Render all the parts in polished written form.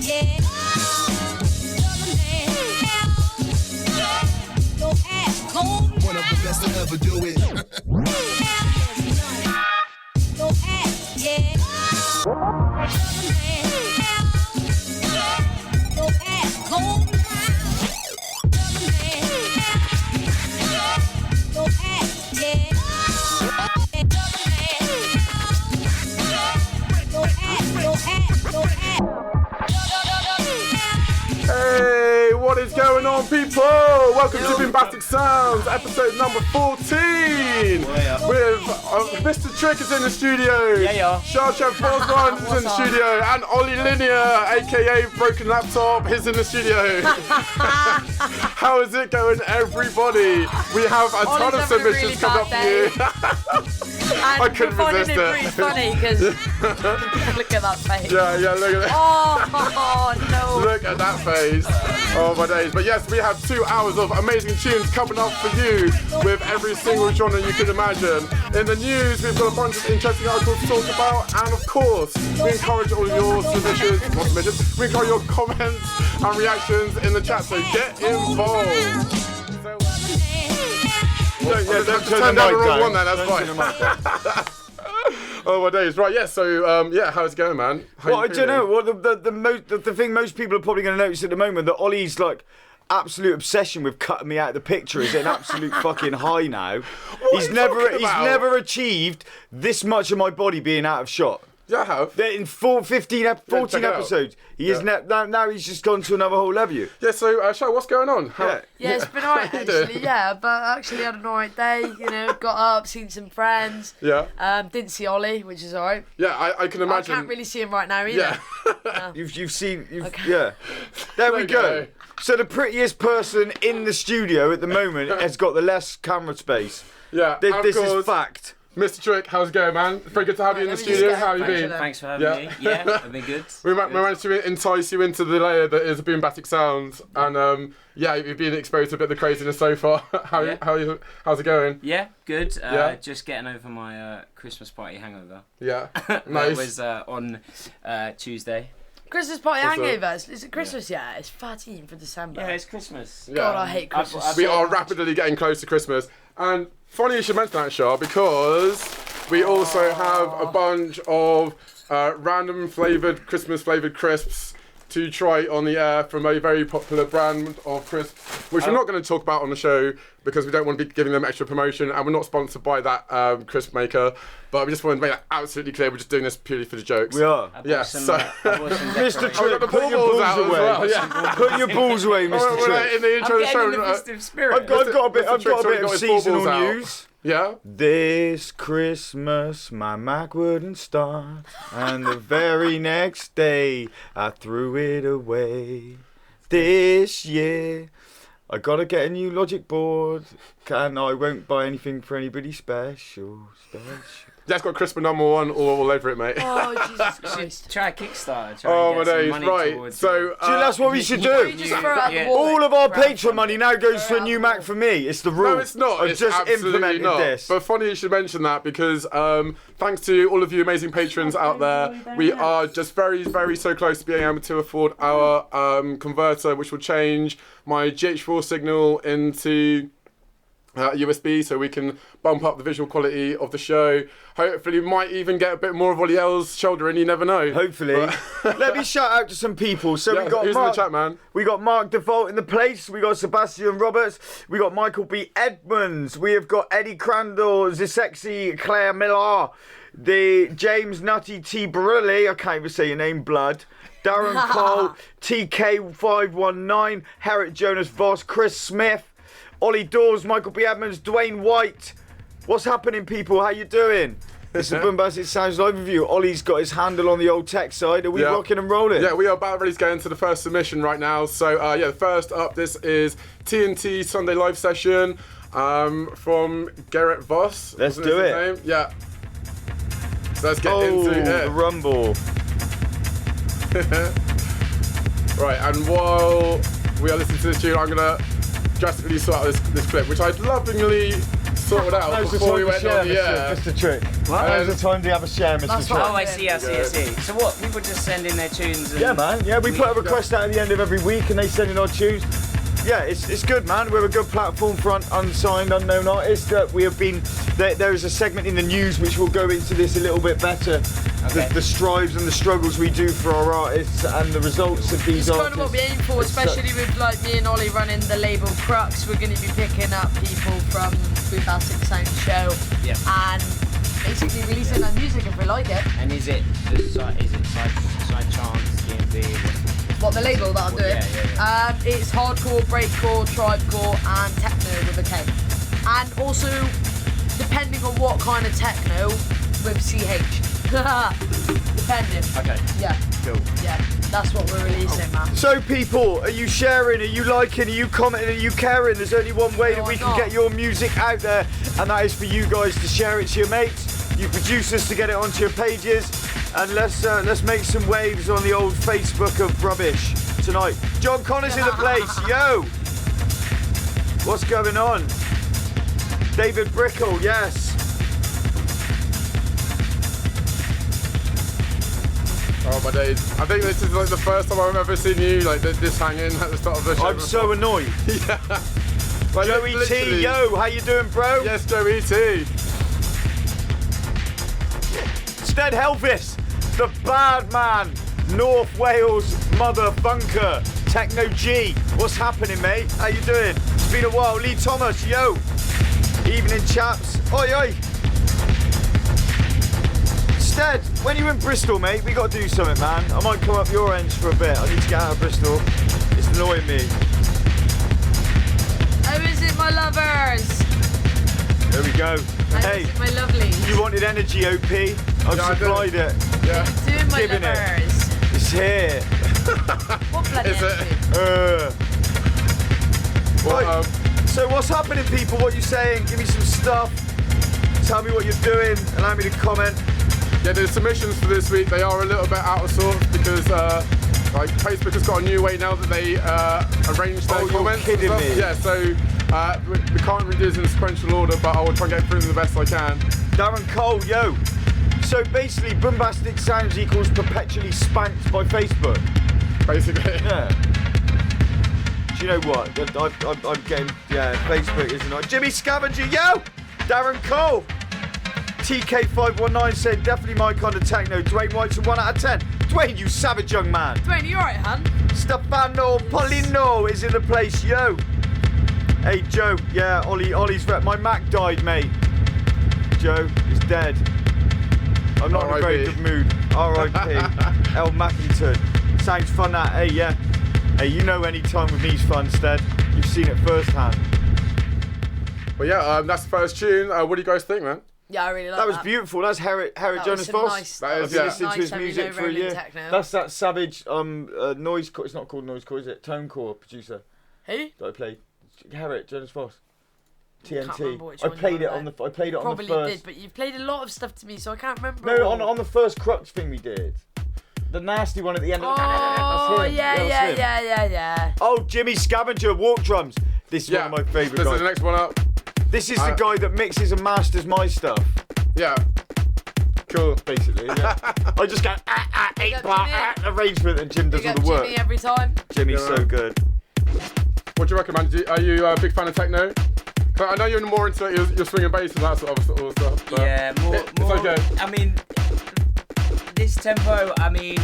One of the best to ever do it. Hey, what is going on, people? Welcome to Boombastic Sounds, episode number 14. With Mr. Trick is in the studio. Bozwans is in the studio, and Ollie Linear, aka Broken Laptop, is in the studio. How is it going, everybody? We have a ton of submissions coming up for you. I couldn't resist it. Pretty funny because look at that face. Yeah, look at that. Oh no! Look at that face. Oh my days. But yes, we have 2 hours of amazing tunes coming up for you with every single genre you can imagine. In the news, we've got a bunch of interesting articles to talk about, and of course, we encourage all of your submissions. We encourage your comments and reactions in the chat. So get involved. Don't turn down the wrong one then, that's fine. Oh my days, right, yeah, so, how's it going, man? Well, I don't know, the thing most people are probably going to notice at the moment, that Ollie's, like, absolute obsession with cutting me out of the picture is at an absolute fucking high now. He's never achieved this much of my body being out of shot. Yeah, I have. In 14 episodes, he is now he's just gone to another whole level. Yeah, so, Shay, what's going on? Yeah, it's been alright actually, but actually had an alright day, got up, seen some friends. Yeah. Didn't see Ollie, which is alright. Yeah, I can imagine. I can't really see him right now either. Yeah. You've seen, okay. Yeah. There we go. So the prettiest person in the studio at the moment has got the less camera space. Yeah, this is fact. Mr. Trick, how's it going, man? Very good to have you in the studio. How have you been? Thanks for having me. Yeah, I've been good. We managed to entice you into the layer that is Boombastic Sounds, and you've been exposed to a bit of the craziness so far. How's it going? Yeah, good. Just getting over my Christmas party hangover. Yeah, nice. That was on Tuesday. Christmas party hangover. Is it Christmas yet? It's 13th of December. Yeah, it's Christmas. God, I hate Christmas. We are rapidly getting close to Christmas. And funny you should mention that, Shah, because we also have a bunch of random Christmas flavoured crisps to try on the air from a very popular brand of crisps, which we're not going to talk about on the show because we don't want to be giving them extra promotion, and we're not sponsored by that crisp maker. But we just want to make that absolutely clear. We're just doing this purely for the jokes. We are. Yeah. So, Mr. Trick, put your balls away. Well, yeah. Put your balls away, Mr. Trick. In the intro of the show, in the festive spirit. I've got a bit of seasonal news. Yeah? This Christmas my Mac wouldn't start, and the very next day I threw it away. This year I gotta get a new Logic board, and I won't buy anything for anybody special. That's got CRISPR #1 all over it, mate. Oh, Jesus Christ. Try a Kickstarter. Oh my days, right. So that's what we should do. All of our Patreon money now goes to a new Mac for me. It's the rule. No, it's not. I've it's just absolutely implemented not. this. But funny you should mention that because thanks to all of you amazing patrons out there, we are just very, very so close to being able to afford our converter, which will change my GH4 signal into USB, so we can bump up the visual quality of the show. Hopefully we might even get a bit more of Ollie L's shoulder in, you never know. Hopefully. Let me shout out to some people. So we got who's Mark, in the chat, man? We got Mark DeVault in the place. We got Sebastian Roberts. We got Michael B. Edmonds. We have got Eddie Crandall, Zisexy, Claire Millar, the James Nutty T. Brilli. I can't even say your name, blood. Darren Cole, TK519, Herrick Jonas Voss, Chris Smith, Ollie Dawes, Michael B. Edmonds, Dwayne White. What's happening, people? How you doing? This is Boombastic Sounds live with you. Ollie's got his handle on the old tech side. Are we rocking and rolling? Yeah, we are about ready to go into the first submission right now. So, first up, this is TNT Sunday live session from Gerrit Voss. Let's do it. Name? Yeah. So let's get into it. The rumble. Right, and while we are listening to this tune, I'm going to drastically sort out this clip, which I lovingly sorted out Now's the before time we to went share, on the air. Mr. Trick. What? Now's the time to have a share, Mr. That's Trick. what Oh, I see. So what? People just send in their tunes and... Yeah, man. Yeah, we put a request out at the end of every week and they send in our tunes. Yeah, it's good, man. We're a good platform for unsigned, unknown artists. We have been... There is a segment in the news which will go into this a little bit better. Okay. The strives and the struggles we do for our artists and the results of these It's artists. kind of what we aim for, especially with like me and Ollie running the label Crux. We're going to be picking up people from Boombastic Sounds show and basically releasing our music if we like it. And is it side chance, DMV? What, the label that I'm doing? Yeah. It's hardcore, breakcore, tribecore, and techno with a K. And also, depending on what kind of techno, with CH. Depending. Okay. Yeah. Cool. Yeah. That's what we're releasing, man. So people, are you sharing, are you liking, are you commenting, are you caring? There's only one way that we can get your music out there, and that is for you guys to share it to your mates, you producers to get it onto your pages, and let's make some waves on the old Facebook of rubbish tonight. John Connor's in the place, yo! What's going on? David Brickle, yes. Oh my days. I think this is like the first time I've ever seen you like this hanging at the start of the show. I'm so annoyed. Yeah. Like, Joey literally. T, yo, how you doing, bro? Yes, Joey T. Stead Helvis, the bad man, North Wales mother funker, Techno G. What's happening, mate? How you doing? It's been a while. Lee Thomas, yo. Evening, chaps. Oi, oi. Stead, when you're in Bristol, mate, we got to do something, man. I might come up your ends for a bit. I need to get out of Bristol. It's annoying me. How is it, my lovers? There we go. How Hey, is it, my lovelies? you wanted energy, OP. I've Yeah, I supplied it. Yeah. How you doing, my Giving it. lovers? It's here. What bloody Is it? energy? Well, Right. So what's happening, people? What you saying? Give me some stuff. Tell me what you're doing. Allow me to comment. yeah, the submissions for this week, they are a little bit out of sorts because like Facebook has got a new way now that they arrange their Oh, you're comments. kidding and stuff. me. Yeah, so we can't really do this in sequential order, but I will try and get through them the best I can. Darren Cole, yo. So basically, Boombastic Sounds equals perpetually spanked by Facebook. Basically. Yeah. Do you know what? I'm getting, Facebook isn't it? Jimmy Scavenger, yo! Darren Cole. TK519 said, definitely my kind of techno. Dwayne White's a 1 out of 10. Dwayne, you savage young man. Dwayne, you alright, hun? Stefano Polino is in the place, yo. Hey, Joe. Yeah, Ollie's rep. My Mac died, mate. Joe is dead. I'm not in a very good mood. R.I.P. L. Mackington. Sounds fun, that. Hey, yeah. Hey, you know any time with me's fun, Stead. You've seen it firsthand. But yeah, that's the first tune. What do you guys think, man? Yeah, I really like That that. was beautiful. That's Herrick That Jonas was some Voss. nice, That is, was yeah. some Listened to nice his heavy music low for a rolling year. techno. That's that savage noise. It's not called noise core, is it? Tone core producer Who? that I played. Herrick Jonas Voss. Can't TNT. remember which I one played you it were on the. there. I played it on Probably the first. did, but you've played a lot of stuff to me, so I can't remember. No, all. on the first Crux thing we did. The nasty one at the end. Oh, That's him. yeah, That's him. yeah. Oh, Jimmy Scavenger, Walk Drums. This is Yeah. one of my favourite This guys. is the next one up. This is the guy that mixes and masters my stuff, Yeah. Cool. basically. Yeah. I just go, 8-bar, arrangement, and Jim does Big all up the work. Jimmy every time. Jimmy's Yeah. so good. What do you recommend? Are you a big fan of techno? 'Cause I know you're more into like, your swing and bass and that sort of stuff. But Yeah, more. it's okay. I mean, this tempo. I mean,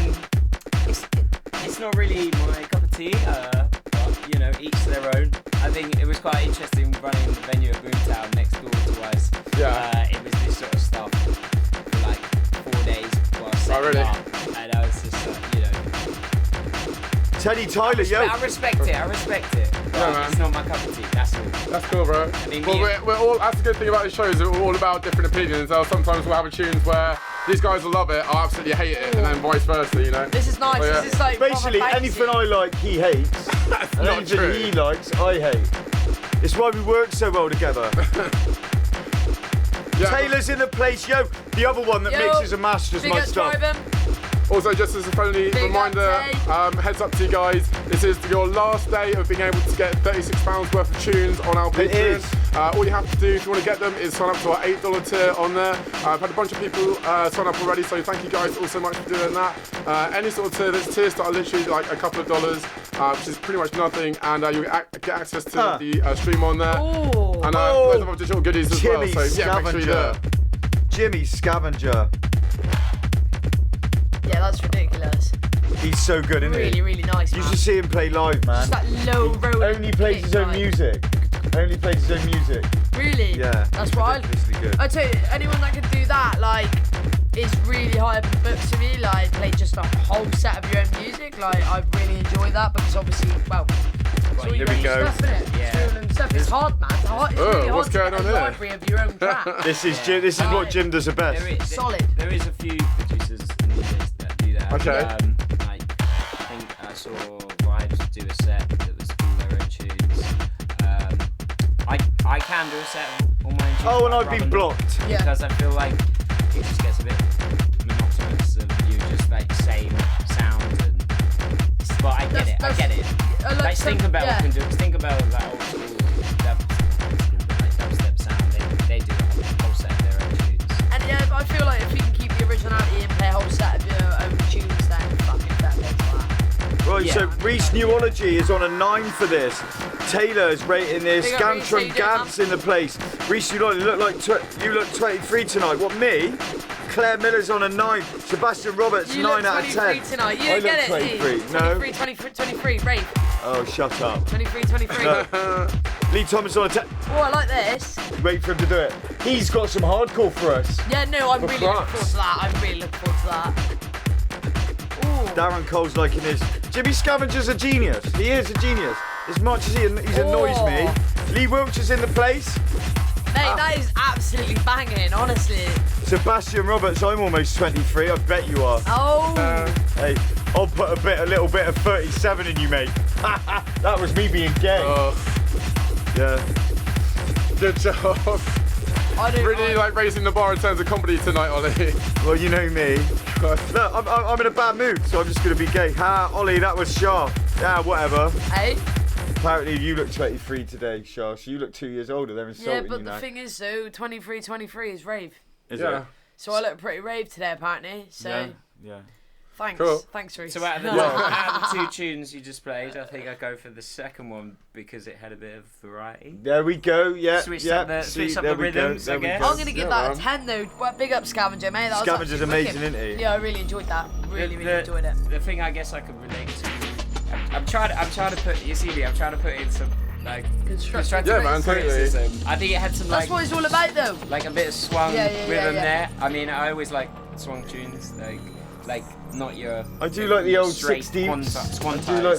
it's not really my cup of tea. But you know, each to their own. I think it was quite interesting running the venue at Boomtown next door to us. Yeah. It was this sort of stuff for like 4 days while setting really? up, and I was just you know. Teddy Tyler, yo. I respect it. But man. it's not my cup of tea. That's all. That's cool, bro. mean, Well, me- we're all. That's the good thing about these shows. We're all about different opinions. Sometimes we'll have a tunes where these guys will love it, I absolutely hate it, and then vice versa. You know. This is nice. Oh, yeah. This is like Basically, proper anything fancy. I like, he hates. And not anything true. he likes, I hate. It's why we work so well together. Yeah. Taylor's in the place, yo. The other one that Yo, mixes and masters Big my up stuff. Driving. Also, just as a friendly Big reminder, up, heads up to you guys, this is your last day of being able to get £36 worth of tunes on our It Patreon. is. All you have to do if you want to get them is sign up to our $8 tier on there. I've had a bunch of people sign up already, so thank you guys all so much for doing that. Any sort of tier, there's tiers that are literally like a couple of dollars, which is pretty much nothing, and you get access to the stream on there. Ooh. And loads of digital goodies as well, Jimmy so yeah, make sure you do Scavenger. it. Jimmy Scavenger. Yeah, that's ridiculous. He's so good, isn't he? Really, really nice, You man. should see him play live, man. Just that low road. Only plays his own music. Only plays his own music. Really? Yeah. That's right. Ridiculously good. I tell you, anyone that can do that, like, is really high up in the books to me. Like, play just a whole set of your own music. Like, I really enjoy that because obviously, well, it's all here your we own go. stuff, innit? Yeah. It's all your own stuff. It's hard, man. It's hard. It's really hard what's to going get on a here? library of your own track. This is this is what Jim does the best. Solid. There is a few producers and DJs that do that. Okay. Like, I think I saw Vibes do a set that was all their own tunes. I can do a set of all my own tunes. Oh, and but I've I'd been rather not, blocked. Yeah. because I feel like it just gets a bit monotonous of you just like same sound and. But I get it. I get it. Like Stinkerbell can do it. Stinkerbell, that old school dubstep sound. They do a whole set of their own tunes. And yeah, I feel like if you can keep the originality and play a whole set of your own tunes, then fucking that makes that. Right, Yeah. so Reese Newology is on a 9 for this. Taylor is rating this. Big up, Reese, how Gantron you doing, Gant's in the place. Reese, you look 23 tonight. What, me? Claire Miller's on a 9. Sebastian Roberts, You 9 look out of 23 10. tonight. You I don't get look it. 23. No. 23, rave. Oh, shut up. 23. No. Lee Thomas on a 10. Oh, I like this. Wait for him to do it. He's got some hardcore for us. Yeah, no, I'm For really looking France. forward to that. I'm really looking forward to that. Ooh. Darren Cole's liking his. Jimmy Scavenger's a genius. He is a genius. As much as he's annoys me. Lee Wiltshire's in the place. Mate, that is absolutely banging, honestly. Sebastian Roberts, I'm almost 23. I bet you are. Oh. Hey, I'll put a little bit of 37 in you, mate. That was me being gay. Yeah. Good job. I don't Really like raising the bar in terms of comedy tonight, Ollie. Well, you know me. Look, I'm in a bad mood, so I'm just going to be gay. Ollie, that was sharp. Yeah, whatever. Hey? Apparently, you look 23 today, Shash. You look 2 years older. They're insulting Yeah, you but now. the thing is, though, 23 is rave. Is Yeah. it? So I look pretty rave today, apparently. So Yeah. thanks. Cool. Thanks, Reese. So out of the two tunes you just played, I think I'd go for the second one because it had a bit of variety. There we go. Yeah. Switch yeah. up the- See, switch up there the we go, rhythms, there I we guess. go. I'm going to give Yeah, that man. a 10, though. Well, big up Scavenger, mate. That was Scavenger's absolutely amazing, wicked. isn't he? Yeah, I really enjoyed that. Really enjoyed it. The thing I guess I could relate to. I'm trying to put. You see me. I'm trying to put in some like constructive Yeah, man, totally. criticism. I think it had some That's like what it's all about, though. like a bit of swung Yeah, yeah, rhythm yeah. there. I mean, I always like swung tunes, like not your. I do like the old straight 60s. quantize. I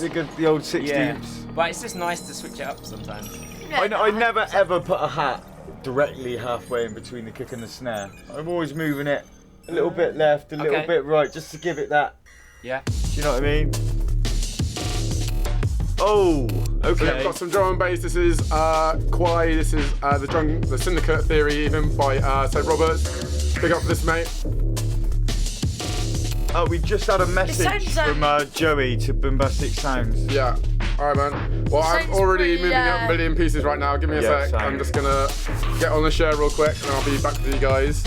do like the old 60s. Yeah, but it's just nice to switch it up sometimes. Yeah, I never ever put a hat directly halfway in between the kick and the snare. I'm always moving it a little bit left, a little Okay. bit right, just to give it that. Yeah. Do you know what I mean? Oh, So yeah, okay. we've got some drum and bass. This is QUOI. This is the Syndicate Theory, even by Ted Roberts. Big up for this, mate. Oh, we just had a message sounds, from Joey to Boombastic Sounds. Yeah. All right, man. Well, I'm Sounds already pretty, moving up a million pieces right now. Give me a Yeah, sec. same. I'm just gonna get on the share real quick, and I'll be back with you guys.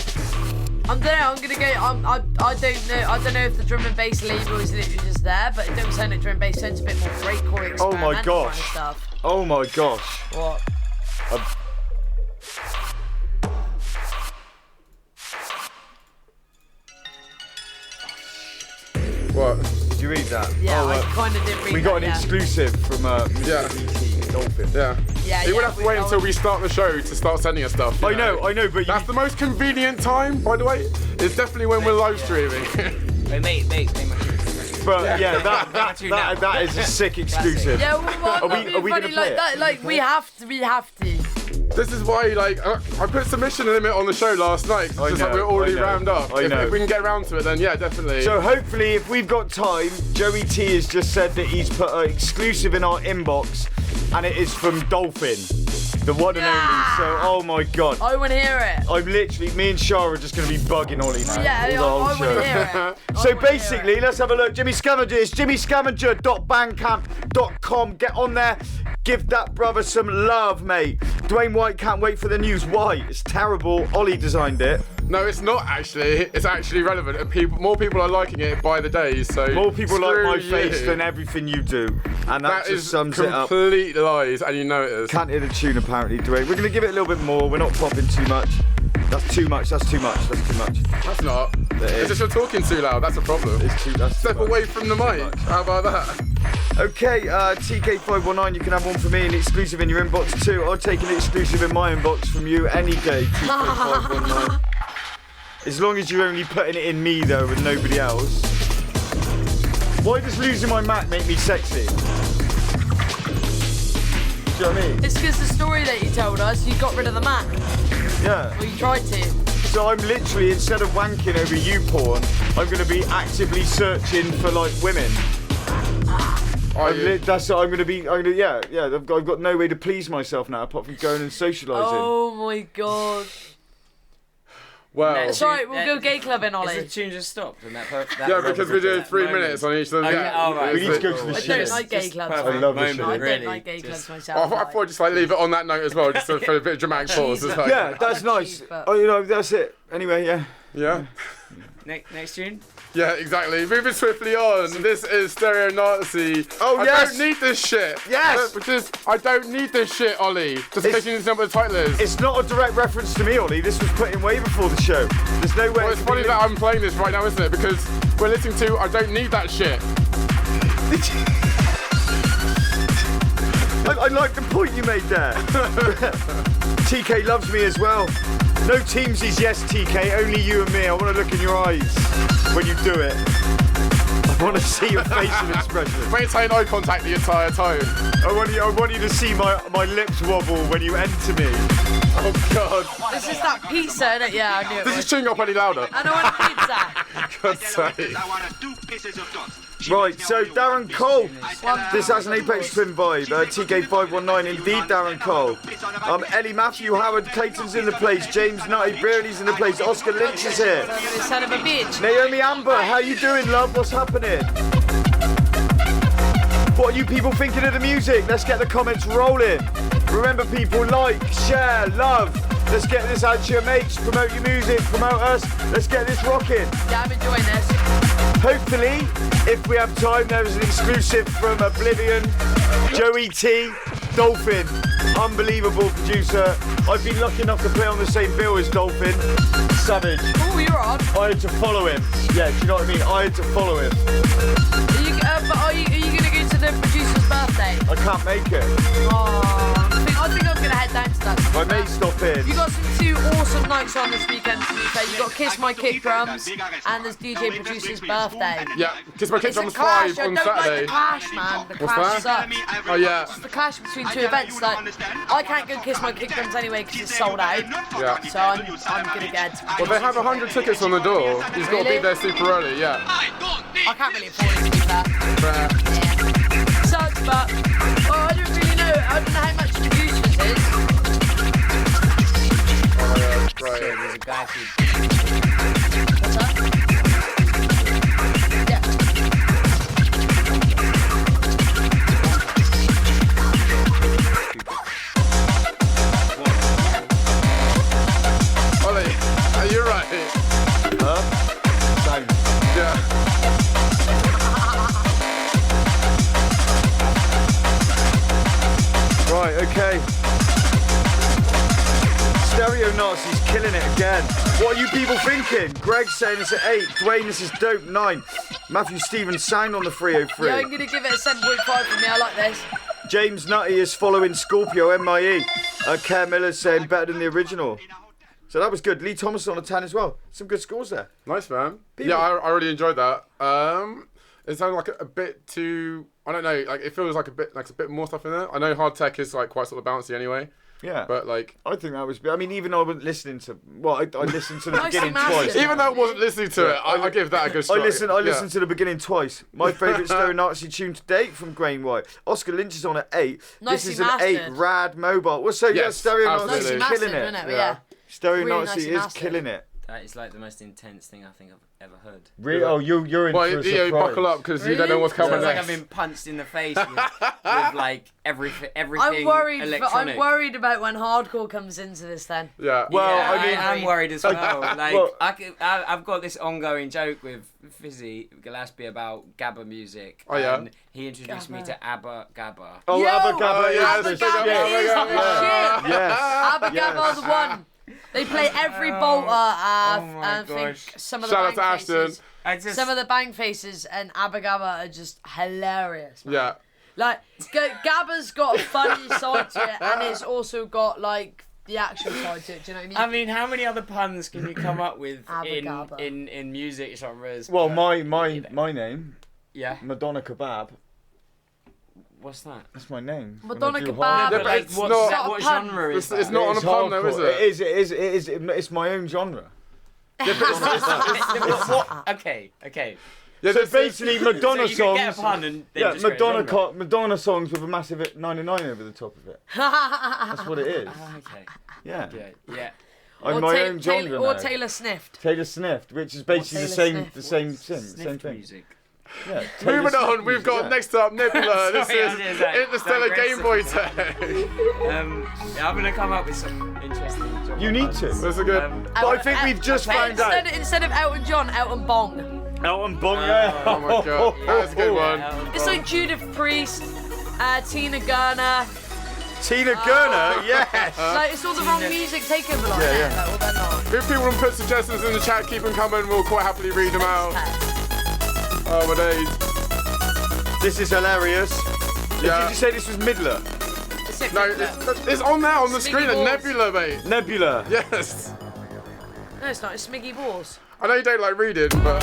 I'm gonna go. I don't know if the drum and bass label is literally just there, but it don't sound like drum and bass. Sounds a bit more breakcore experimental Oh my kind gosh. of stuff. Oh my gosh. What? What? Did you read that? Yeah, Oh, I kind of did read we got an that, yeah. exclusive from Mr. Yeah. E.T. Dolphin. Yeah. Yeah, You would yeah, have to we wait know until it. we start the show to start sending us stuff. you I know, but That's the most convenient time, by the way. It's definitely when we're live streaming. Wait, mate, but yeah, that is a sick exclusive. Yeah, well, Are we gonna funny play like it? that. Like we have to. This is why, like, I put submission limit on the show last night. 'cause I it's just like know, we're already I know, rammed up. I know. If we can get around to it, then yeah, definitely. So hopefully, if we've got time, Joey T has just said that he's put an exclusive in our inbox, and it is from Dolphin, the one and only. So, oh my god, I want to hear it. I'm literally, me and Shara are just going to be bugging Ollie now. Yeah, I all the want whole to show. hear it. So basically, let's have a look. Jimmy Scavenger is jimmyscavenger.bandcamp.com. Get on there. Give that brother some love, mate. Dwayne White can't wait for the news. Why? It's terrible. Ollie designed it. No, it's not actually. It's actually relevant, and more people are liking it by the day. So More people like my screw face you. than everything you do, and that That just is sums it up. complete lies, and you know it is. Can't hear the tune apparently, Dwayne. We're gonna give it a little bit more. We're not popping too much. That's too much. That's too much. That's too much. That's not. It It's is. just you're talking too loud. That's a problem. It's too. That's too Step much. away from the Too mic. much. How about that? Okay, TK519, you can have one from me, an exclusive in your inbox too. I'll take an exclusive in my inbox from you any day, TK519. As long as you're only putting it in me though, and nobody else. Why does losing my Mac make me sexy? Do you know what I mean? It's because the story that you told us, you got rid of the Mac. Yeah. Well, you tried to. So I'm literally, instead of wanking over you porn, I'm going to be actively searching for like women. That's what I'm going to be. Yeah. I've got no way to please myself now apart from going and socialising. Oh my god. Well, No, Sorry, we'll go gay clubbing, Ollie. Is the tune just stopped? And that yeah, because we're doing 3 minutes on each of them. Okay, Yeah. all right. We need to go to the I shit. don't like gay clubs. perfect man. love the moment, shit. I really. don't like gay clubs Just- myself. I thought just like leave it on that note as well, just for a bit of dramatic pause. It's like, Yeah, that's nice. but- Oh, that's it. Anyway, yeah. yeah. Next tune? Yeah, exactly. Moving swiftly on. This is Stereo Nazi. Oh, I yes. don't need this shit. Yes. Because I don't need this shit, Ollie. Just in case you didn't know what the title is. It's not a direct reference to me, Ollie. This was put in way before the show. There's no way. Well, it's funny that I'm playing this right now, isn't it? Because we're listening to I Don't Need That Shit. I like the point you made there. TK loves me as well. No teamsies, yes, TK. Only you and me. I want to look in your eyes when you do it. I want to see your facial expression. Maintain eye contact the entire time. I want you to see my lips wobble when you enter me. Oh, God. This is that pizza, innit? Yeah, I knew it This is was. chewing up any louder. And I want pizza. God's sake. Right, so Darren Cole. This has an Apex Twin vibe. TK519, indeed, Darren Cole. Ellie Matthew, Howard Clayton's in the place. James Nutty, Brearley's in the place. Oscar Lynch is here. You son of a bitch. Naomi Amber, how you doing, love? What's happening? What are you people thinking of the music? Let's get the comments rolling. Remember, people, like, share, love. Let's get this out to your mates. Promote your music, promote us. Let's get this rocking. Yeah, I'm enjoying this. Hopefully, if we have time, there is an exclusive from Oblivion, Joey T, Dolphin, unbelievable producer. I've been lucky enough to play on the same bill as Dolphin. Savage. Oh, you're on. I had to follow him. Yeah, do you know what I mean? I had to follow him. Are you going to go to the producer's birthday? I can't make it. Oh, I think I'm going to head down to that. I may stop in. You got some 2 awesome nights on this weekend, to be fair. You got Kiss My Kick Drums and there's DJ Producer's birthday. Yeah, Kiss My Kick It's a Drums clash. 5 I on don't like Saturday. the clash, man. The What's clash that? sucks. Oh, yeah. It's the clash between 2 events. Like, I can't go Kiss My Kick Drums anyway because it's sold out. Yeah. So I'm gonna get. Well, they have 100 tickets on the door. You've got to Really? be there super early, yeah. I can't really afford it to be fair. Fair. Yeah. Sucks, but I don't really know. I don't know how much the producers is. Oh, yeah, right. There's a guy who... What's that? Yeah. Ollie, are you right? Huh? Sound. Yeah. Right, okay. Stereo Nazi's killing it again. What are you people thinking? Greg's saying it's at 8. Dwayne, this is dope, 9. Matthew Stevens, sound on the 303. Yeah, I'm gonna give it a 7.5 from me. I like this. James Nutty is following Scorpio, MIE. Care Miller's saying better than the original. So that was good. Lee Thomas on a 10 as well. Some good scores there. Nice, man. People- Yeah, I really enjoyed that. It sounded like a bit too... I don't know, like it feels like a bit more stuff in there. I know hard tech is like quite sort of bouncy anyway, Yeah. but like... I think that was... I mean, even though I wasn't listening to... Well, I listened to the Nicely beginning mastered. twice. Even though I wasn't listening to it, I give that a good I strike. listened to the beginning twice. My favourite Stereo Nazi tune to date from Grain White. Oscar Lynch is on at 8. Nicely This is an mastered. 8 rad mobile. Well, so yeah, Yes, Stereo Nazi absolutely. is Nicely killing mastered, it. isn't it? Yeah. Stereo Really Nazi nicely is mastered. killing it. That is like the most intense thing I think I've ever heard. Really? Oh, you're in Well, for a yeah, surprise. buckle up because you don't know what's It coming feels like next. I've been punched in the face with like everything I'm worried. electronic. I'm worried about when hardcore comes into this. Then. Yeah. Well, Yeah, I mean, I'm worried as well. Like, Well- I've got this ongoing joke with Fizzy Gillespie about Gabba music. Oh, yeah? And he introduced me to Abba Gabba. Oh, Yo, Abba Gabba yeah, is it's the big Abba up, Gabba shit. is yeah, the yeah. shit. Yes. Abba Gabba are the one. They play every bolter. my I think gosh. some of the Shout out bang to Ashton. faces. Some of the bang faces and Abba Gabba are just hilarious. Man. Yeah. Like Gabba's got a funny side to it, and it's also got like the action side to it. Do you know what I mean? I mean, how many other puns can you come up with Abba Gabba. in music genres? Well, my name, Yeah. Madonna Kebab. What's that? That's my name. When Madonna I do Kebab. hard- Yeah, But but like, it's what's not- that? What It's not a genre is that? It's not on a It's pun though, is hardcore. it? It is. It's my own genre. Okay. Yeah, So this- basically, Madonna So you can get a songs. pun and then Yeah, just create a genre. Madonna songs with a massive 99 over the top of it. That's what it is. Okay. Yeah. Yeah. I'm my own genre or now. Taylor Snift. Taylor Snift, which is basically Taylor the Snift. same thing. Music. Yeah, Taylor Moving Swift on, we've music, got yeah. next up Nebula. This Sorry, I is did that. Interstellar Game Boy Tech. Yeah, I'm gonna come up with some interesting. genre You need puns. to. That's a good. But I think we've just found out. Instead of Elton John, Elton Bong. Elton Bong, yeah. Oh my god, that's a good one. It's like Judith Priest, Tina Gurner. Tina Gurner, yes. Like it's all the wrong music taken, but like, Yeah. like, well, they're not. If people want to put suggestions in the chat, keep them coming. We'll quite happily read them out. Oh my days. This is hilarious. Yeah. Did you say this was Midler? No, it's on there on the Smiggy screen. A Balls. Nebula, mate. Nebula. Yes. No, it's not. It's Smiggy Balls. I know you don't like reading, but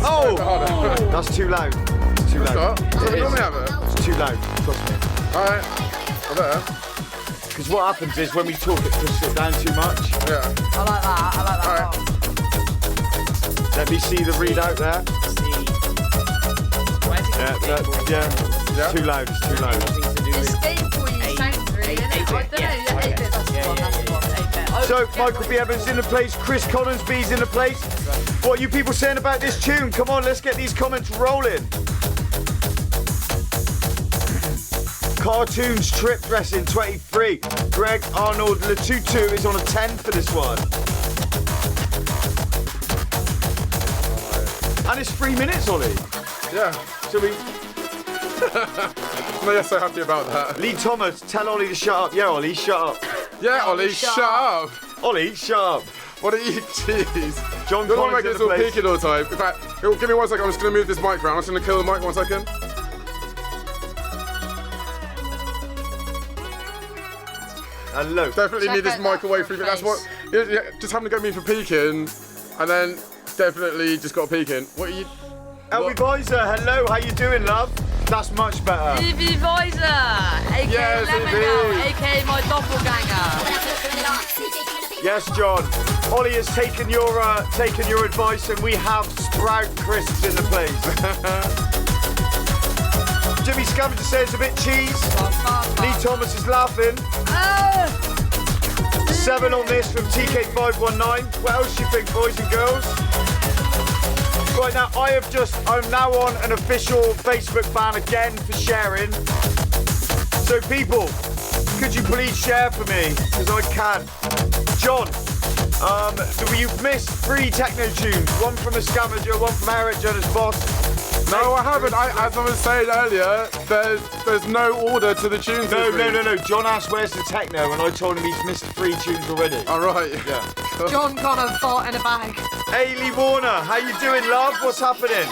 Oh! harder. That's too loud. It's too loud. Scott, It we is. normally have it. It's too loud. Trust me. All right. I better. Because what happens is when we talk, it pushes it down too much. Yeah. I like that. I like that. Alright. one. Let me see the readout there. Yeah. It's too loud. It's too loud. This game for you sounds really, innit? I don't know. Yeah, 8-bit, that's the one. That's the one. 8-bit. So Michael B. Evans in the place, Chris Collinsby's in the place. What are you people saying about this tune? Come on, let's get these comments rolling. Cartoons Trip Dressing 23. Greg Arnold Latutu is on a 10 for this one. And it's 3 minutes, Ollie. Yeah. So we No, you're so happy about that. Lee Thomas, tell Ollie to shut up. Yeah, Ollie, shut up. Yeah, Ollie, shut up. Ollie, shut up. What are you? Jeez. John Don't want to Collins make in this the all place. peaking all the time. In fact, give me 1 second. I'm just going to move this mic around. I'm just going to kill the mic 1 second. Hello. Definitely Check need this out mic that away for from a me. That's face. what. Yeah, just having to get me for peeking, and then definitely just got peeking. What are you? Elby Boyser, hello, how you doing, love? That's much better. Evie Visor, aka Yes, Lemon Evie. aka my doppelganger. Yes, John. Ollie has taken your advice, and we have Sprout crisps in the place. Jimmy Scavenger says a bit cheese. Lee Thomas is laughing. 7 on this from TK519. What else do you think, boys and girls? Right now, I'm now on an official Facebook ban again for sharing. So people, could you please share for me? Because I can. John, you've missed 3 techno tunes. One from a scavenger, one from Eric Jonas Boss. No, I haven't. As I was saying earlier, there's no order to the tunes. No. this week. John asked where's the techno, and I told him he's missed 3 tunes already. All right. Yeah. John Connor fart in a bag. Ailey Warner, how you doing, love? What's happening?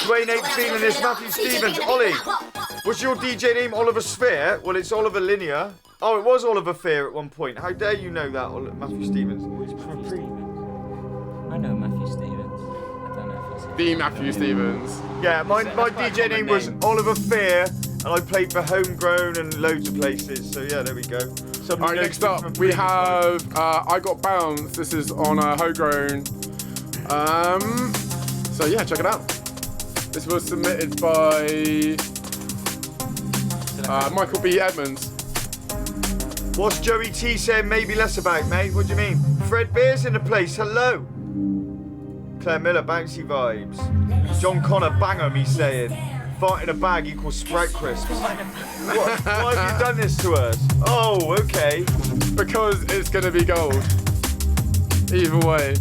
Dwayne ain't feeling this. Matthew Stevens. Ollie, what's your DJ name? Oliver Sphere? Well, it's Oliver Linear. Oh, it was Oliver Fear at one point. How dare you know that, Matthew Stevens? I know Matthew Stevens. I don't know if it's The Matthew Stevens. Yeah, my That's quite a DJ name common was name. Oliver Fear, and I played for Homegrown and loads of places. So yeah, there we go. Some All right, notes next up from we previous lives. have I Got Bounce. This is on Homegrown. So yeah, check it out. This was submitted by Michael B. Edmonds. What's Joey T saying maybe less about, mate? What do you mean? Fred Beer's in the place. Hello. Claire Miller, bouncy vibes. John Connor, banger me saying, fart in a bag equals Sprite crisps. Why have you done this to us? Oh, okay. Because it's gonna be gold. Either way.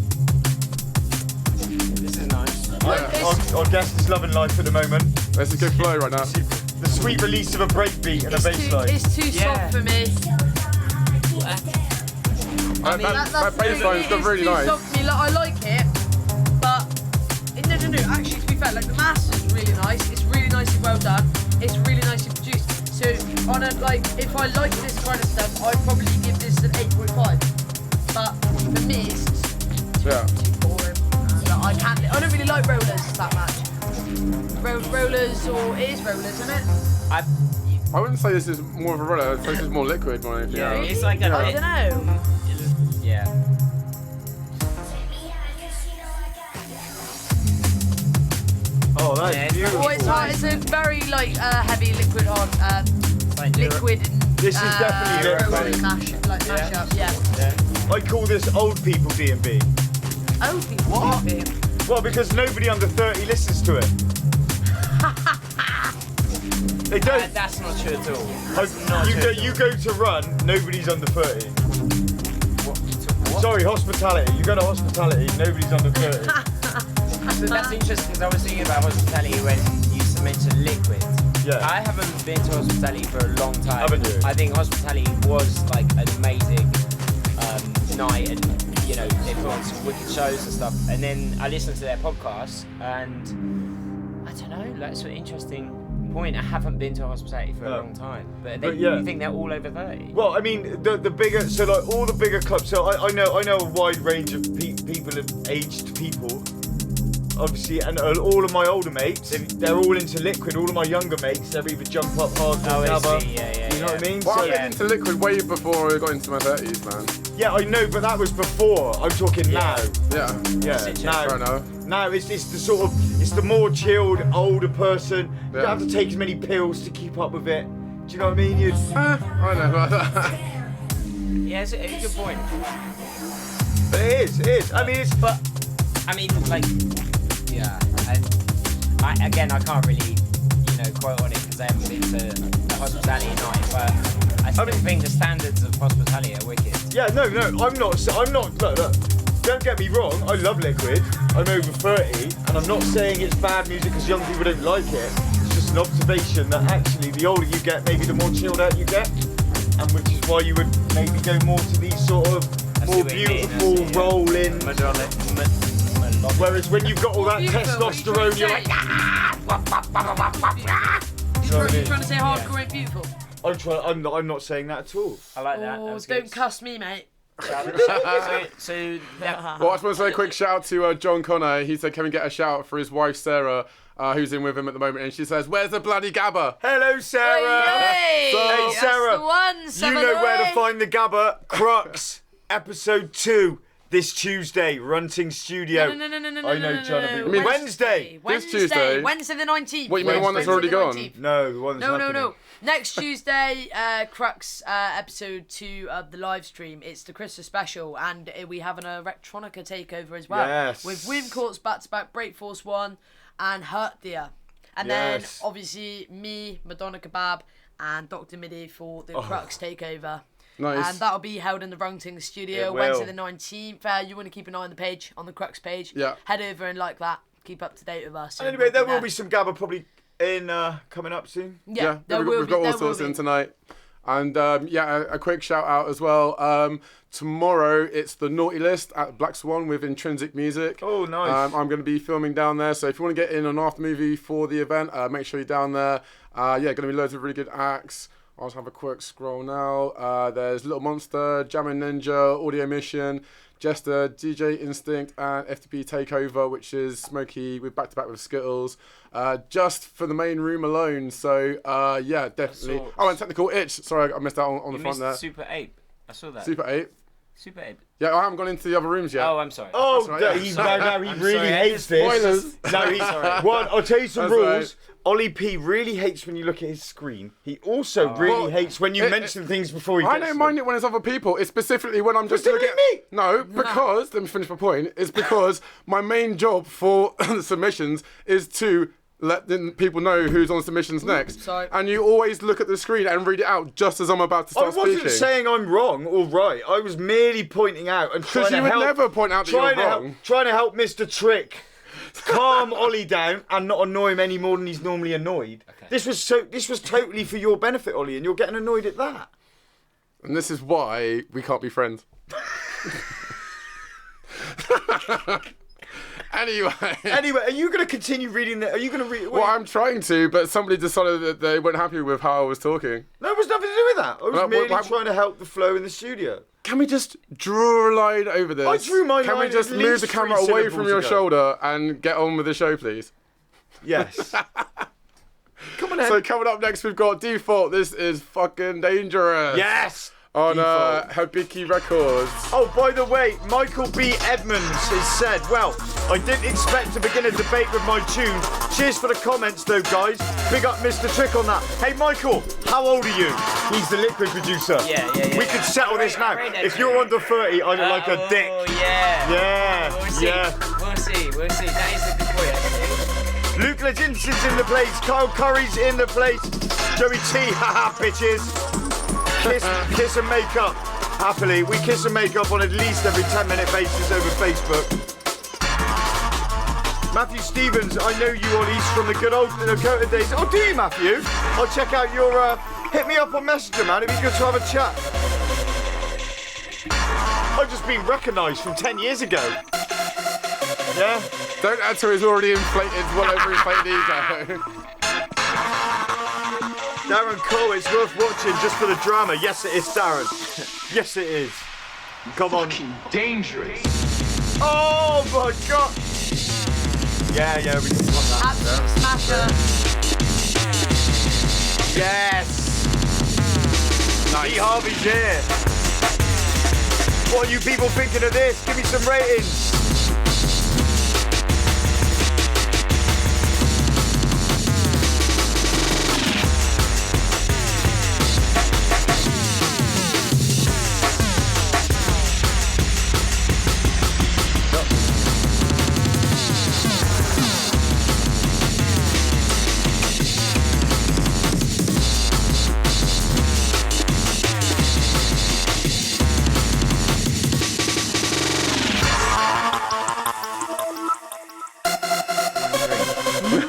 This is nice. Our guest is loving life at the moment. That's a good flow right now. The sweet release of a breakbeat and a bass line. It's too soft for me. That bass line's got really nice. Soft for me. Like, I like it, but no. Actually, to be fair, like the master's really nice. It's really nicely well done. It's really nicely produced. So on a if I like this kind of stuff, I'd probably give this an 8.5. But for me, it's too boring. I don't really like rollers that much. Rollers, or it is rollers, isn't it? I wouldn't say this is more of a roller. I'd say this is more liquid more than anything Yeah, else. it's like a. I don't know. Yeah. Oh, that's Yeah, beautiful. Oh, it's a very heavy liquid hard, liquid. This is definitely roller liquid. mashup. Yeah. I call this old people D&B. Oh, what? Well, because nobody under 30 listens to it. They don't. That's not true at all. You go to run, nobody's under 30. What? Sorry, hospitality. You go to hospitality, nobody's under 30. So that's interesting because I was thinking about hospitality when you mentioned liquid. Yeah. I haven't been to hospitality for a long time. Haven't you? I think hospitality was like an amazing night, and they put on some wicked shows and stuff. And then I listened to their podcast, and I don't know, that's an interesting point. I haven't been to hospitality for a long time, but you think they're all over 30? Well, I mean, the bigger, so like all the bigger clubs. So I know a wide range of people, of aged people. Obviously, and all of my older mates, they're all into liquid. All of my younger mates, they're either jump up, hardcore, cover. You know what I mean? Well, So, I got into liquid way before I got into my 30s, man. yeah, I know, but that was before. I'm talking now. Yeah. Yeah, Fair now. enough. Now it's the sort of, it's the more chilled, older person. You don't have to take as many pills to keep up with it. Do you know what I mean? I don't know about that. Yeah, it's a good point. But it is. I mean, I can't really, quote on it because I haven't been to a hospitality night, but I still think the standards of hospitality are wicked. yeah, no, I'm not, look, don't get me wrong, I love liquid. I'm over 30, and I'm not saying it's bad music because young people don't like it. It's just an observation that actually the older you get, maybe the more chilled out you get, and which is why you would maybe go more to these sort of more beautiful, rolling. Whereas when you've got all that testosterone, you're like, You're trying to say hardcore ain't beautiful? I'm not saying that at all. I like that. Oh, That don't cuss me, mate. so Well, I just want to say a quick shout out to John Connor. He said, can we get a shout out for his wife, Sarah, who's in with him at the moment, and she says, where's the bloody gabba? Hello, Sarah. Hey, Hey, Sarah. That's the one, You know where to find the gabba. Crux, episode 2. This Tuesday, Runting Studio. No. I know, John. You mean Wednesday. Tuesday? Wednesday the 19th. What, you mean the one that's already gone? No, the one that's happening. No. Next Tuesday, Crux episode 2 of the live stream. It's the Christmas special, and we have an electronica takeover as well. Yes. With Wimcourt's back-to-back Break Force 1 and Hurt Dear. And then, obviously, me, Madonna Kebab, and Dr. Midi for the Crux takeover. Nice. And that'll be held in the Runting Studio It will. Wednesday the 19th. You want to keep an eye on the page, on the Crux page. Yeah. Head over and like that. Keep up to date with us. and Anyway, we'll there be will be some gabba probably in coming up soon. Yeah, there will we've be. got all There will sorts be. in tonight. And a quick shout out as well. Tomorrow it's the Naughty List at Black Swan with Intrinsic Music. Oh, nice. I'm going to be filming down there, so if you want to get in an after movie for the event, make sure you're down there. Going to be loads of really good acts. I'll just have a quick scroll now. There's Little Monster, Jammin' Ninja, Audio Mission, Jester, DJ Instinct, and FTP Takeover, which is Smokey with back-to-back with Skittles, just for the main room alone. So, definitely. And Technical Itch. Sorry, I missed out on the front there. Super Ape. I saw that. Super 8. Super Ed. Yeah, I haven't gone into the other rooms yet. Oh, I'm sorry. Oh, That's right, yeah. he's Sorry. now he I'm really sorry, hates Spoilers. this. No, he's one. I'll tell you some That's rules. right. Ollie P really hates when you look at his screen. He also really Well, hates when you mention things before he I gets don't them. mind it when it's other people. It's specifically when I'm just But looking didn't at... No, because... Let me finish my point. It's because my main job for the submissions is to let the people know who's on submissions next. Sorry. And you always look at the screen and read it out just as I'm about to I start wasn't speaking. saying I'm wrong or right. I was merely pointing out and trying Because to you would help. never point out that you're wrong. Trying to help Mr. Trick calm Ollie down and not annoy him any more than he's normally annoyed. Okay. This was totally for your benefit, Ollie, and you're getting annoyed at that. And this is why we can't be friends. Anyway, are you going to continue reading that? Are you going to read? Well, I'm trying to, but somebody decided that they weren't happy with how I was talking. No, it was nothing to do with that. I was merely why- trying to help the flow in the studio. Can we just draw a line over this? I drew my Can line we just at move least the 3 camera away from syllables your ago. shoulder and get on with the show, please? Yes. Come on, then. So coming up next, we've got Default. This is fucking dangerous. Yes. On Default. Habiki Records. Oh, by the way, Michael B. Edmonds has said, well, I didn't expect to begin a debate with my tunes. Cheers for the comments, though, guys. Big up Mr. Trick on that. Hey, Michael, how old are you? He's the liquid producer. Yeah. We could settle this now. Right, If you're under 30, I look like a dick. Oh, yeah. Yeah, We'll see. yeah. We'll see. That is a good point, actually. Luke Leginson's in the place. Kyle Curry's in the place. Joey T, haha, bitches. Kiss and make up. Happily, we kiss and make up on at least every 10-minute basis over Facebook. Matthew Stevens, I know you, Ollies, from the good old Dakota days. Oh, do you, Matthew? I'll check out your. Hit me up on Messenger, man. It'd be good to have a chat. I've just been recognised from 10 years ago. Yeah? Don't add to his already inflated, well over inflated ego. Darren Cole, it's worth watching just for the drama. Yes, it is, Darren. Yes, it is. Come on. Dangerous. Oh my God. Yeah, we can want that. Absolute smasher. Yes. Lee Harvey's here. What are you people thinking of this? Give me some ratings.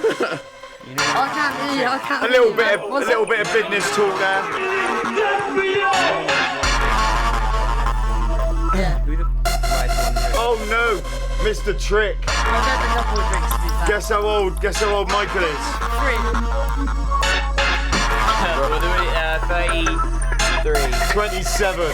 I can't hear you. I can't A hear little you, bit man. of What's a little it? bit of business talk there. Who the right one? Oh no, Mr. Trick. I'll get a couple of drinks to be fair. Guess how old Michael is. 33. 27. Oh,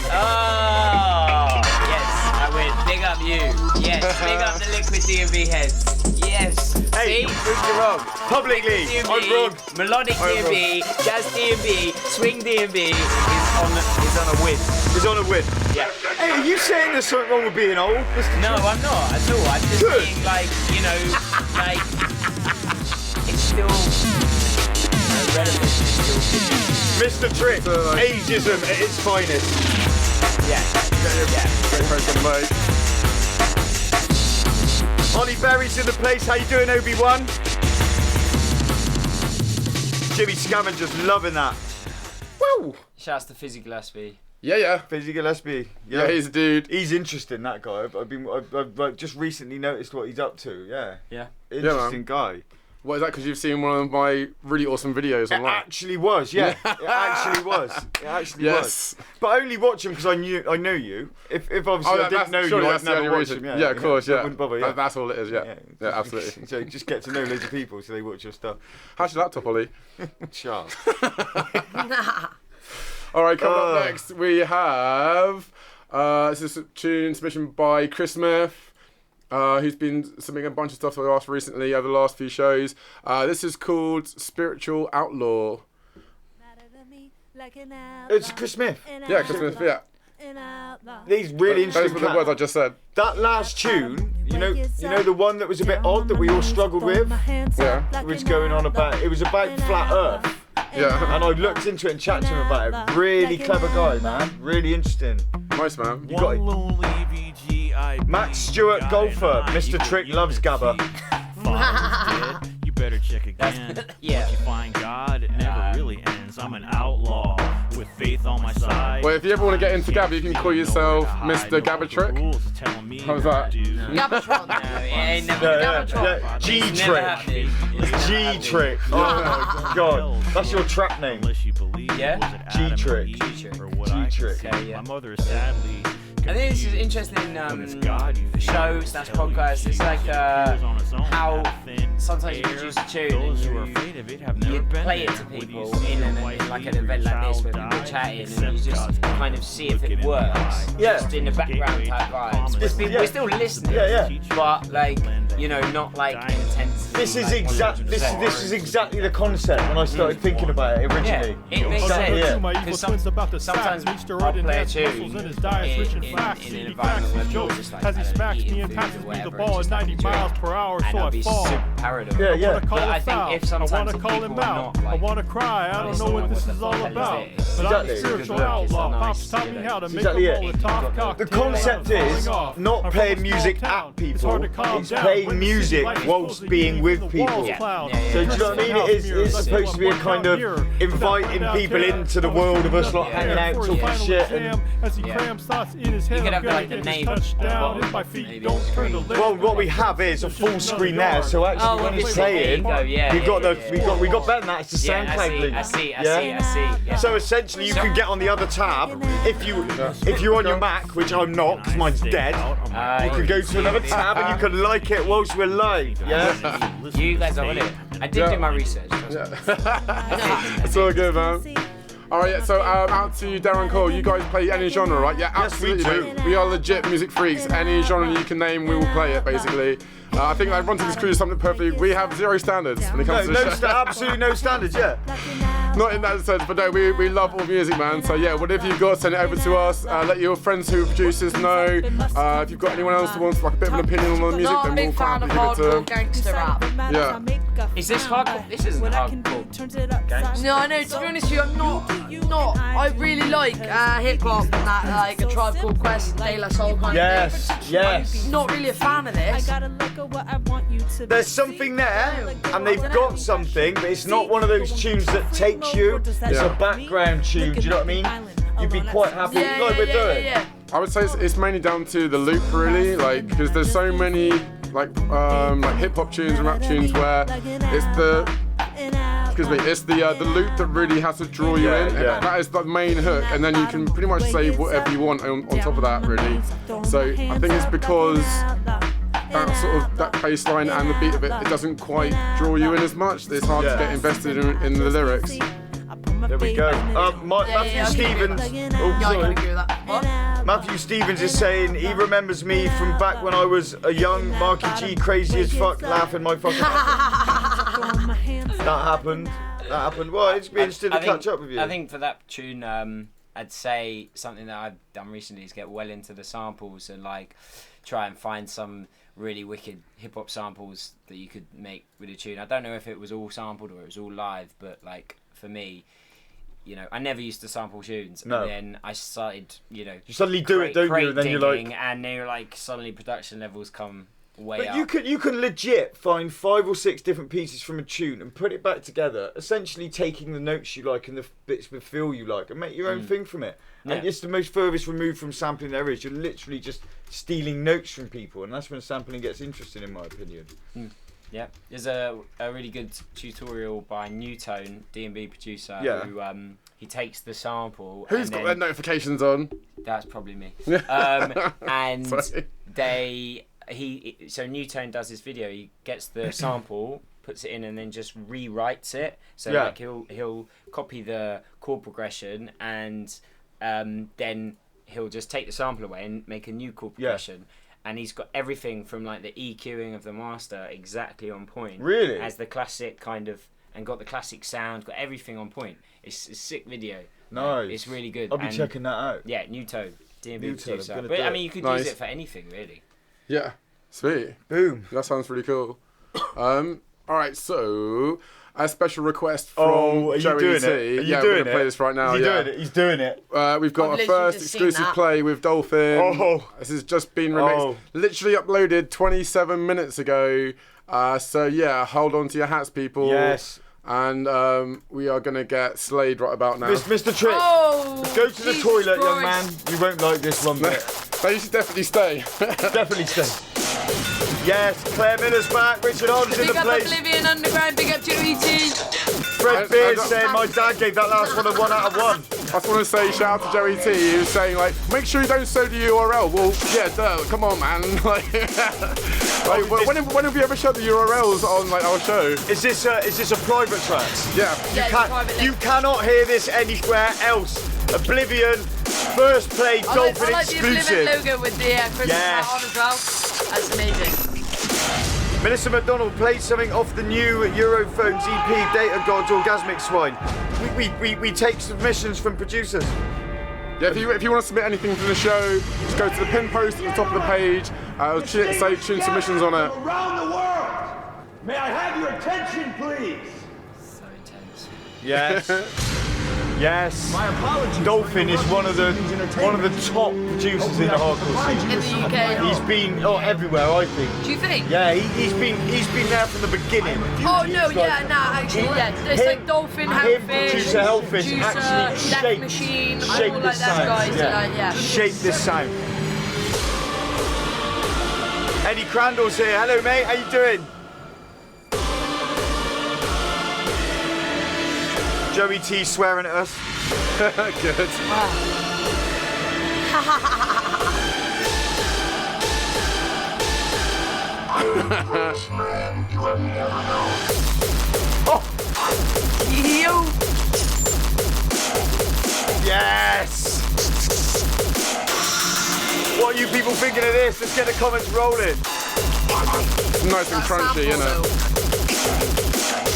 yes, I win. Big up you. Yes, big up the Liquid D&B heads. Yes. Hey, See? you're wrong. Publicly, D&B, I'm wrong. Melodic I'm D&B, Jazz D&B, Swing D&B is on a win. He's on a win. Yeah. Hey, are you saying there's something wrong with being old, Mr. No, Trick? I'm not at all. I'm just Good. being like, like it's still relevant. It's still Mr. Trick, So, ageism at its finest. yeah. Great press on the mic. Ollie Berry's in the place. How you doing, Obi-Wan? Jimmy Scavenger's loving that. Woo! Shouts to Fizzy Gillespie. Yeah. Fizzy Gillespie. Yeah, he's a dude. He's interesting, that guy. I've just recently noticed what he's up to. Yeah. Yeah. Interesting guy. What is that? Because you've seen one of my really awesome videos It online. actually was, yeah. It actually was. It actually Yes. was. But I only watch him because I know you. If obviously I didn't know you, surely I'd that's the never only watch reason. him. Yeah, of course, I yeah. wouldn't bother, yeah. That's all it is, yeah. Yeah, absolutely. So just get to know loads of people so they watch your stuff. How's your laptop, Ollie? Charles. All right, coming up next, we have this is a tune submission by Chris Smith, who's been submitting a bunch of stuff to us recently over the last few shows. This is called Spiritual Outlaw. It's Chris Smith. Yeah, Chris Smith, yeah. these really Those interesting were the words I just said. That last tune, you know the one that was a bit odd that we all struggled with? Yeah. It was going on about, it was about flat earth. Yeah. And I looked into it and chatted to him about it. Really clever guy, man. Really interesting. Nice, man. You got it. Matt Stewart Golfer, Mr. Trick loves Gabba. You better check again. Yeah. Once you find God, it never really ends. I'm an outlaw with faith on my side. Well, if you ever want to get into Gabba, you can call yourself Mr. Gabba Trick. How's that? Gabatron. No, it ain't never Yeah. G-Trick. G-Trick. Oh my god. That's your trap name. Unless you believe Yeah? it was Adam or G-Trick. Eve, or what I G-Trick. can Okay, say. yeah. My mother is sadly I think this is interesting show slash podcast. It's like how sometimes you produce a tune and you play it to people in like an event like this where people are chatting and you just kind of see if it works. Yeah. Just in the background type vibes. We're still listening. Yeah. But like, you know, not like intense. This is like this is exactly the concept when I started thinking about it originally. Yeah, it makes Exactly, sense. yeah. My evil twins about to sometimes steroid I'll play a enhanced tune muscles in his diet, rich in in facts, an seedy environment facts, where and people jokes. just like As he either smacks eating me and food passes or me the whatever, ball it's at just 90 like a miles drink. per hour, And so I'll I be fall. super paranoid. Yeah, I yeah. wanna call But I it think foul. if I sometimes wanna the call him people are out. not I like wanna cry. I don't know what this is all about. But I'm a Exactly. spiritual Yeah. outlaw. It's Pops nice, taught me you know. how to make Exactly a roll it. of top cocktail. The concept is not playing music at people, it's playing music whilst being with people. Yeah. So do you know what I mean? It's supposed to be a kind of inviting people into the world of us lot hanging out, talking shit. And, You could have like the name well, what we have is a full screen there. So actually, Oh, when obviously, it's playing, there you go, yeah, we got yeah, we got better than that. It's the Yeah, SoundCloud link. I see. Yeah. So essentially, you can get on the other tab if you're on your Mac, which I'm not because mine's dead. You can go to another tab and you can like it whilst we're live. Yeah. You guys are on it. I did do my research. It's all good, man. Alright, yeah, so out to Darren Cole. You guys play any genre, right? Yeah, Yes, we absolutely. do. mate. We are legit music freaks. Any genre you can name, we will play it, basically. I think I run to this crew something perfectly. We have zero standards when it comes to the show. Absolutely no standards. Yeah. Not in that sense, but no, we love all music, man. So yeah, whatever you've got, send it over to us. Let your friends who are producers know. If you've got anyone else who wants like a bit of an opinion on the music, Not a then big we'll fan of happily give it to hardcore them. gangster rap. Yeah. Is this hardcore? This isn't hardcore. No, I know. To be honest with you, I'm not. I really like hip hop and that, like a Tribe Called Quest, De La Soul kind of thing. Yes. Not really a fan of this. There's something there, and they've got something, but it's not one of those tunes that takes you. It's Yeah. a background tune. Do you know what I mean? You'd be quite happy, like we're doing. I would say it's mainly down to the loop, really, like because there's so many like hip hop tunes and rap tunes where it's the loop that really has to draw you in. Yeah. That is the main hook, and then you can pretty much say whatever you want on top of that, really. So I think it's because that sort of that bass line and the beat of it doesn't quite draw you in as much. It's hard to get invested in the lyrics. There we go. Matthew Stevens. Oh, Yeah, I can sorry. agree with that. What? Matthew Stevens is saying he remembers me from back when I was a young Marky G, crazy as fuck, laughing my fucking ass off. That happened. Well, it's been interesting to catch up with you. I think for that tune, I'd say something that I've done recently is get well into the samples and like try and find some really wicked hip hop samples that you could make with a tune. I don't know if it was all sampled or it was all live, but like for me, you know, I never used to sample tunes, No. and then I started, you know, You suddenly do it, don't you? And then you're like, and then you're like, suddenly production levels come way up. but you can legit find 5 or 6 different pieces from a tune and put it back together, essentially taking the notes you like and the bits of feel you like and make your own thing from it. And Yeah. it's the most furthest removed from sampling there is. You're literally just stealing notes from people, and that's when sampling gets interesting, in my opinion. Yeah, there's a really good tutorial by Newtone, D&B producer, Yeah. who he takes the sample. Who's and got then, their notifications on? That's probably me. And Sorry. so Newtone does his video. He gets the sample, puts it in, and then just rewrites it. So Yeah. like he'll copy the chord progression, and then he'll just take the sample away and make a new chord progression. And he's got everything from like the EQing of the master exactly on point. Really? As the classic kind of, and got the classic sound, got everything on point. It's a sick video. Nice. It's really good. I'll be And checking that out. yeah, Newtone. D&B New tune, I'm producer. gonna But do I it. mean, you could Nice. use it for anything, really. Yeah, sweet. Boom. That sounds really cool. All right, so a special request from Oh, are you Joey doing T. it? Are you Yeah, doing we're gonna play it? this right now. Is he Yeah, doing it? He's doing it. we've got I've a literally first just seen exclusive that. play with Dolphin. Oh. This has just been remixed, Oh. literally uploaded 27 minutes ago. So yeah, hold on to your hats, people. Yes. And we are gonna get slayed right about now. Mr. Trick, Oh, go to the Jesus toilet, young man. Christ. You won't like this one bit. No, you should definitely stay. Definitely stay. Yes, Claire Miller's back. Richard Holmes in Big the up place. Oblivion Underground, big up Joey T. Fred Beard saying my dad gave that last one a 1 out of 1. I just want to say shout out to Joey T. He was saying like, make sure you don't show the URL. Well, yeah, duh. Come on, man. Like, when have you ever showed the URLs on like our show? Is this a private track? Yeah. Yeah, it's a private You link. cannot hear this anywhere else. Oblivion, first play, Dolphin I like the Oblivion exclusive. logo with the Christmas Yes. hat on as well. That's amazing. Melissa McDonald played something off the new Europhones EP, Data Gods Orgasmic Swine. We take submissions from producers. Yeah, if you want to submit anything to the show, just go to the pin post at the top of the page. It'll say tune submissions on it. Around the world. May I have your attention, please? So intense. Yes. Yes. My apologies. Dolphin is one of the top producers in the hardcore scene. In the UK. He's been everywhere, I think. Do you think? Yeah, he's been there from the beginning. Oh no, yeah, nah, actually, yeah. There's like Dolphin, Hellfish, producer Hellfish actually Death shaped Machine, shape all this like that sound. guys. Yeah. Shape this sound. Eddie Crandall's here. Hello, mate. How you doing? Joey T swearing at us. Good. Yo. Yes! What are you people thinking of this? Let's get the comments rolling. Nice and crunchy, isn't it?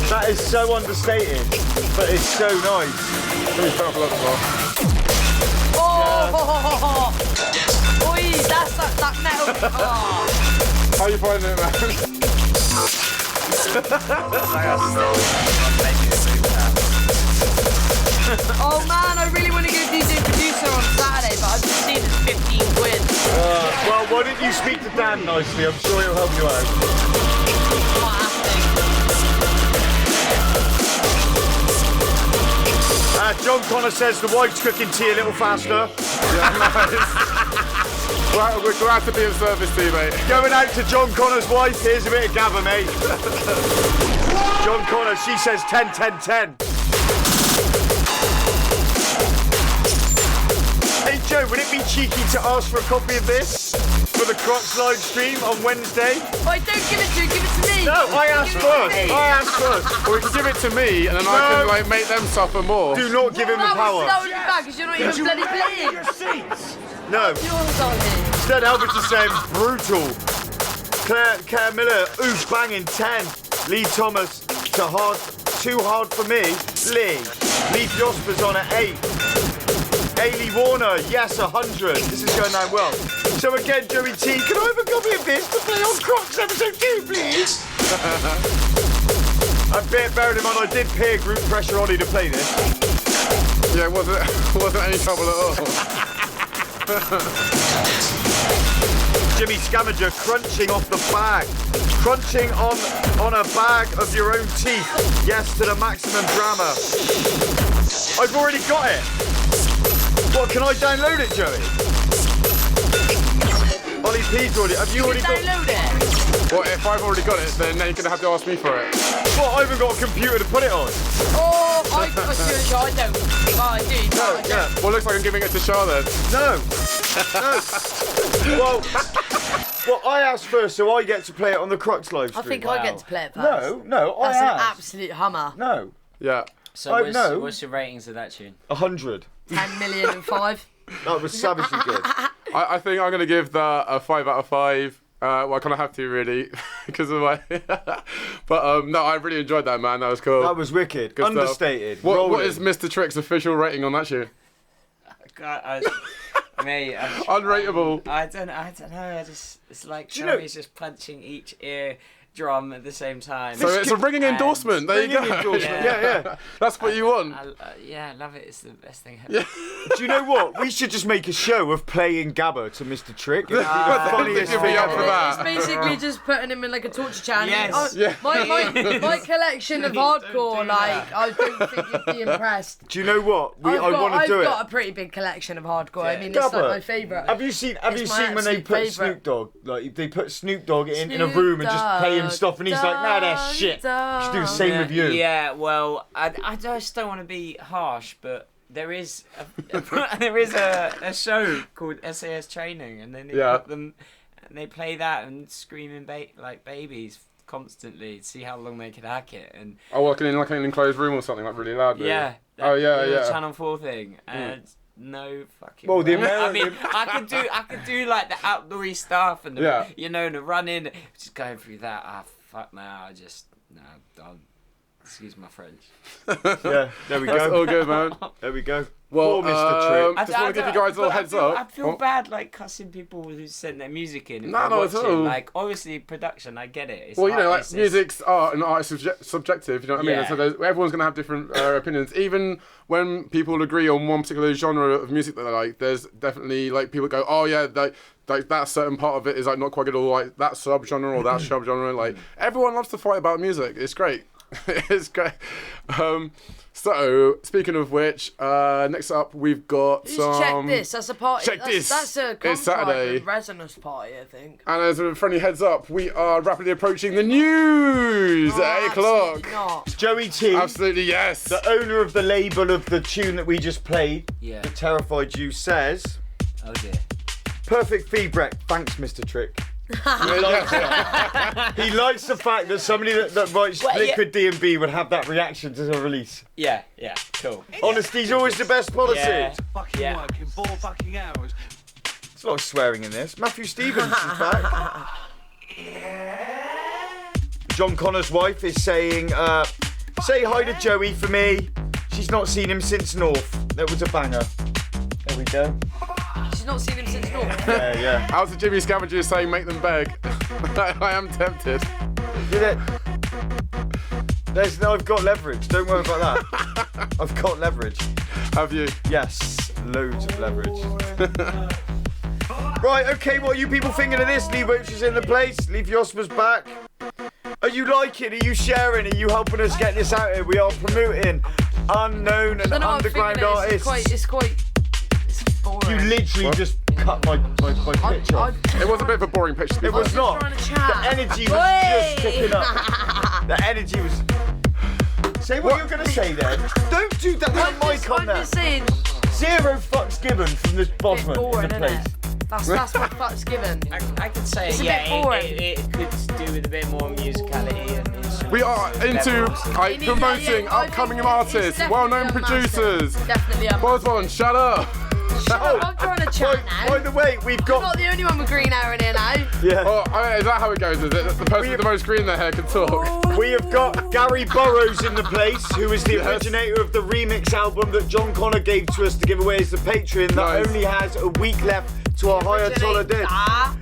That is so understated, but it's so nice. Let me turn up a lot more. Oh, oi, that's that metal. Oh. How you finding it, man? Oh man, I really want to go DJ producer on Saturday, but I've just seen it's 15 quid. Well, why don't you speak to Dan nicely? I'm sure he'll help you out. John Connor says the wife's cooking tea a little faster. Yeah, nice. We're glad to be of service to you, mate. Going out to John Connor's wife, here's a bit of Gabba, mate. John Connor, she says 10, 10, 10. Hey Joe, would it be cheeky to ask for a copy of this for the Crocs live stream on Wednesday? Wait, don't give it to you, give it to me. No, I asked Give it to first. me. I asked first. Or you can give it to me, and then I can like make them suffer more. Do not give him the power. That would be bad because you're not even bloody playing. Your seats. No. Yours on here. Instead, Albert is saying brutal. Claire Miller, oof, banging 10. Lee Thomas, too hard for me. Lee Josper's on at 8. Ailey Warner, yes, 100. This is going down well. So again, Joey T, can I have a copy of this to play on Crocs episode 2, please? Bearing in mind, I did peer group pressure Ollie to play this. Yeah, it wasn't any trouble at all. Jimmy Scamager crunching off the bag. Crunching on a bag of your own teeth. Yes to the maximum drama. I've already got it. What, can I download it, Joey? Ollie P's already. Have you already got Download it. Well, if I've already got it, then you're gonna have to ask me for it. What, I haven't got a computer to put it on. Oh, I don't. Oh, I do. No, I don't. Yeah. Well, looks like I'm giving it to Charlotte. No. No. Well, I asked first, so I get to play it on the Crocs live I stream. think I get to play it first. No, I That's an asked. absolute hummer. No. Yeah. So what's your ratings of that tune? 100. 10,000,005. That was savagely good. I think I'm gonna give that a 5 out of 5. Well, I kind of have to really because of my. But no, I really enjoyed that, man. That was cool. That was wicked. Good stuff. Understated. What Rolling. is Mr. Trick's official rating on that tune? Mate, Unrateable. I don't know. It's like Do you know- somebody's just punching each ear drum at the same time. So it's a ringing And- endorsement. There you go. Ringing endorsement, yeah. That's what you want. I love it. It's the best thing ever. Yeah. Do you know what? We should just make a show of playing Gabba to Mr. Trick. It'd be the I funniest think you'd be thing up for ever. that. It's basically just putting him in like a torture channel. Yes. Yeah. My collection of hardcore, like, I don't think you'd be impressed. Do you know what? I want to I've do it. got a pretty big collection of hardcore. I mean, it's Gabba, like my favourite. Have you seen It's my when they absolute put favourite. Snoop Dogg? Like they put Snoop Dogg in a room and just play him stuff, and he's like, "Nah, that's shit." You should do the same with you. Yeah, well, I just don't want to be harsh, but there is a show called SAS Training, and then they put them, and they play that and screaming like babies constantly to see how long they can hack it. And Working in like an enclosed room or something, like really loud. Really. yeah, yeah. Channel 4 thing, and no fucking. Well, the way. I American- mean, I could do like the outdoorsy stuff and the, the running, just going through that. Fuck now, I'll excuse my French. Yeah, there we That's go. all good, man. There we go. Well, Poor Mr. Trick. just want to give you guys a little heads up. I feel bad like cussing people who send their music in. No, not at all. Like obviously production, I get it. It's Well, you know, like it's- music's art and art is subjective. You know what I mean? Yeah. So everyone's going to have different opinions. Even when people agree on one particular genre of music that they like, there's definitely like people go, "Oh yeah, like that certain part of it is like not quite good," or like that subgenre or that subgenre. Like everyone loves to fight about music. It's great. It's great. So speaking of which, next up we've got some. CHEKDISS. That's a party. CHEKDISS. That's a It's Saturday. Resonance party, I think. And as a friendly heads up, we are rapidly approaching the news at 8 o'clock. Absolutely not. Joey T, Absolutely yes. the owner of the label of the tune that we just played, Yeah. The Terrified You, says, Oh dear. "Perfect feedback. Thanks, Mr. Trick." He likes the fact that somebody that writes Liquid D&B would have that reaction to the release. Yeah. Cool. Honesty's always the best policy. Yeah. Fucking Yeah. work in 4 fucking hours. There's a lot of swearing in this. Matthew Stevens is back. John Connor's wife is saying, "Say hi to Joey for me. She's not seen him since North." That was a banger. There we go. She's not seen him since North. Yeah. How's the Jimmy Scavenger saying make them beg? I am tempted. Did it? I've got leverage. Don't worry about that. I've got leverage. Have you? Yes, loads of leverage. Right, okay, what are you people thinking of this? Lee Roach is in the place. Leaf Yosma's back. Are you liking? Are you sharing? Are you helping us get this out here? We are promoting unknown and underground artists. It's quite boring. You literally just cut my pitch off. It was a bit of a boring pitch. To be It was honest. not. trying to chat. The energy was Oi! just picking up. The energy was. Say what you're gonna say then. Don't do that. There's a mic on I'm there. just saying, Zero fucks given from this bit Bozwan boring, in the isn't place. it? That's what fuck's given. I could say It's a yeah. bit boring. It could do with a bit more musicality and instrumental We are into levels. promoting upcoming artists, well-known producers. Definitely up. Bozwan, shut up. Shut up, I'm trying to chat now. By the way, we've I'm got. not the only one with green hair in here now. Yeah. Oh, is that how it goes? Is it the person with the most green in their hair can talk? We have got Gary Burrows in the place, who is the Yes. originator of the remix album that John Connor gave to us to give away as the Patreon that Nice. only has a week left to our higher dollar dead. Ah,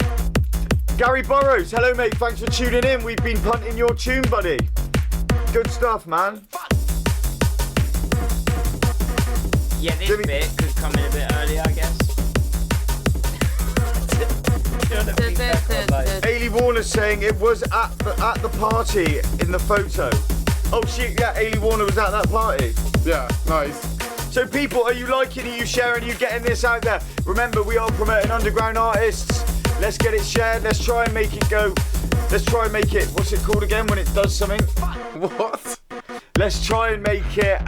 Gary Burrows, hello mate, thanks for tuning in. We've been punting your tune, buddy. Good stuff, man. Yeah, this Jimmy- bit could come in a bit earlier, I guess. Ailey Warner's saying it was at the party in the photo. Oh shit, yeah, Ailey Warner was at that party. Yeah, nice. So people, are you liking, are you sharing, are you getting this out there? Remember, we are promoting underground artists. Let's get it shared, let's try and make it go. Let's try and make it, what's it called again when it does something? What? Let's try and make it,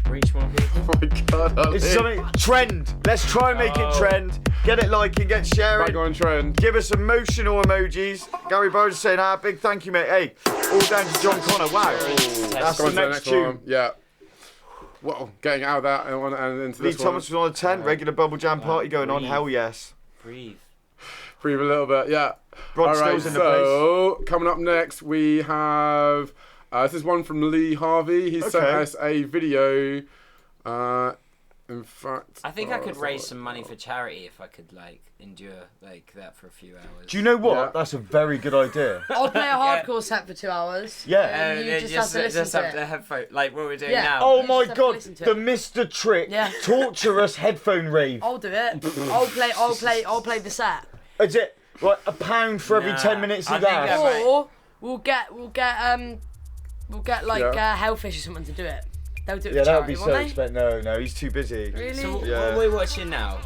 Reach more people. Oh my god, Ali. it's something, trend. Let's try and make it trend. Get it liking, get sharing. Back on trend. Give us emotional emojis. Gary Burrows saying, big thank you, mate. Hey, all down to John Connor. Wow. That's Come the on to the next next one. tune. Yeah. Well, getting out of that and into Lee this Thomas one. was on a 10. Regular Bubble Jam party going on. Hell yes. Breathe. Breathe a little bit, yeah. Rod All right, Still's in the place. so coming up next we have this is one from Lee Harvey. He sent Okay. us a video. In fact, I think I could let's raise have a some look. money for charity if I could like endure like that for a few hours. Do you know what? Yeah. That's a very good idea. I'll play a hardcore set for 2 hours. Yeah. And you just have to listen just to have it. to headphone, like what we're doing Yeah. now. Oh You my just have to god, listen to the it. Mr. Trick Yeah. torturous headphone rave. I'll do it. I'll play the set. Is it like £1 for every Nah, 10 minutes I of think that? I might- Or we'll get like Yeah. Hellfish or something to do it. They'll do it Yeah, for that would charity, be so won't they? expensive. No, he's too busy. Really? So Yeah. what are we watching now?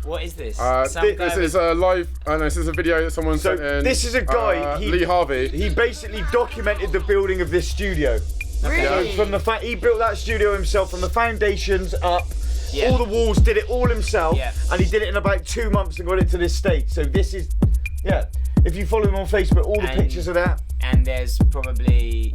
What is this? Some This guy is a live. No, this is a video that someone So sent in. this is a guy, Lee Harvey. He basically documented the building of this studio. Really? From the he built that studio himself from the foundations up. Yeah. All the walls, did it all himself, Yeah. and he did it in about 2 months and got it to this state. So this is, yeah. If you follow him on Facebook, all the And- pictures of that. and there's probably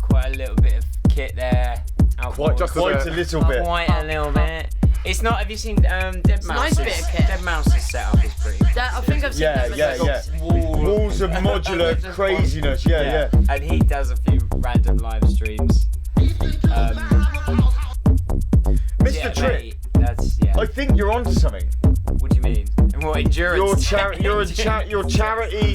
quite a little bit of kit there. Quite just a Quite bit. a little bit. Quite a little bit. It's not. Have you seen Dead Mouse's? nice bit of kit. Dead Mouse's setup is pretty. I think I've seen Yeah, that. yeah, yeah. Walls of modular Just craziness. Yeah, yeah. And he does a few random live streams. Mr. Yeah, Trick, mate, that's yeah. I think you're onto something. What do you mean? And what endurance? Your charity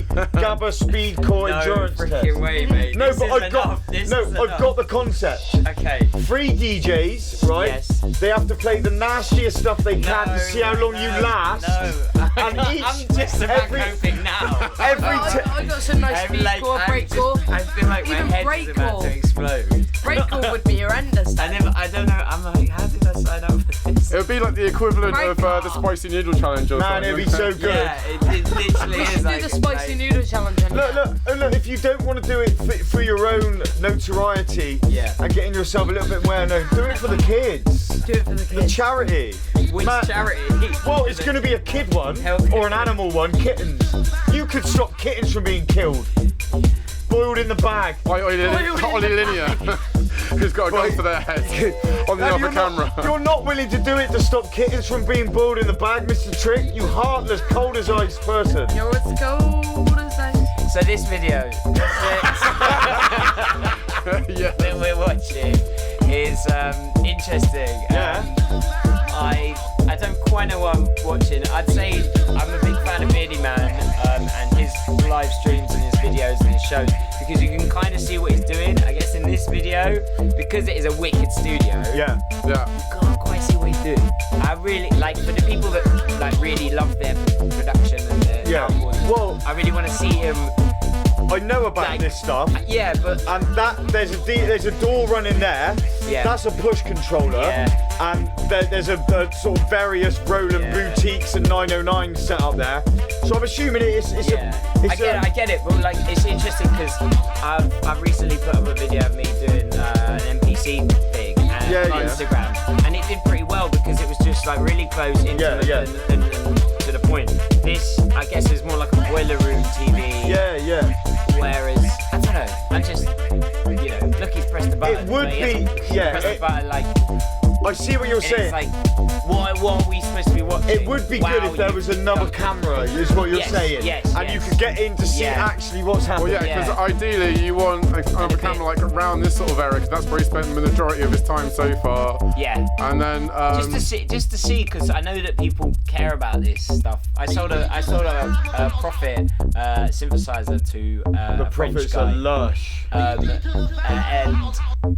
Gabba Speedcore no endurance freaking test. way, mate. No, This but is I've got enough. This no, is I've enough. got the concept. Okay. 3 DJs, right? Yes. They have to play the nastiest stuff they can to see how long you last. No. And each- I'm just about every- coping now. Every I got some nice speedcore, breakcore. I feel like Even my head is about to breakcore. explode. Breakcore would be horrendous. I don't know. I'm like, how did I sign up for this? It would be like the equivalent of the spicy noodle challenge or Man, something. it'd be so good. Yeah, it literally We is should like do the spicy noodle challenge. on Look, look, if you don't want to do it for your own notoriety Yeah. and getting yourself a little bit well known, do it for the kids. Do it for the The kids. charity. Which Man, charity? Well, it's going to be a kid one Help or an animal one, kittens. You could stop kittens from being killed. Boiled in the bag. Ollie Linear, who's got a gun to their head on the And other you're camera. You're not willing to do it to stop kittens from being boiled in the bag, Mr. Trick. You heartless, cold as ice person. Yo, it's cold as ice. So this video Yeah. that we're watching is interesting. Yeah. I don't quite know what I'm watching. I'd say I'm a big fan of Beardy Man and his live streams and his videos and his shows because you can kind of see what he's doing. I guess in this video, because it is a wicked studio, Yeah. you can't quite see what he's doing. I really like for the people that like really love their production and their Yeah. soundboards, Well, I really want to see him. I know about Like- this stuff. Yeah, but And there's a door running there. Yeah. That's a push controller. Yeah. And there's a sort of various Roland Yeah. boutiques and 909s set up there. So I'm assuming it's yeah, I get it, but like it's interesting because I've recently put up a video of me doing an NPC thing on Yeah. Instagram, and it did pretty well because it was just like really close, intimate, Yeah. And to the point. This, I guess, is more like a boiler room TV. Yeah. Whereas I don't know, I'm just look, he's pressed the button. It would but he be- hasn't yeah, pressed the it- button like. I see what you're It's saying. like, what are we supposed to be watching? It would be good Wow, if there you- was another camera, is what you're Yes, saying. yes, And you yes. could get in to see Yeah. actually what's Well, happening. yeah, because Yeah. ideally you want another camera like around this sort of area, because that's where he spent the majority of his time so far. Yeah. And then Just to see, because I know that people care about this stuff. I sold a Prophet synthesizer to The a French profits guy, are lush. and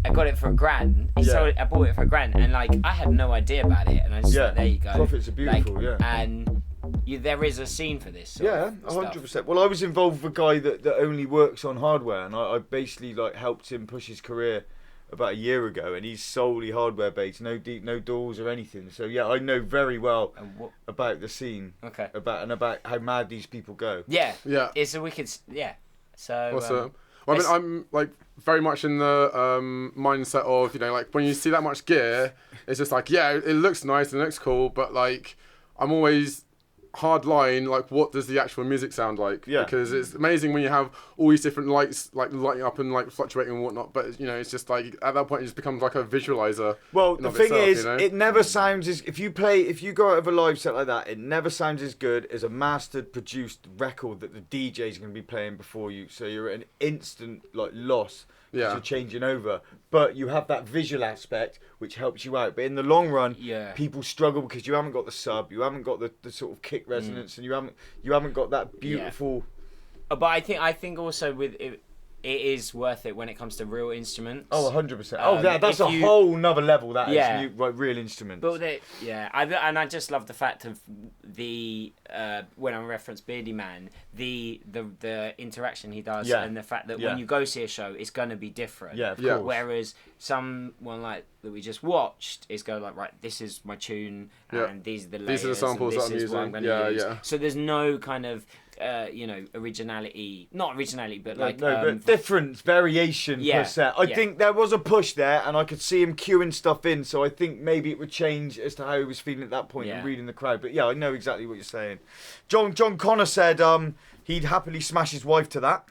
I got it for £1,000. I bought it for £1,000, and like I had no idea about it, and I just Yeah, like, there you go. profits are beautiful, yeah. And there is a scene for this. sort Yeah, of stuff. 100%. Well, I was involved with a guy that only works on hardware, and I basically like helped him push his career about a year ago, and he's solely hardware based, no doors or anything. So yeah, I know very well about the scene, Okay. about how mad these people go. Yeah. Yeah. It's a wicked. Yeah. So. Awesome. Well, I mean, I'm like very much in the mindset of like when you see that much gear, it's just like it looks nice and it looks cool, but like I'm always hard line like what does the actual music sound like? Yeah. Because it's amazing when you have all these different lights like lighting up and like fluctuating and whatnot, but it's just like at that point it just becomes like a visualizer. Well, in the of thing itself, is, it never sounds as if you go out of a live set like that, it never sounds as good as a mastered, produced record that the DJ's going to be playing before you. So you're at an instant like loss Yeah. You're changing over. But you have that visual aspect which helps you out. But in the long run, people struggle because you haven't got the sub, you haven't got the sort of kick resonance, and you haven't got that beautiful. But I think also with it is worth it when it comes to real instruments. Oh, 100%. That's a whole nother level. That is real instruments. But I just love the fact of the when I reference Beardy Man, the interaction he does, and the fact that when you go see a show, it's gonna be different. Yeah, of course. Whereas someone like that we just watched is go like, right, this is my tune, and these are the layers, these are the samples and that I'm this is what I'm using. gonna use. Yeah. So there's no kind of originality, not originality, but but different variation per set. I think there was a push there, and I could see him queuing stuff in, so I think maybe it would change as to how he was feeling at that point and reading the crowd. But yeah, I know exactly what you're saying. John Connor said he'd happily smash his wife to that.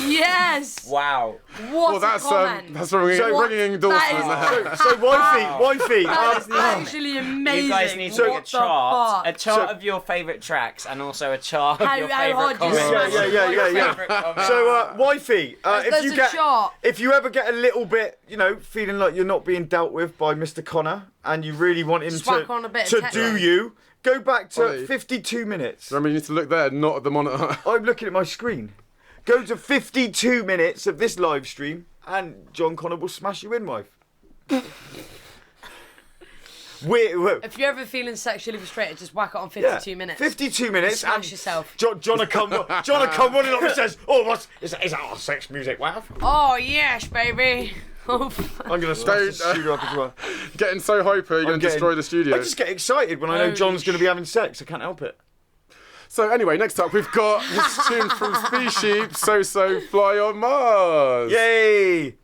Yes! Wow. What that's a comment. that's ringing endorsements there. So wifey. That's actually amazing. You guys need to make a chart of your favourite tracks, and also a chart of your favourite comments. Yeah. So wifey, if you ever get a little bit, feeling like you're not being dealt with by Mr. Connor, and you really want him to do you, go back to 52 minutes. Remember, you need to look there, not at the monitor. I'm looking at my screen. Go to 52 minutes of this live stream, and John Connor will smash you in, wife. If you're ever feeling sexually frustrated, just whack it on 52 minutes. 52 minutes. Smash yourself. John will come running up and says, is that sex music, wife? Oh, yes, baby. I'm going to smash the studio up as well. Getting so hyper, you're going to destroy the studio. I just get excited when I know John's going to be having sex. I can't help it. So anyway, next up we've got this tune from Spacesheep, So Fly on Mars. Yay!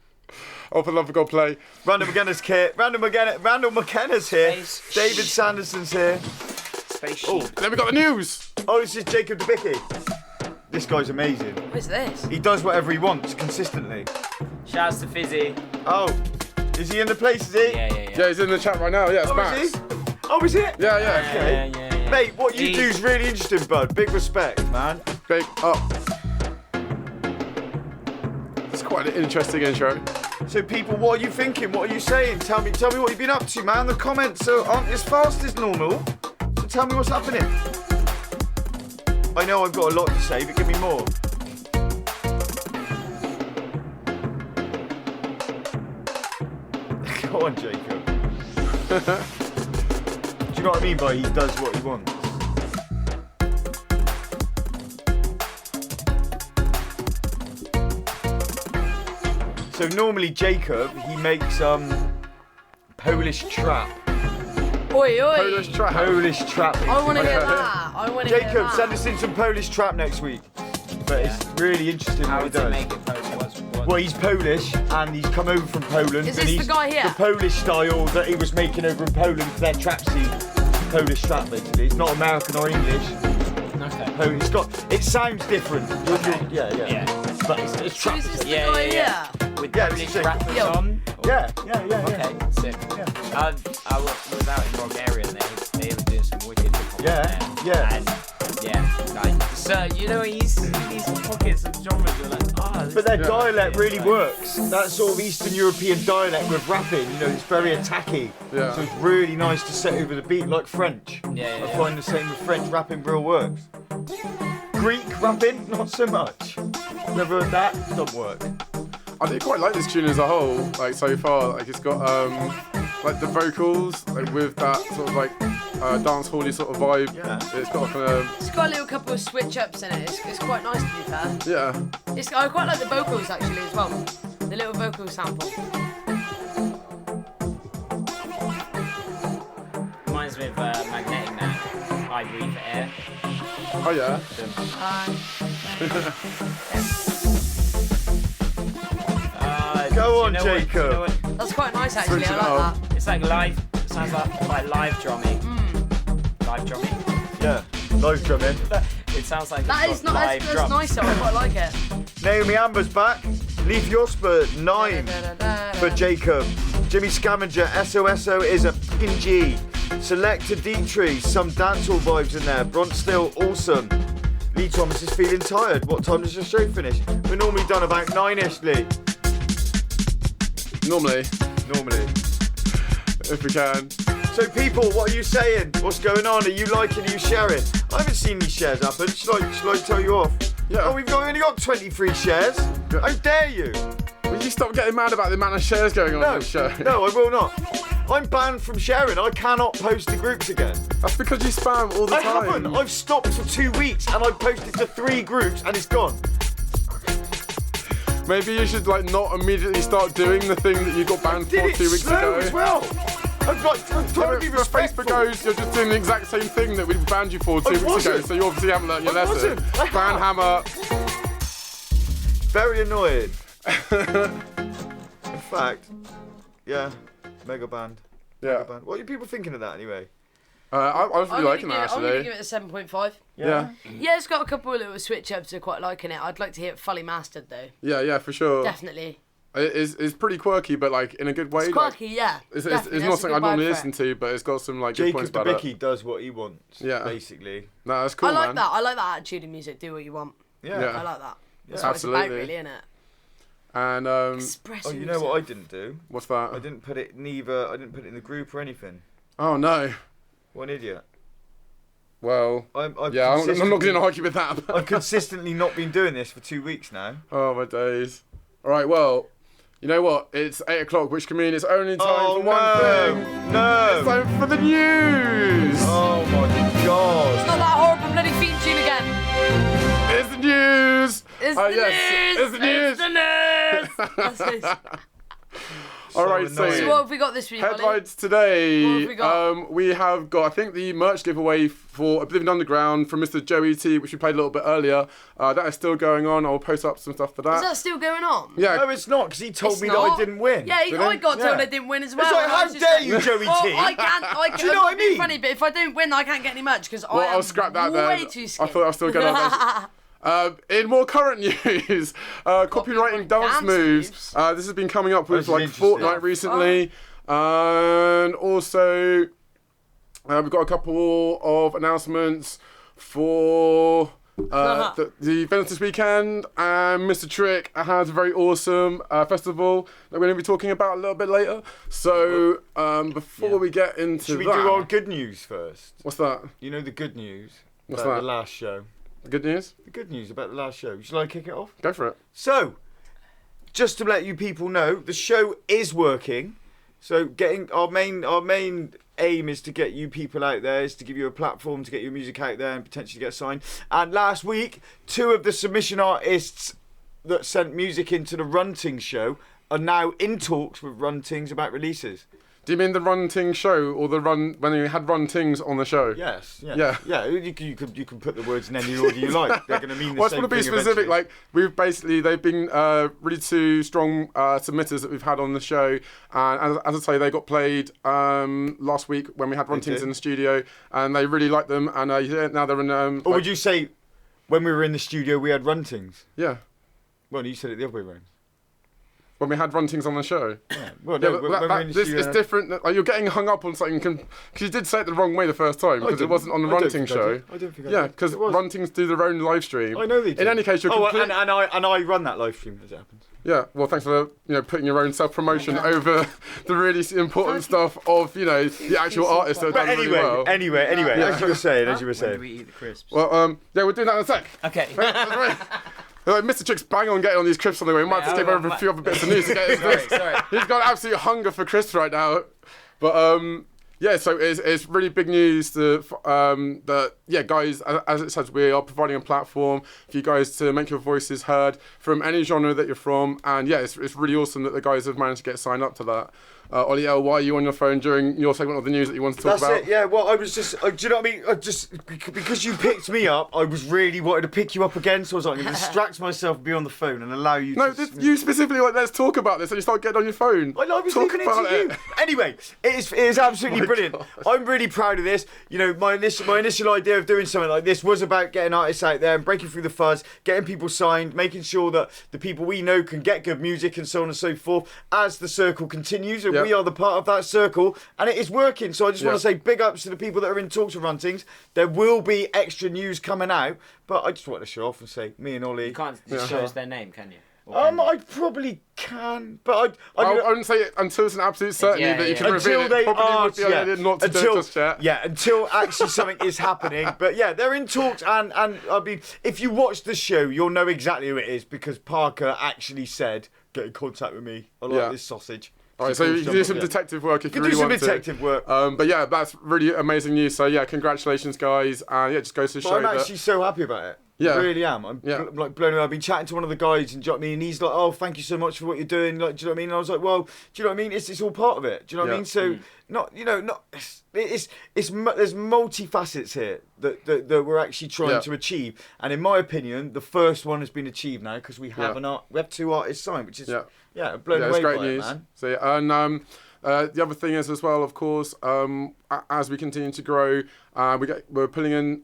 Oh, for the love of God, play. Randall McKenna's here. Randall McKenna's here. David Sanderson's here. Spacesheep. Then we got the news. Oh, this is Jacob DeBicky. This guy's amazing. What is this? He does whatever he wants consistently. Shouts to Fizzy. Oh, is he in the place, is he? Yeah, he's in the chat right now. Yeah, it's Max. Is he? Oh, is it? Yeah. Okay. Yeah. Mate, what you do is really interesting, bud. Big respect, man. Big up. It's quite an interesting intro. So, people, what are you thinking? What are you saying? Tell me what you've been up to, man. The comments aren't as fast as normal. So tell me what's happening. I know I've got a lot to say, but give me more. Go on, Jacob. Do you know what I mean by he does what he wants? So normally Jacob, he makes Polish trap. Oi. Polish trap. I want to hear that. Jacob, send us in some Polish trap next week. But it's really interesting what he does. Make it Polish? Well, he's Polish, and he's come over from Poland. Is this the guy here? The Polish style that he was making over in Poland for their trap scene. Polish trap, basically. It's not American or English. Okay. It sounds different. Yeah. But it's trap. So is this the guy here? With Polish rappers on? Yeah. Okay, sick. Yeah. I was out in Bulgaria, and they were doing some wicked hip-hop there. And these pockets of genres, you're like, but their dialect really works. That sort of Eastern European dialect with rapping, it's very attacky. Yeah. So it's really nice to set over the beat, like French. Yeah. I find the same with French rapping real works. Greek rapping, not so much. Never heard that, doesn't work. I do quite like this tune as a whole, like so far. Like it's got like the vocals, like with that sort of dance hall-y sort of vibe. Yeah. It's got It's got a little couple of switch ups in it. It's quite nice to be fair. Yeah. I quite like the vocals actually as well. The little vocal sample. Reminds me of Magnetic Man, I Breathe Air. Oh yeah. Go on, Jacob. That's quite nice actually. I like that. It's like live. It sounds like live drumming. Live drumming. Yeah, live drumming. It sounds like That it's is got not live that's drums. nice though. I quite like it. Naomi Amber's back. Leaf Josper, 9 for Jacob. Jimmy Scavenger, SOSO is a fucking G. Selector Dietrich, some dancehall vibes in there. Bront Still, awesome. Lee Thomas is feeling tired. What time does your show finish? We're normally done about 9ish, Lee. Normally, if we can. So people, what are you saying? What's going on? Are you liking? Are you sharing? I haven't seen these shares happen. Shall I tell you off? Yeah. Oh, we've only got 23 shares. Yeah. How dare you? Will you stop getting mad about the amount of shares going on this show? No, I will not. I'm banned from sharing. I cannot post to groups again. That's because you spam all the I time. haven't. I've stopped for 2 weeks and I've posted to 3 groups and it's gone. Maybe you should like not immediately start doing the thing that you got banned for 2 weeks slow ago. as well. I'm trying to be For respectful. Facebook goes, you're just doing the exact same thing that we banned you for 2 weeks ago, wasn't. so you obviously haven't learnt your I lesson. wasn't. I Ban have. hammer. Very annoyed. In fact, yeah, mega banned. Yeah. Mega banned. What are you people thinking of that anyway? I was really liking that I'm going to actually. give it a 7.5. Yeah. Yeah, it's got a couple of little switch ups. I'm quite liking it. I'd like to hear it fully mastered though. Yeah, for sure. Definitely. It's pretty quirky, but like in a good way. It's quirky, yeah. It's Definitely, not that's a something good I normally vibe for listen it. to, but it's got some like good points Jacob about Debicki it. does what he wants. Yeah. Basically. No, that's cool, I like man. that. I like that attitude in music. Do what you want. Yeah. Yeah. I like that. That's Yeah. what it's about, Absolutely. really, isn't it? And Expressing Oh, you know yourself. what I didn't do? what's that? I didn't put it neither. I didn't put it in the group or anything. Oh no. What an idiot. Well, I've yeah, I'm not consistently- going to argue with that. I've consistently not been doing this for 2 weeks now. Oh my days. All right, well, you know what? It's 8 o'clock, which can mean it's only time Oh for one thing. no! It's time for the news. Oh my It's god! not that horrible bloody theme tune again. It's the news. It's the yes, news. It's the news. It's the news. That's it. All right, annoying. So what have we got this week, Ollie? headlines today. What have we got? We have got, I think, the merch giveaway for Oblivion Underground from Mr. Joey T, which we played a little bit earlier. That is still going on. I'll post up some stuff for that. Is that still going on? Yeah. No, it's not, because he told It's me that not. I didn't win. Yeah, Did I he? got told Yeah. I didn't win as well. It's like, and I how was just dare like, you, Joey well, T? I can't. Do you know what I I'm being mean? funny, but if I don't win, I can't get any merch because Well, I am I'll scrap that way then. too I skinny. thought I was still going on. In more current news, copywriting dance dance moves. moves. This has been coming up with This is like interesting. Fortnite recently, and also we've got a couple of announcements for the events this weekend. And Mr. Trick has a very awesome festival that we're going to be talking about a little bit later. So before we get into Should we that, do our good news first? what's that? You know the good news What's about that? the last show. The good news? The good news about the last show. Shall I kick it off? Go for it. So, just to let you people know, the show is working. So, getting our main aim is to get you people out there, is to give you a platform to get your music out there and potentially get signed. And last week, 2 of the submission artists that sent music into the Runting show are now in talks with Runtings about releases. Do you mean the Runting show or the run when you had Runtings on the show? Yes. Yeah. You can put the words in any order you like. They're going to mean the Well, I just same want to be thing specific. eventually. Like they've been really 2 strong submitters that we've had on the show, and as I say, they got played last week when we had Runtings did. in the studio, and they really liked them, and now they're in. Or would you say, when we were in the studio, we had Runtings? Yeah, Well, you said it the other way around. when we had Runtings on the show. Well, Yeah, no, but when we were in the this studio. is different. Like, you're getting hung up on something because you did say it the wrong way the first time because it didn't. wasn't on the I don't Runting think I show. did. I don't think I Yeah, did. because It was. Runtings do their own live stream. I know they do. In any case, you're completely. and I run that live stream as it happens. Yeah, well, thanks for putting your own self-promotion over the really important stuff of the actual artists that have But done really well. anyway, as you were saying, When do we eat the crisps? Well, yeah, we'll do that in a sec. Okay. Like, Mr. Trick's bang on getting on these crisps on the way. We might have to skip over a few other bits of news to get his crisps. Sorry. He's got absolute hunger for crisps right now. But yeah, so it's really big news that guys, as it says, we are providing a platform for you guys to make your voices heard from any genre that you're from, and yeah, it's really awesome that the guys have managed to get signed up to that. Ollie L, why are you on your phone during your segment of the news that you want to talk That's about? it. Yeah. Well, I was just. Do you know what I mean? I just because you picked me up, I was really wanted to pick you up again. So I was like, I'm going to distract myself, and be on the phone, and allow you. No, to you specifically let's talk about this, and you start getting on your phone. I was Talk leaving it about to you. Anyway, it is absolutely brilliant. gosh. I'm really proud of this. My initial idea of doing something like this was about getting artists out there and breaking through the fuzz, getting people signed, making sure that the people we know can get good music and so on and so forth as the circle continues, and Yep. we are the part of that circle, and it is working. So I just want Yep. to say big ups to the people that are in talks with Runtings. There will be extra news coming out, but I just want to show off and say me and Ollie. You can't just show us their name, can you? I probably can, but I wouldn't say it until it's an absolute certainty Yeah, that you yeah. can reveal until it. they Probably are, would be an idea not to do it just yet. Yeah, until actually something is happening. But yeah, they're in talks, and I mean, if you watch the show, you'll know exactly who it is because Parker actually said, "Get in contact with me. I like this sausage." All right, so you can do some detective work if you really want to. Do some detective work. But yeah, that's really amazing news. So yeah, congratulations, guys. And yeah, just goes to show I'm that. actually so happy about it. Yeah. I really am. I'm like blown away. I've been chatting to one of the guys, and do you know what I mean? And he's like, "Oh, thank you so much for what you're doing." Like, do you know what I mean? And I was like, "Well, do you know what I mean? It's all part of it." Do you know what I mean? So there's multifacets here that we're actually trying to achieve. And in my opinion, the first one has been achieved now because we have we have 2 artists signed, which is blown away it's great by news. it, man. So yeah, and the other thing is as well, of course, as we continue to grow, we're pulling in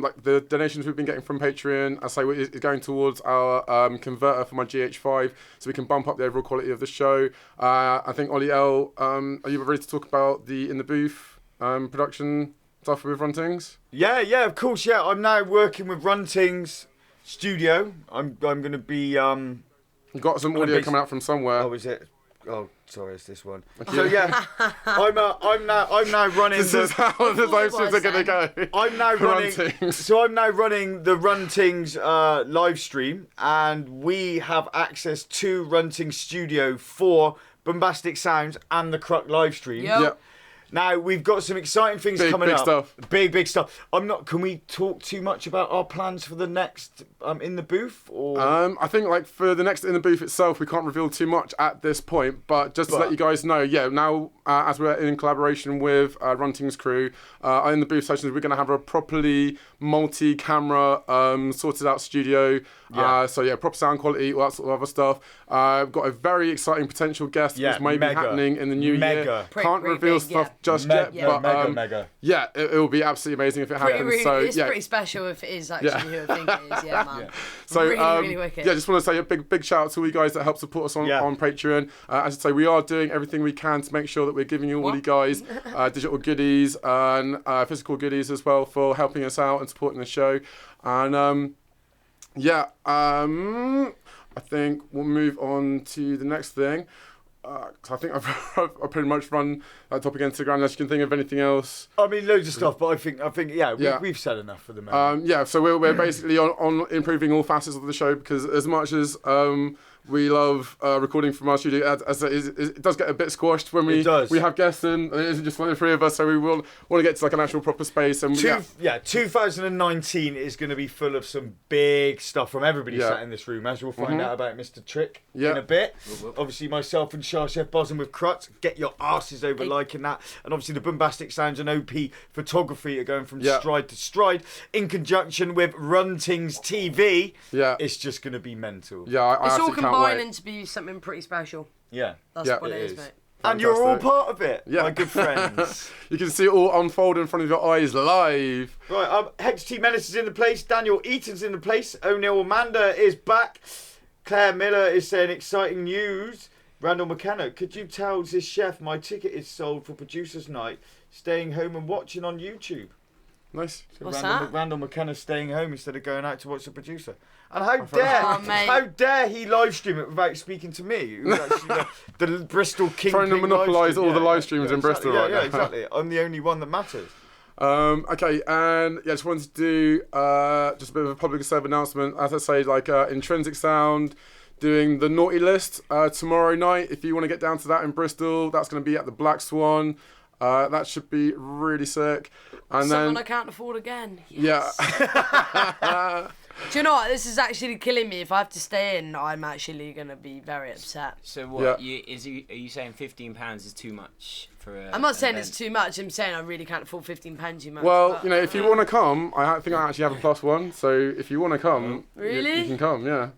like the donations we've been getting from Patreon. I say is going towards our converter for my GH5, so we can bump up the overall quality of the show. I think Ollie L, are you ready to talk about the in the booth production stuff with Runtings? Yeah, of course. Yeah, I'm now working with Runtings Studio. I'm going to be. You've got some audio coming out from somewhere. Oh, is it? Oh, sorry, it's this one. So yeah, I'm now running. This is how the live streams are going to go. I'm now running. Runtings. So I'm now running the Runtings live stream, and we have access to Runtings Studio for Boombastic Sounds and the Kruk live stream. Yep. Now we've got some exciting things coming big up. Stuff. Big stuff. Can we talk too much about our plans for the next in the booth? Or I think like for the next in the booth itself, we can't reveal too much at this point. But just to let you guys know, now as we're in collaboration with Runting's crew, in the booth sessions, we're going to have a properly multi-camera sorted out studio. So yeah, proper sound quality, all that sort of other stuff. We've got a very exciting potential guest which may be happening in the new year. Can't reveal stuff just yet, but mega. Yeah, it will be absolutely amazing if it happens. So it's pretty special if it is actually who I think it is. Yeah, man. So really wicked. yeah, just want to say a big shout out to all you guys that help support us on Patreon. As I say, we are doing everything we can to make sure that we're giving you all you guys digital goodies and physical goodies as well for helping us out and supporting the show. And I think we'll move on to the next thing. Cause I think I've pretty much run that topic into the ground. Unless you can think of anything else. I mean, loads of stuff, but I think we've said enough for the moment. So we're basically on improving all facets of the show because as much as we love recording from our studio, as it does get a bit squashed when we have guests and it isn't just one of the three of us. So we will want to get to like an actual proper space. And 2019 is going to be full of some big stuff from everybody sat in this room, as we'll find out about Mr. Trick in a bit. Obviously, myself and Chef Bozwans with Krut, get your asses over liking that. And obviously, the Boombastic Sounds and OP photography are going from stride to stride in conjunction with Runtings TV. Yeah, it's just going to be mental. Yeah, it's all combining to be something pretty special. Yeah, that's what it is, mate. And you're all part of it, my good friends. You can see it all unfold in front of your eyes live. Right, Hex T Menace is in the place. Daniel Eaton's in the place. O'Neill Amanda is back. Claire Miller is saying exciting news. Randall McKenna, could you tell this chef my ticket is sold for Producers Night, staying home and watching on YouTube? Nice. So What's that? Randall McKenna's staying home instead of going out to watch the producer. And how dare he live stream it without speaking to me? Who's actually the Bristol King. Trying to monopolise all the live streams in Bristol right now. Yeah, exactly. I'm the only one that matters. Okay, and just wanted to do just a bit of a public service announcement. As I say, like Intrinsic Sound doing the Naughty List tomorrow night. If you want to get down to that in Bristol, that's going to be at the Black Swan. That should be really sick. And Someone I can't afford again. Yes. Yeah. Do you know what? This is actually killing me. If I have to stay in, I'm actually going to be very upset. So what? Are you saying £15 is too much for a... I'm not saying it's too much. I'm saying I really can't afford £15 too much. Well, you know, if you want to come, I think I actually have a +1. So if you want to come, really? You can come, yeah.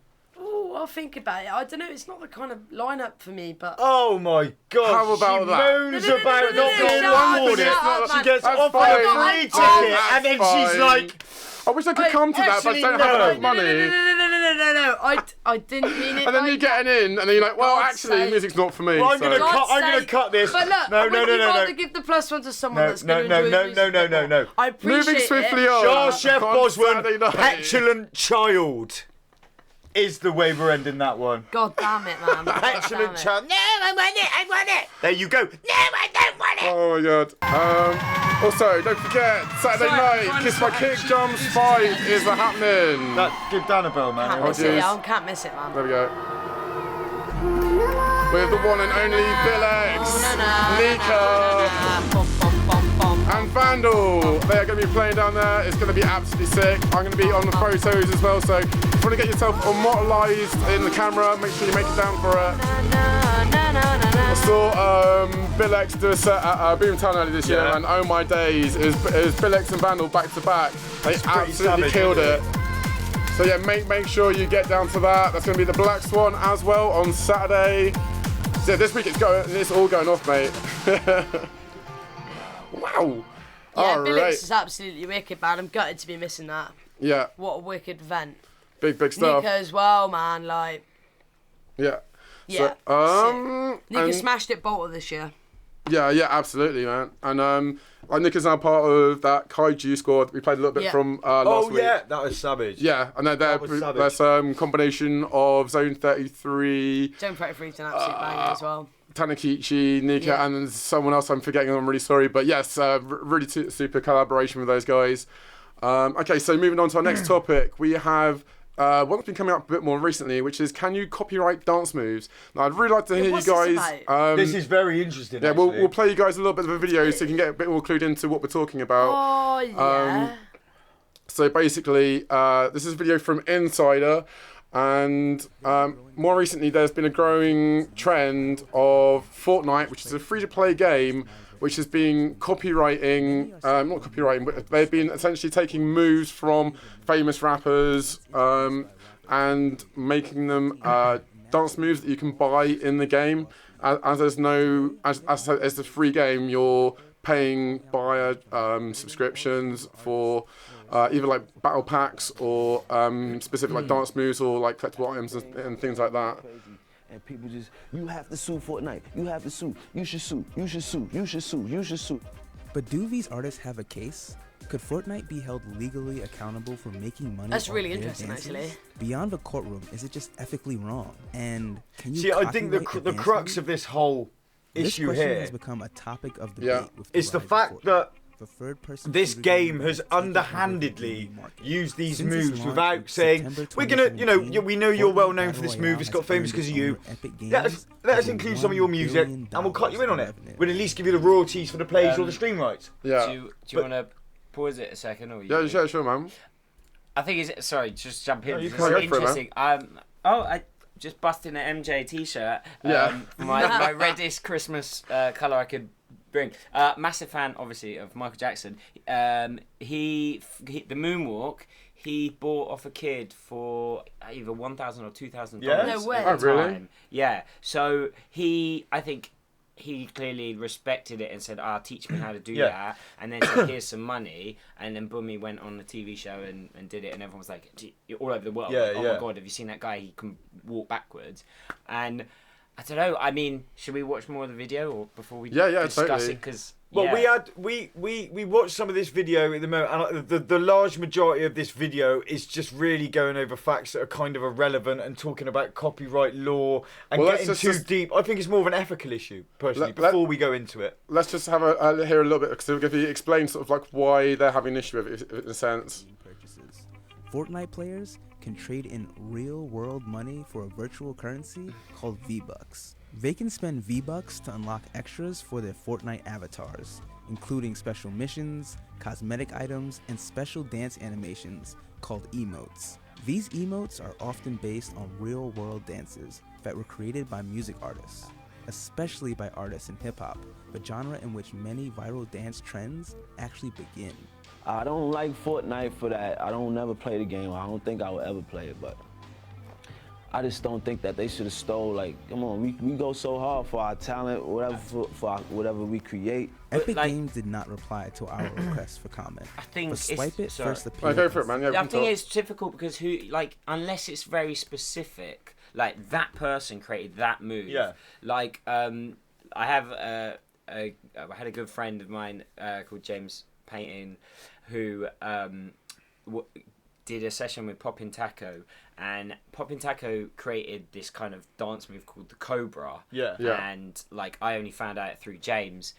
I'll think about it. I don't know. It's not the kind of lineup for me, but oh my god! How about that? Moans about not being rewarded. She gets offered a free ticket, and then she's like, "I wish I could come to that, but I don't have enough money." No. I didn't mean it. And then you're getting in, and then you're like, "Well, actually, music's not for me." Well, I'm gonna cut this. But look, no. rather give the +1 to someone that's going to enjoy music. No. I appreciate Moving swiftly it. on. Chef Bozwans, petulant child. is the way we're ending that one. God damn it, man. God Excellent damn it. chant. No, I want it. There you go. No, I don't want it. Oh my god. Also, don't forget, Saturday night, Kiss My Kick Jumps fight is happening. Give Dan a bell, man. Can't miss it, yeah, I can't miss it, man. There we go. With the one and only Billx, Neika, and Vandal. They are going to be playing down there. It's going to be absolutely sick. I'm going to be on the photos as well, so if you want to get yourself immortalised in the camera, make sure you make it down for it. I saw Billx do a set at Boomtown earlier this year, and oh my days, is Billx and Vandal back to back. They absolutely killed it. So yeah, make sure you get down to that. That's going to be the Black Swan as well on Saturday. So yeah, this week it's all going off, mate. Wow. Yeah, All Billx right. is absolutely wicked, man. I'm gutted to be missing that. Yeah. What a wicked event. Big stuff. Neika as well, man. Like. Yeah. Yeah. So, Neika smashed it Bolter this year. Yeah, absolutely, man. And Nick is now part of that Kaiju squad we played a little bit from last week. Oh yeah, that was savage. Yeah, and there's combination of Zone 33. Zone 33 is an absolute banger as well. Tanakichi, Neika, and then someone else I'm forgetting. I'm really sorry, but yes, really super collaboration with those guys. Okay, so moving on to our next topic, we have one that's been coming up a bit more recently, which is, can you copyright dance moves? Now, I'd really like to hear you guys. This is very interesting. Yeah, we'll play you guys a little bit of a video so you can get a bit more clued into what we're talking about. Oh yeah. So basically, this is a video from Insider. And more recently, there's been a growing trend of Fortnite, which is a free-to-play game, which has been not copywriting, but they've been essentially taking moves from famous rappers and making them dance moves that you can buy in the game. As there's no, as a free game, you're paying via subscriptions for either like battle packs or specific like dance moves or like collectible items and things like that. And people just, you have to sue Fortnite. You have to sue. You should sue. You should sue. You should sue. You should sue. But do these artists have a case? Could Fortnite be held legally accountable for making money? That's really off their interesting, dances? actually. Beyond the courtroom, is it just ethically wrong? And can you? See, I think the copyright crux advancement? of this whole This issue question here has become a topic of debate with is the rise of fact Fortnite. that The third-person this shooter game game has taken over the underhandedly gaming market. used these Since its moves launch without in saying, September we're gonna, 2017, we know you're well known for Fortnite this Battle move, Royale it's got has famous earned because of its you. own Epic Let us Games include over some of your $1 music billion and we'll cut you in on it. revenue. We'll at least give you the royalties for the plays or the stream rights. Yeah. Do you want to pause it a second? Or Yeah, sure, man. I think sorry, just jump in. No, you This can is go for it, interesting. I just busted an MJ t-shirt. Yeah. My reddest Christmas colour I could bring. Massive fan, obviously, of Michael Jackson. He the moonwalk. He bought off a kid for either $1,000 or $2,000. Yeah? No way. At the Oh, really? time. Yeah. So I think he clearly respected it and said, teach me how to do Yeah. that. And then said, here's some money. And then boom, he went on the TV show and did it. And everyone was like, you're all over the world. Yeah, like, oh yeah. my God, have you seen that guy? He can walk backwards. And I don't know. I mean, should we watch more of the video or before we discuss totally. it? Because Well, we watched some of this video at the moment, and the large majority of this video is just really going over facts that are kind of irrelevant and talking about copyright law and getting too deep. I think it's more of an ethical issue, personally, before we go into it. Let's just have hear a little bit, because if you explain sort of like why they're having an issue with it, in a sense. Purchases. Fortnite players can trade in real-world money for a virtual currency called V-Bucks. They can spend V-Bucks to unlock extras for their Fortnite avatars, including special missions, cosmetic items, and special dance animations called emotes. These emotes are often based on real-world dances that were created by music artists, especially by artists in hip-hop, the genre in which many viral dance trends actually begin. I don't like Fortnite for that. I don't never play the game. I don't think I will ever play it, but I just don't think that they should have stole, like, come on, we go so hard for our talent, whatever, for whatever we create. Epic Games did not reply to our request for comment. I think but Swipe It sorry. first appeared. Go for it, man. Yeah, I think it's difficult because unless it's very specific, like that person created that move. Yeah. Like I had a good friend of mine called James Painting, who did a session with Poppin' Taco, and Poppin' Taco created this kind of dance move called the Cobra. Yeah. And like I only found out through James,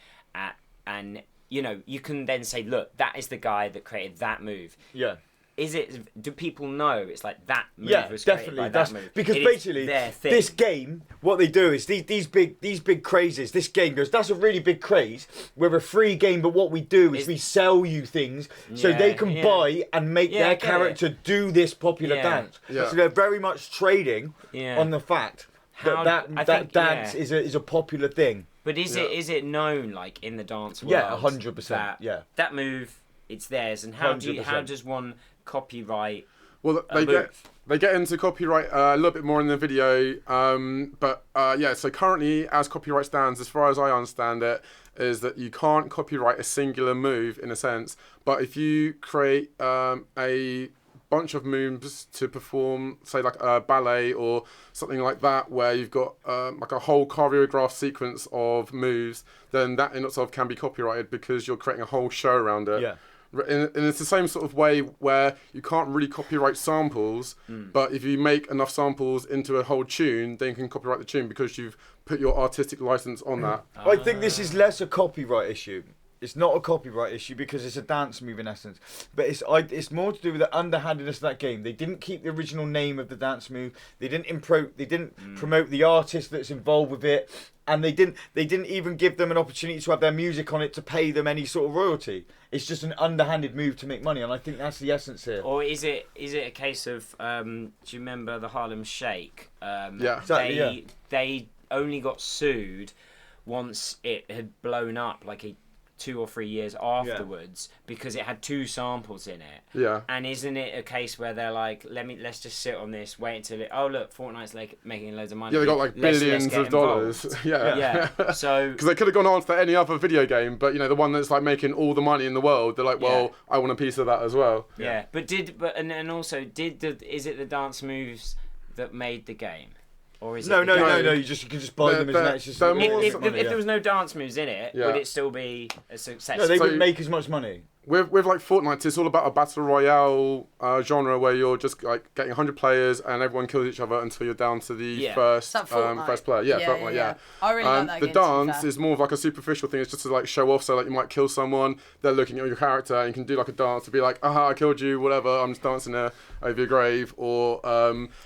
and you know, you can then say, look, that is the guy that created that move. Yeah. Do people know it's like that move was definitely. created by that move? Because it basically, their thing. this game, what they do is these big crazes. This game goes, that's a really big craze. We're a free game, but what we do is we sell you things so they can buy and make their character do this popular dance. Yeah. So they're very much trading on the fact that dance is a popular thing. But is it known like in the dance world? Yeah, 100%. Yeah. That move, it's theirs, and how 100%. does one copyright? Well, they get into copyright a little bit more in the video, but so currently, as copyright stands, as far as I understand it, is that you can't copyright a singular move in a sense, but if you create a bunch of moves to perform, say like a ballet or something like that, where you've got like a whole choreographed sequence of moves, then that in itself can be copyrighted because you're creating a whole show around it. Yeah. And it's the same sort of way where you can't really copyright samples, but if you make enough samples into a whole tune, then you can copyright the tune because you've put your artistic license on that. I think this is less a copyright issue. It's not a copyright issue because it's a dance move in essence, but it's more to do with the underhandedness of that game. They didn't keep the original name of the dance move. They didn't promote the artist that's involved with it, and they didn't even give them an opportunity to have their music on it to pay them any sort of royalty. It's just an underhanded move to make money, and I think that's the essence here. Or is it a case of do you remember the Harlem Shake? Yeah, exactly. They only got sued once it had blown up, like 2 or 3 years afterwards, because it had 2 samples in it. Yeah. And isn't it a case where they're like, let's just sit on this, wait until it. Oh look, Fortnite's like making loads of money. Yeah, they got like billions of dollars. Yeah. So because they could have gone on to any other video game, but you know the one that's like making all the money in the world, they're like, well, I want a piece of that as well. Yeah. But also is it the dance moves that made the game? Or is No. it You can just buy them as an extra. If there was no dance moves in it, would it still be a success? No, they wouldn't make as much money. With like Fortnite, it's all about a battle royale genre where you're just like getting 100 players and everyone kills each other until you're down to the first player. Yeah, Fortnite. Yeah. I really like that the game, dance is more of like a superficial thing. It's just to like show off. So like you might kill someone, they're looking at your character, and you can do like a dance to be like, aha, I killed you, whatever. I'm just dancing there over your grave. Or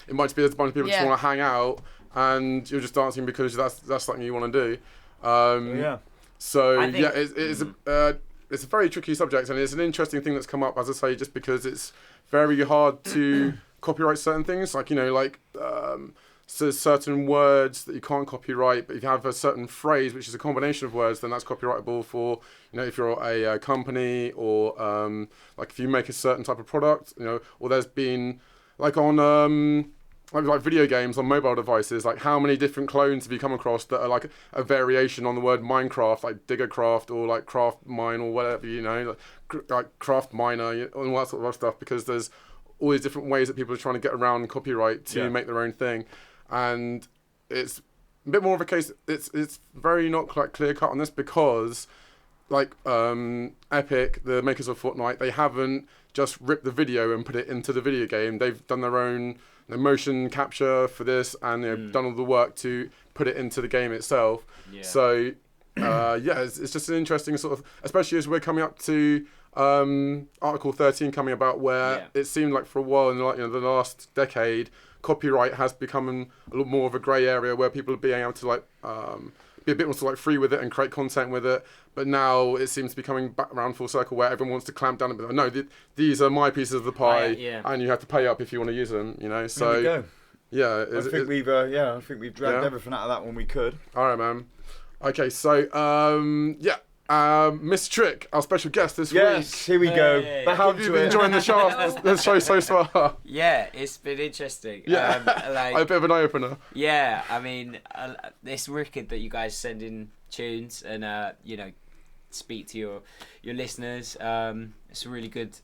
it might just be a bunch of people just want to hang out, and you're just dancing because that's something you want to do. So it's a very tricky subject, and it's an interesting thing that's come up, as I say, just because it's very hard to copyright certain things. Like so certain words that you can't copyright, but if you have a certain phrase which is a combination of words, then that's copyrightable for if you're a company or like if you make a certain type of product, or there's been like on like video games on mobile devices, like how many different clones have you come across that are like a variation on the word Minecraft, like Diggercraft or like Craft Mine or whatever, like Craft Miner, all that sort of stuff, because there's all these different ways that people are trying to get around copyright to make their own thing. And it's a bit more of a case, it's very not quite clear cut on this, because like Epic, the makers of Fortnite, they haven't just ripped the video and put it into the video game. They've done their own motion capture for this, and they've done all the work to put it into the game itself. So it's just an interesting sort of, especially as we're coming up to Article 13 coming about, where it seemed like for a while in the last decade, copyright has become a little more of a grey area where people are being able to like be a bit more like free with it and create content with it. But now it seems to be coming back around full circle where everyone wants to clamp down a bit. No, these are my pieces of the pie, and you have to pay up if you want to use them. So there we go. Yeah, I think we've dragged everything out of that when we could. All right, man. Okay, so Mr. Trick, our special guest this week. Yes, here we go. How have you been enjoying the show so far? Yeah, it's been interesting. Yeah, a bit of an eye opener. Yeah, I mean, it's wicked that you guys send in tunes and speak to your listeners. It's a really good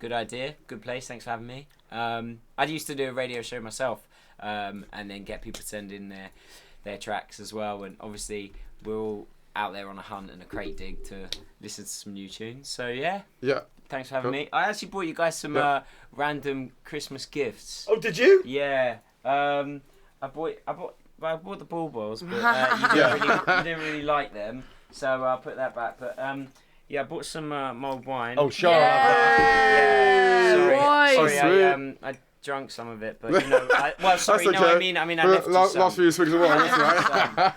idea, good place. Thanks for having me. I used to do a radio show myself, and then get people to send in their tracks as well. And obviously, we're all out there on a hunt and a crate dig to listen to some new tunes. So yeah. Thanks for having Cool. me. I actually bought you guys some random Christmas gifts. Oh, did you? Yeah. I bought the ball balls, but you didn't really like them, so I'll put that back. But yeah, I bought some mulled wine. Oh, sure. Yeah. Sorry, sweet. I drank some of it, but you know, sorry, okay. no, I mean, I left you some. Last few swigs of wine, that's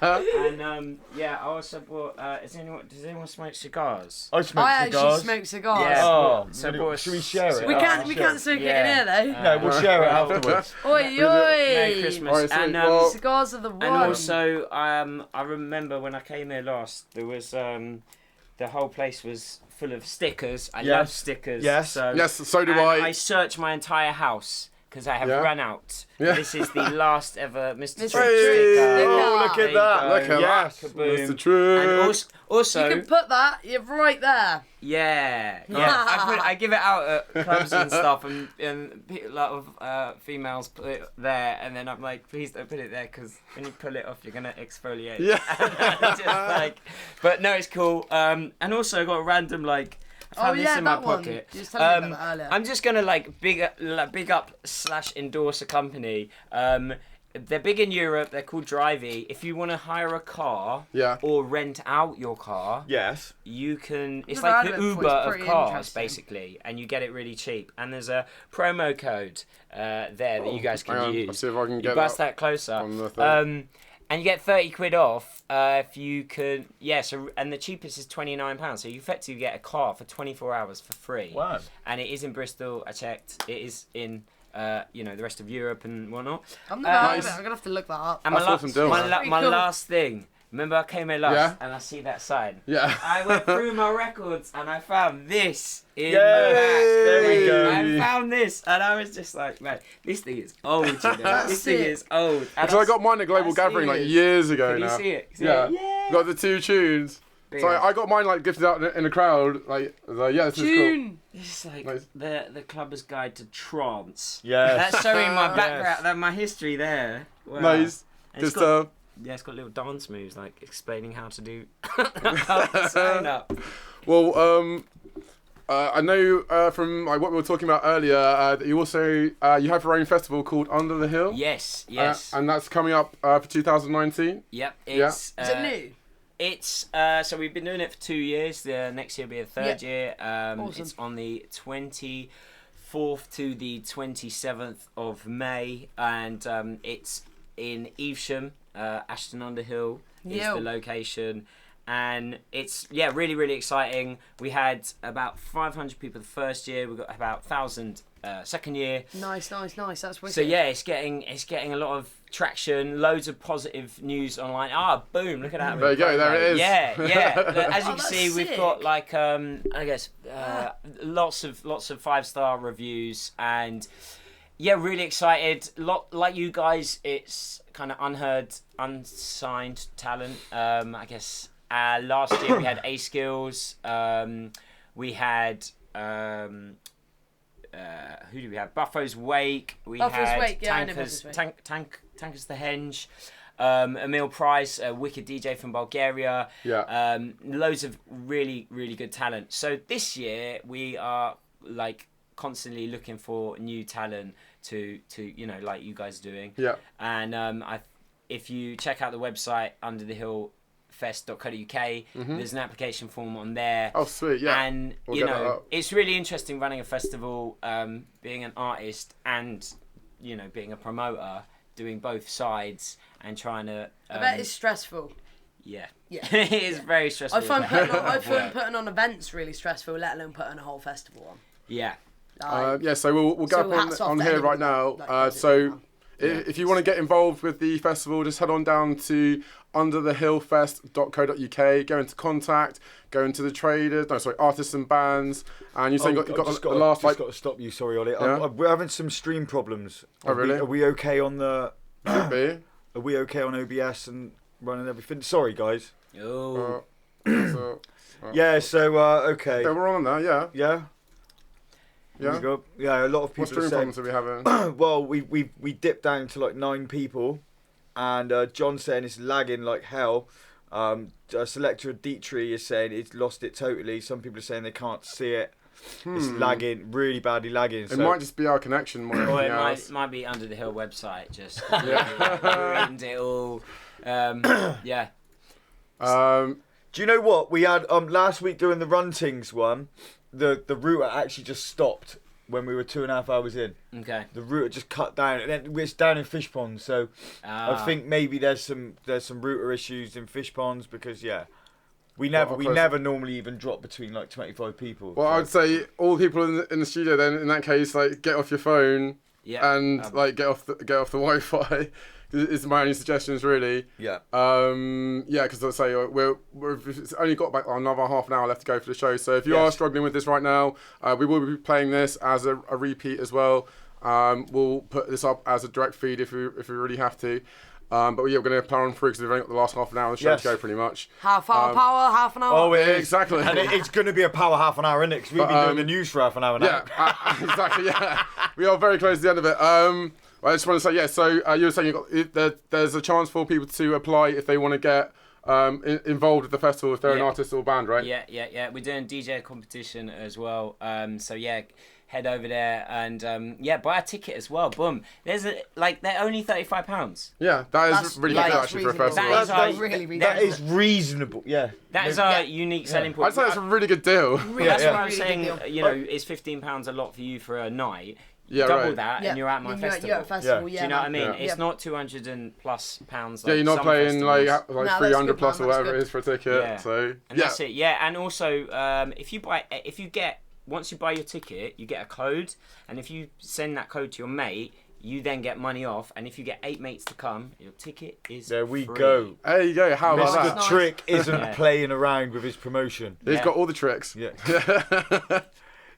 right. And yeah, I also bought. Does anyone smoke cigars? I smoke I cigars. actually smoke cigars. Yeah. Oh, So really? Should we share it? We can't smoke it in here though. No, we'll share it afterwards. Oi, Merry oi! Christmas. Alright, And well, Cigars are the one. and also, I remember when I came here last, there was the whole place was full of stickers. I love stickers. Yes. So, Yes, so do and I. I searched my entire house because I have run out. Yeah. This is the last ever Mr. Trick Hey! sticker. Oh, look There at you that. go. Look at Yes. that. Kaboom. Mr. Trick. And also, You can put that. You're right there. yeah. I give it out at clubs and stuff, and a lot of females put it there, and then I'm like, please don't put it there because when you pull it off, you're gonna exfoliate. Yeah. Just like, but no, it's cool. And also I got a random like. I found this in my pocket. You just told me about that earlier. I'm just gonna like big up / endorse a company. They're big in Europe. They're called Drivey. If you want to hire a car or rent out your car, Yes. you can. It's Never like heard the of it before. Uber It's of pretty cars, interesting. basically, and you get it really cheap. And there's a promo code there that you guys can Hang on, use. I'll see if I can You get bust that that closer. on the thing. And you get 30 quid off if you could. Yeah. So and the cheapest is £29. So you effectively get a car for 24 hours for free. Wow. And it is in Bristol. I checked. It is in. The rest of Europe and whatnot. I'm never heard of it. I'm gonna have to look that up. And That's awesome deal, man. my Cool. last thing. Remember, I came here last Yeah. and I see that sign. Yeah. I went through my records and I found this in Yay! There we go. I found this and I was just like, man, this thing is old. You know? This thing is old. Because I got mine at Global Gathering like years ago Can now. you see it? Yeah. Got the 2 tunes. So I got mine like gifted out in the crowd. Like, I was like, yeah, this is cool. This is like Nice. the Clubber's Guide to Trance. Yes. That's showing my background, my history there. Wow. Nice. And Good it's got- stuff. Yeah, it's got little dance moves like explaining how to do sign up. Well, I know from like what we were talking about earlier that you also you have your own festival called Under the Hill. Yes. And that's coming up for 2019. Yep. It's, Is it new? It's so we've been doing it for 2 years. The next year will be the third year. Awesome. It's on the 24th to the 27th of May, and it's in Evesham, Ashton under Hill is the location. And it's really, really exciting. We had about 500 people the first year. We got about 1,000 second year. Nice. That's wicked. So yeah, it's getting a lot of traction. Loads of positive news online. Ah, boom! Look at that. There you go. There it is. Yeah. As you can that's see, we've sick. got like I guess lots of 5-star reviews and. Yeah, really excited. Like you guys, it's kind of unheard, unsigned talent. I guess last year we had A Skills. We had who do we have? Buffalo's Wake. Buffalo's had Wake, yeah, I know Tankers, Buffalo's Tankers the Henge. Emil Price, a wicked DJ from Bulgaria. Yeah. Loads of really, really good talent. So this year we are like constantly looking for new talent to like you guys are doing. Yeah. And if you check out the website underthehillfest.co.uk, there's an application form on there. Oh, sweet. Yeah. And We'll get that up. it's really interesting running a festival, being an artist and being a promoter, doing both sides and trying to. I bet it's stressful. Yeah. Yeah. It is very stressful. I find It's putting on events really stressful, let alone putting a whole festival on. Yeah. So we'll go So hats up off on to here anyone right now. that does it So now. if you want to get involved with the festival, just head on down to underthehillfest.co.uk, go into contact, go into the artists and bands, and you say you got the last got to stop you. Sorry, Ollie. Yeah? We're having some stream problems. Oh, really? Are we okay on the? Could be. Are we okay on OBS and running everything? Sorry, guys. Oh. Yeah. So okay. Yeah, we're on there. Yeah. Yeah. Yeah. We go. Yeah. A lot of What people are stream saying. problems are we having? Well, we dipped down to like 9 people, and John's saying it's lagging like hell. Selector Dietrich is saying it's lost it totally. Some people are saying they can't see it. It's lagging, really badly lagging. It might just be our connection more than Or it anything else. might be Under the Hill website, just ruined it all. Yeah. Do you know what? We had last week doing the Run Tings one, the router actually just stopped when we were 2.5 hours in. Okay. The router just cut down, and then it's down in fish ponds. So I think maybe there's some router issues in fish ponds because we never normally even drop between like 25 people. Well, so. I'd say all people in the studio then in that case like get off your phone and like get off the Wi-Fi. Is my only suggestions really. Yeah. Because I'll say we've only got about another half an hour left to go for the show. So if you are struggling with this right now, we will be playing this as a repeat as well. We'll put this up as a direct feed if we really have to. But we're going to power on through because we've only got the last half an hour of the show to go pretty much. Half hour power, half an hour. Oh, it is. Exactly. And it's going to be a power half an hour, isn't it? Because we've been doing the news for half an hour now. Yeah, exactly, yeah. We are very close to the end of it. I just want to say, so you were saying there's a chance for people to apply if they want to get involved with the festival, if they're an artist or band, right? Yeah. We're doing DJ competition as well. Head over there and buy a ticket as well. Boom. There's they're only £35. Yeah, that is really good actually for a festival. That is reasonable. Yeah. That is our unique selling point. I'd say that's a really good deal. That's why I was saying, it's £15 a lot for you for a night. Yeah, double that and you're at my festival. You're at a festival, Do you know what I mean? It's not £200+ pounds. You're not paying like 300 plus or whatever it is for a ticket. Yeah. So that's it. Yeah, and also once you buy your ticket, you get a code, and if you send that code to your mate, you then get money off, and if you get 8 mates to come, your ticket is there. We free. go. There you go. How about that? Mr. Trick isn't playing around with his promotion. He's got all the tricks. Yeah.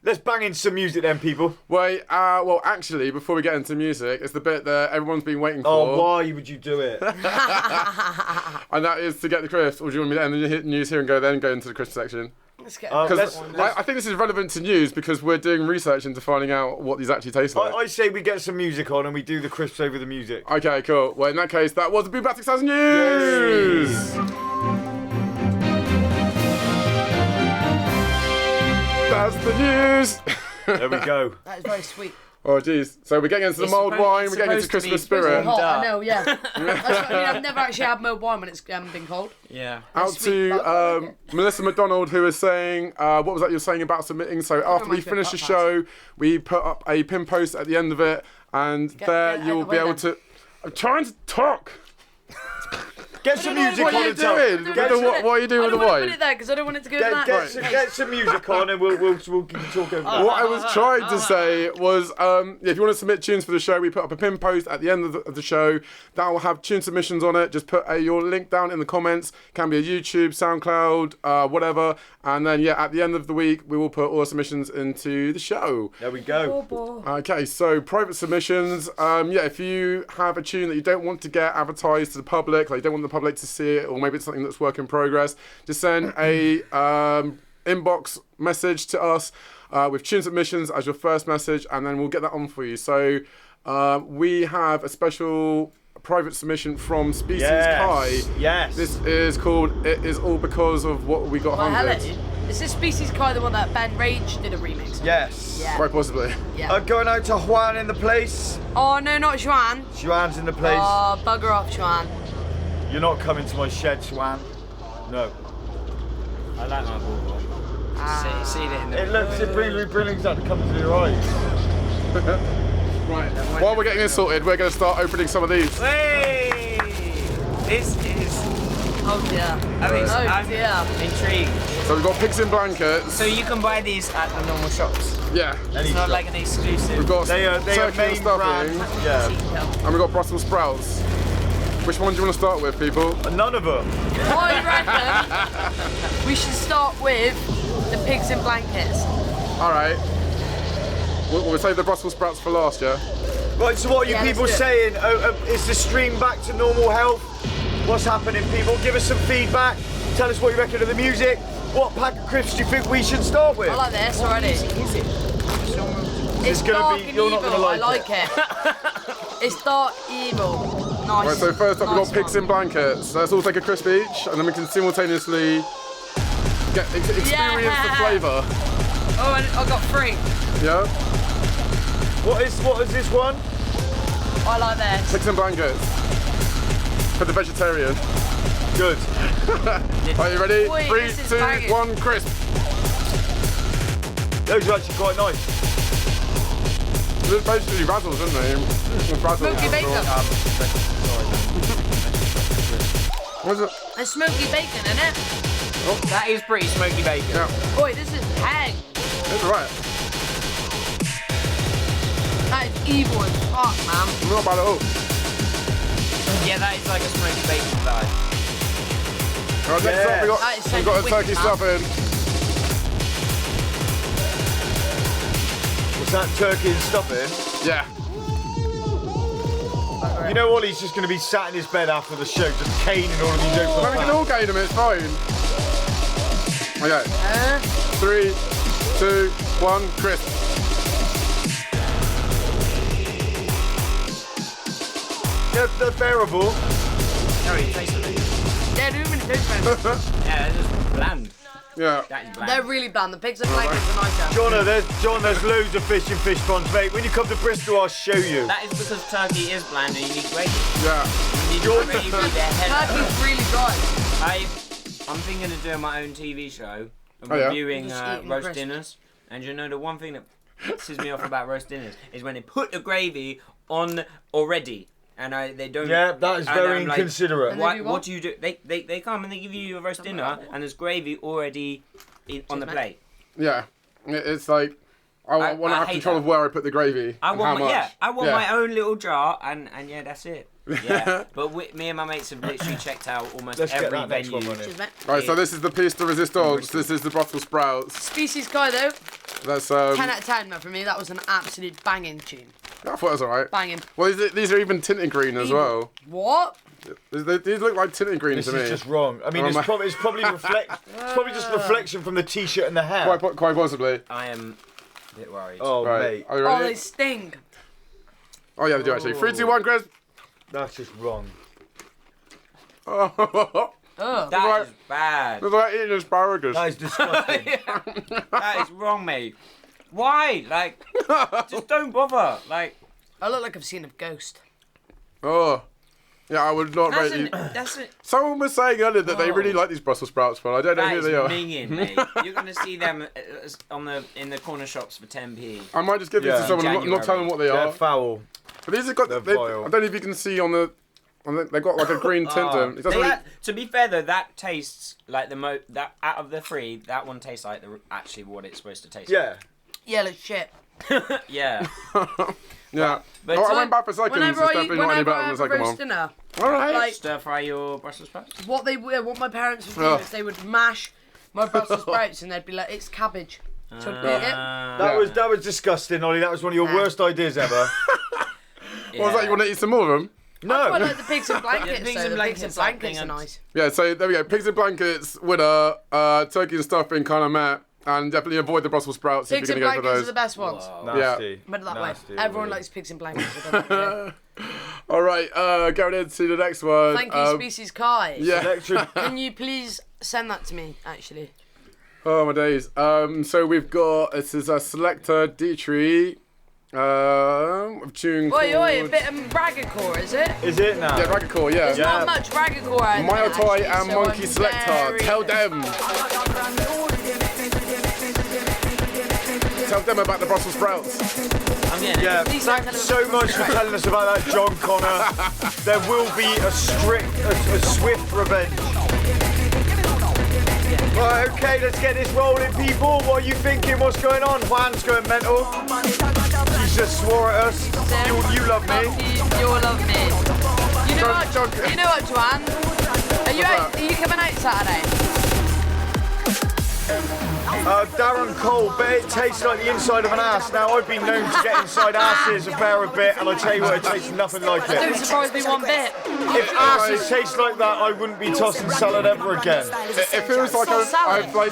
Let's bang in some music then, people. Wait, well, actually, before we get into music, it's the bit that everyone's been waiting for. Oh, why would you do it? And that is to get the crisps. Or do you want me to end the news here and go into the crisp section? Let's get Because I think this is relevant to news because we're doing research into finding out what these actually taste like. I say we get some music on and we do the crisps over the music. Okay, cool. Well, in that case, that was the Boombastic Sounds news! Yes. That's the news! There we go. That is very sweet. Oh, jeez. So we're getting into the mulled wine, we're getting into Christmas spirit. Hot, I know, yeah. That's what I mean, I've never actually had mulled wine when it's been cold. Yeah. Out to Melissa McDonald, who is saying, what was that you were saying about submitting? So after we finish the show, we put up a pin post at the end of it, and you'll be able to... I'm trying to talk! Get some music on. What are you doing? What are you doing with the wine? I don't want to put it there because I don't want it to go that. Get some music on and we'll talk over that. What I was trying to say was, if you want to submit tunes for the show, we put up a pin post at the end of the show that will have tune submissions on it. Just put your link down in the comments. Can be a YouTube, SoundCloud, whatever. And then at the end of the week, we will put all the submissions into the show. There we go. Okay, so private submissions. If you have a tune that you don't want to get advertised to the public, like you don't want the public to see it, or maybe it's something that's work in progress, just send a inbox message to us with tune submissions as your first message, and then we'll get that on for you. So we have a special private submission from Species Kai. Yes. This is called It Is All Because of What We Got Hunted. Is this Species Kai the one that Ben Rage did a remix of? Yes. Yeah. Quite possibly. Yeah. Going out to Juan in the place. Oh no, not Juan. Juan's in the place. Oh, bugger off, Juan. You're not coming to my shed, Juan. No. I like my ball. See it in the... It looks brilliant out to come to your eyes. Right. While we're getting this sorted, we're going to start opening some of these. Hey! This is... Oh dear. I'm intrigued. So we've got pigs in blankets. So you can buy these at the normal shops? Yeah. It's not like an exclusive. We've got they are turkey stuffing. Yeah. And we've got Brussels sprouts. Which one do you want to start with, people? None of them. I reckon we should start with the pigs in blankets. Alright. We'll save the Brussels sprouts for last, yeah? Right, so what are you people saying? Is the stream back to normal health? What's happening, people? Give us some feedback. Tell us what you reckon of the music. What pack of crisps do you think we should start with? I like this already. Is it? It's dark and evil. I like it. It's dark evil. Nice. Right, so first up we've got pigs in blankets. Let's all take a crisp each, and then we can simultaneously experience the flavour. Oh, and I got 3. Yeah. What is this one? I like this. Pigs and blankets. For the vegetarian. Good. Are you ready? Boy, 3, this is 2, banging. 1, crisp. Those are actually quite nice. They're basically razzles, aren't they? Smoky bacon. What is it? There's smoky bacon in it. That is pretty smoky bacon. Yeah. Boy, this is hang. It's alright. That is evil as fuck, man. Not bad at all. Yeah, that is like a smoky bacon vibe. Alright, next up That is so we got a wicked, turkey man. stuffing. What's that, turkey and stuffing? Yeah. You know Ollie's just going to be sat in his bed after the show, just caning all of these open Well, we can all gain them, it's fine. Okay. 3, 2, 1, crisp. Yeah, they're bearable. No, it tastes of it. They're doing it different. Yeah, it's just bland. Yeah. That is bland. They're really bland. The pigs and blankets are nicer. John, there's loads of fish and fish ponds, mate. When you come to Bristol, I'll show you. That is because turkey is bland and you need gravy. Yeah. You need gravy with their head. Turkey's really dry. I'm thinking of doing my own TV show and Oh, yeah? reviewing Just eating roast crisps. dinners. And you know the one thing that pisses me off about roast dinners is when they put the gravy on already. And they don't. Yeah, that is and very I'm like, inconsiderate. And they do what what? do you do? They come and they give you a roast dinner and there's gravy already on the plate. Yeah. It's like, I want to have hate control that. of where I put the gravy. I and want how much. I want my own little jar and yeah, that's it. Yeah, but me and my mates have literally checked out almost Let's get every that next venue. one running. Right, so this is the piece de resistance. This is the Brussels sprouts. Species Guy though, That's 10 out of 10 for me. That was an absolute banging tune. I thought it was alright. Banging. Well, these are even tinted green as well. What? These look like tinted green This to me. is just wrong. I mean, it's probably just reflection from the t-shirt and the hair. Quite possibly. I am a bit worried. Oh, Right. mate. Are you Oh, ready? they sting. Oh yeah, they do actually. 3, 2, 1, crisp. That's just wrong. Oh, Oh. That is bad. it's like eating asparagus. That is disgusting. That is wrong, mate. Why? Like, just don't bother. Like, I look like I've seen a ghost. Oh, yeah, I would not rate you. that's it. Someone was saying earlier that they really like these Brussels sprouts, but I don't know That who is they are. minging, mate. You're gonna see them in the corner shops for 10p. I might just give these to Yeah. someone, not tell them what they They're are. foul. But these have got. They're I vile. don't know if you can see on the. They've got like a green tint to them. It doesn't really, To be fair though, that tastes like that out of the 3, that one tastes like actually what it's supposed to taste. Yeah. Yellow shit. Like. Yeah. yeah. But I went back for seconds. It's definitely not any better than the second roast one. dinner, Alright. like Stir fry your Brussels sprouts. what my parents would do Ugh. is they would mash my Brussels sprouts and they'd be like, it's cabbage. So I'd eat it. That was disgusting, Ollie. That was one of your worst ideas ever. What was that? You want to eat some more of them? I quite No. like the pigs and blankets. pigs though. and The pigs and blankets, blankets are I think nice. Yeah, so there we go. Pigs and blankets, winner. Turkey and stuffing, kind of met. And definitely avoid the Brussels sprouts Pigs if and you're going to go blankets for are the those. best ones. Nasty. Put it that Nasty, way. Everyone Ollie. likes pigs and blankets. I don't know. Alright, going into the next one. Thank you, Species Kai. Yeah. Electric. Can you please send that to me, actually? Oh my days. So we've got, this is a Selector D-Tree. Tune Oi, oi, a called... bit of raggacore, is it? Is it now? Yeah, Raggacore, yeah. There's not much raggacore out there, Myotai actually, and so Monkey I'm Selector. very- Tell them. Tell them about the Brussels sprouts. I'm getting it. Yeah, Please don't thanks tell so them. much for telling us about that, John Connor. There will be a swift revenge. Right, okay, let's get this rolling, people. What are you thinking? What's going on? Juan's going mental. She just swore at us. You love me. You'll love me. You know what, John- you know what, Joanne? Are you coming out Saturday? Darren Cole, bet it tastes like the inside of an ass. Now, I've been known to get inside asses a fair bit, and I tell you what, it tastes nothing like Don't it. surprise me one bit. If asses taste like that, I wouldn't be tossing salad ever again. It feels like I've like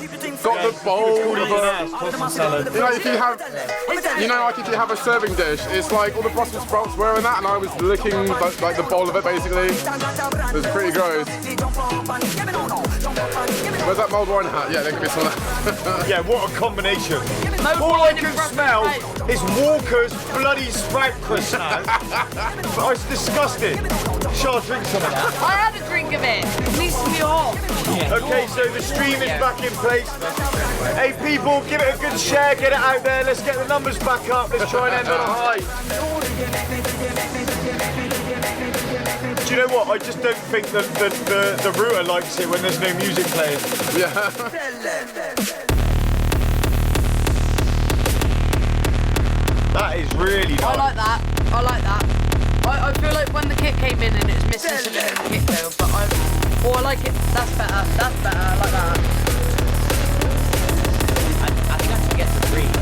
got the bowl of a... Tossing salad. You know, if you have, like if you have a serving dish, it's like all the Brussels sprouts were in that, and I was licking like the bowl of it basically. It was pretty gross. Where's that mulled wine hat? Yeah, there could be some of that. Yeah, what a combination. Mulled All I wine and can Brussels smell sprouts. is Walker's bloody sprout crisp now. Oh, it's disgusting. Shall I drink some of that? I had a drink of it. It needs to be off. Okay, so the stream is back in place. Hey people, give it a good share, get it out there. Let's get the numbers back up. Let's try and end on a high. Do you know what? I just don't think that the router likes it when there's no music playing. Yeah. That is really nice. I like that. I like that. I feel like when the kit came in and it was missing something in the kit though, but I like it. That's better. That's better. I like that. I think I forget to breathe.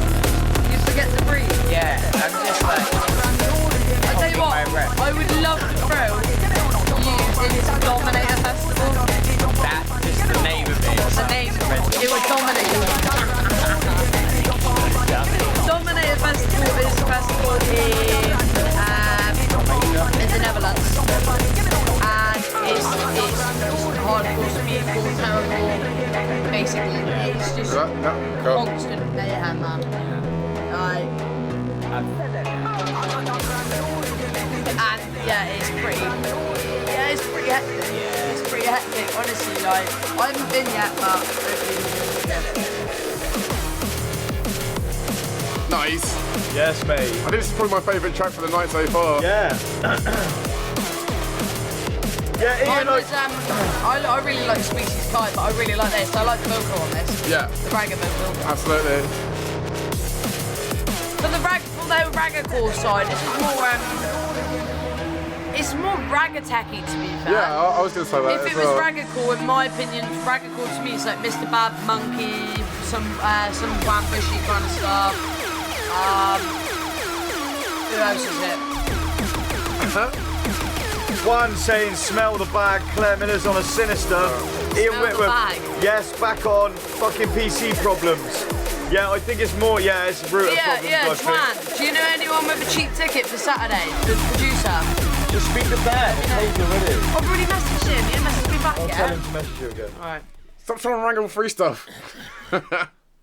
You forget to breathe. Yeah, I'm just like. I tell you what, I would love to throw you into Dominator Festival. That's just the name of it. The name. It was Dominator. Dominator Festival is a festival in the Netherlands, and it's hardcore, speedball, terrible. Basically, it's just constant mayhem, man. And yeah, it's pretty hectic. It's pretty hectic, honestly. Like, I haven't been yet, but Nice. Yes, mate. I think this is probably my favourite track for the night so far. Yeah. Yeah, Ian, I really like Species Kai, but I really like this. I like the vocal on this. Yeah. The ragga vocal. Absolutely. But the ragga-core side, it's more ragga-tacky to be fair. Yeah, I was going to say that. If it was ragga-core, in my opinion, ragga-core to me is like Mr. Bad Monkey, some Wambushy kind of stuff. Who else is it? One saying smell the bag, Claire Miller's on a sinister. Ian Smell the bag. Yes, back on fucking PC problems. Yeah, I think it's more, it's router problems. Yeah, Twan. Do you know anyone with a cheap ticket for Saturday? The producer. Just speak to Ben. I've already messaged him. He messaged me back I'll yet. tell him to message you again. Alright. Stop trying to wrangle free stuff.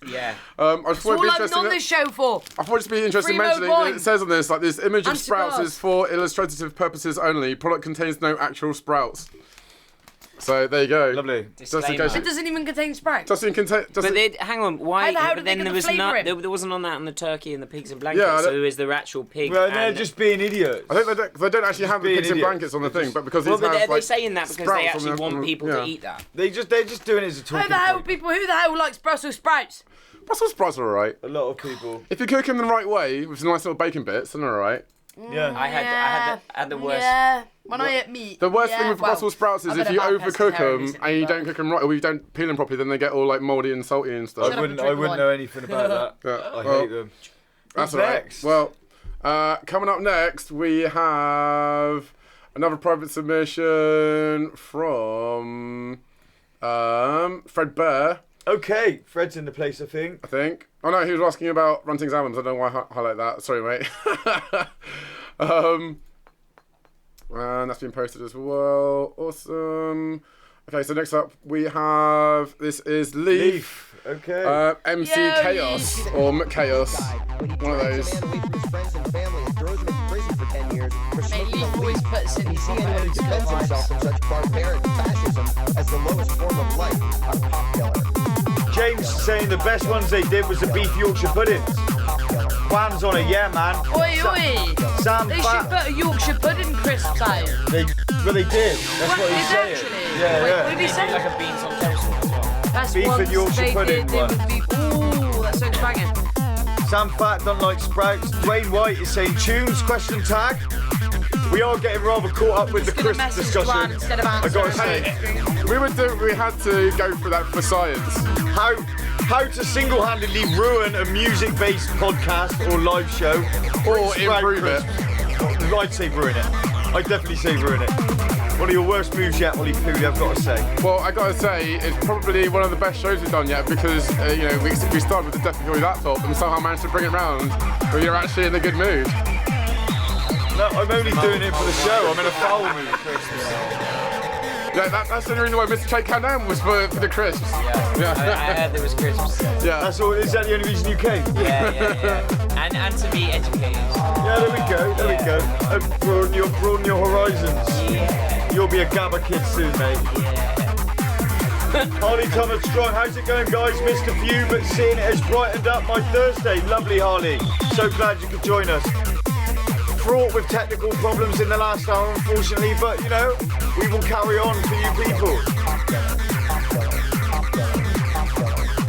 Yeah. I just That's all I'm on this show for. I thought it'd be interesting Free mentioning mode that wine. it says on this, like, this image of And sprouts cigars. is for illustrative purposes only. Product contains no actual sprouts. So there you go. Lovely. Disclaimer. It doesn't even contain sprouts. Doesn't contain. But hang on, why? How But did they then get there the was flavour in? there wasn't on that on the turkey and the pigs and blankets. Yeah, so is there actual pig? Well, they're and- just being idiots. I think they don't actually have the being pigs and idiots. blankets on the thing, but because Well, these but have, are they like, saying that because they sprouts on actually the- want people yeah. to eat that? They're just doing it as a talking Who the hell, point. people? Who the hell likes Brussels sprouts? Brussels sprouts are alright. A lot of people. If you cook them the right way with some nice little bacon bits, then they're alright. Yeah. I had the worst. Yeah, when I eat meat. The worst thing with Brussels sprouts is if you overcook them and you don't cook them right, or you don't peel them properly, then they get all like mouldy and salty and stuff. I wouldn't know anything about that. Yeah, I well, hate them. That's Who's alright. next? Well, coming up next, we have another private submission from Fred Bear. Okay, Fred's in the place, I think. Oh no, he was asking about Runting's albums. I don't know why I highlight that. Sorry, mate. And that's been posted as well. Awesome. Okay, so next up we have, this is Leaf. Okay. MC Yo, Chaos Leaf. or McChaos. One of those. Mate, Leaf always puts in these defends himself from such barbaric fascism as the lowest form of life, a pop killer. James saying the best ones they did was the beef Yorkshire puddings. Juan's on it, yeah, man. Oi, oi! Sam They should Fat. put a Yorkshire pudding crisps out. Well, they did. That's what he's saying. Actually. Yeah, Wait, yeah. what did he say? Like a beans on toast as well. That's Beef and ones Yorkshire they pudding did, they one. would be, ooh, that sounds banging. Sam Fat don't like sprouts. Dwayne White is saying tunes, question tag. We are getting rather caught up with the Just gonna crisp message discussion. Juan instead of I gotta answering. say, We had to go for that for science. how to single-handedly ruin a music-based podcast or live show, Or Sprout improve it. crisp. I'd say ruin it. I'd definitely say ruin it. One of your worst moves yet, Ollie Pooley, I've got to say. Well, I gotta say, it's probably one of the best shows we've done yet because, we started with the Death Before laptop and somehow managed to bring it round when you're actually in a good mood. No, I'm only doing it for the show. I'm in a foul mood, Chris. Yeah, that's the reason why Mr. Trade Countdown was for the crisps. Yeah. I heard there was crisps. Yeah. That's all. Is that the only reason you came? Yeah. And to be educated. Yeah, there we go. There we go. And broaden your horizons. Yeah. You'll be a Gabba kid soon, mate. Harley Thomas Strong, how's it going, guys? Missed a few, but seeing it has brightened up my Thursday. Lovely, Harley. So glad you could join us. Fraught with technical problems in the last hour, unfortunately, but you know, we will carry on for you people.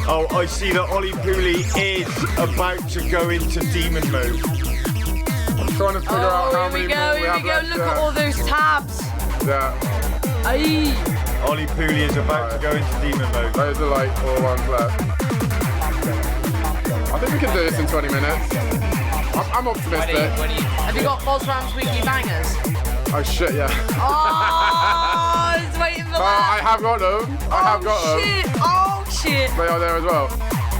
Oh, I see that Ollie Pooley is about to go into demon mode. I'm trying to figure out how many more we have left. Look at all those tabs. Yeah. Aye. Ollie Pooley is about to go into demon mode. Those are like all ones left. I think we can do this in 20 minutes. I'm optimistic. Have you got Bozwans weekly bangers? Oh shit, yeah. Oh, I was waiting for that. I have got them. I have got them. Oh shit. They are there as well.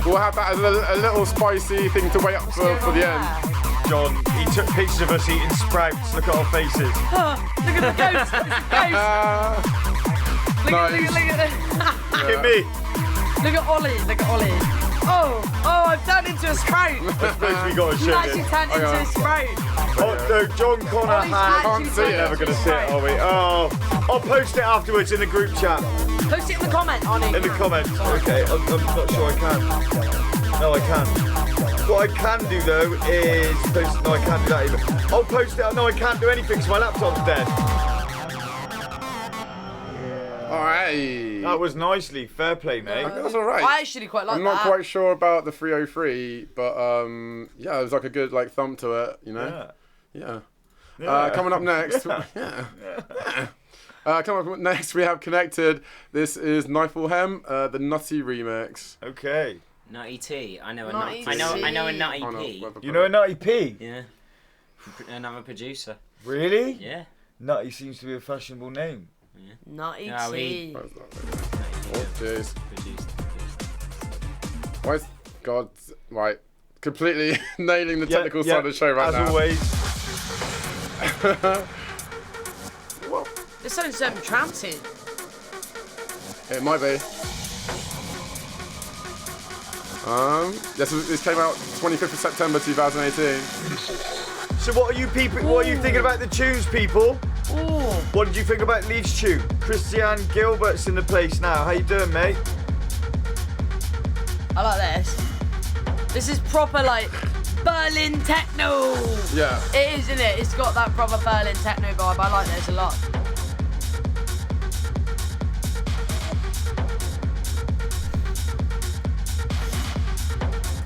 We'll have that as a little spicy thing to wait up for the end. John, he took pictures of us eating sprouts. Look at our faces. Look at the ghost. Look at the Look at me. Look at Ollie. Look at Ollie. Oh, I've turned into a sprout. I suppose we got to You show actually this. turned into a sprout. Oh no, John Connor Ollie's has. actually Can't see it. turned Never into gonna a see it, sprout. are we? Oh, I'll post it afterwards in the group chat. Post it in the comment, Ollie. In the comments. Okay, I'm not sure I can. No, I can't. What I can do though is post. No, I can't do that either. I'll post it. No, I can't do anything because my laptop's dead. Alright. That was nicely. Fair play, mate. That's alright. I actually quite like I'm that. not quite sure about the 303, but yeah, it was like a good like thump to it, you know? Yeah. Coming up next. Coming up next, we have Connected. This is Nifelheim, the Nutty remix. Okay. Nutty T. I know a Nutty Nutty. I know a Nutty Oh, no, P. You know a Nutty P? Yeah. Another producer. Really? Yeah. Nutty seems to be a fashionable name. Nutty No, T. Oh, jeez. Produced. Why is God, right, completely nailing the technical side of the show right as now. As always. This sounds something tramping. It might be. This came out 25th of September 2018. So what are you people? What are you thinking about the tunes, people? Ooh. What did you think about Leaf's tune? Christian Gilbert's in the place now. How you doing, mate? I like this. This is proper like Berlin techno. Yeah. It is, isn't it? It's got that proper Berlin techno vibe. I like this a lot.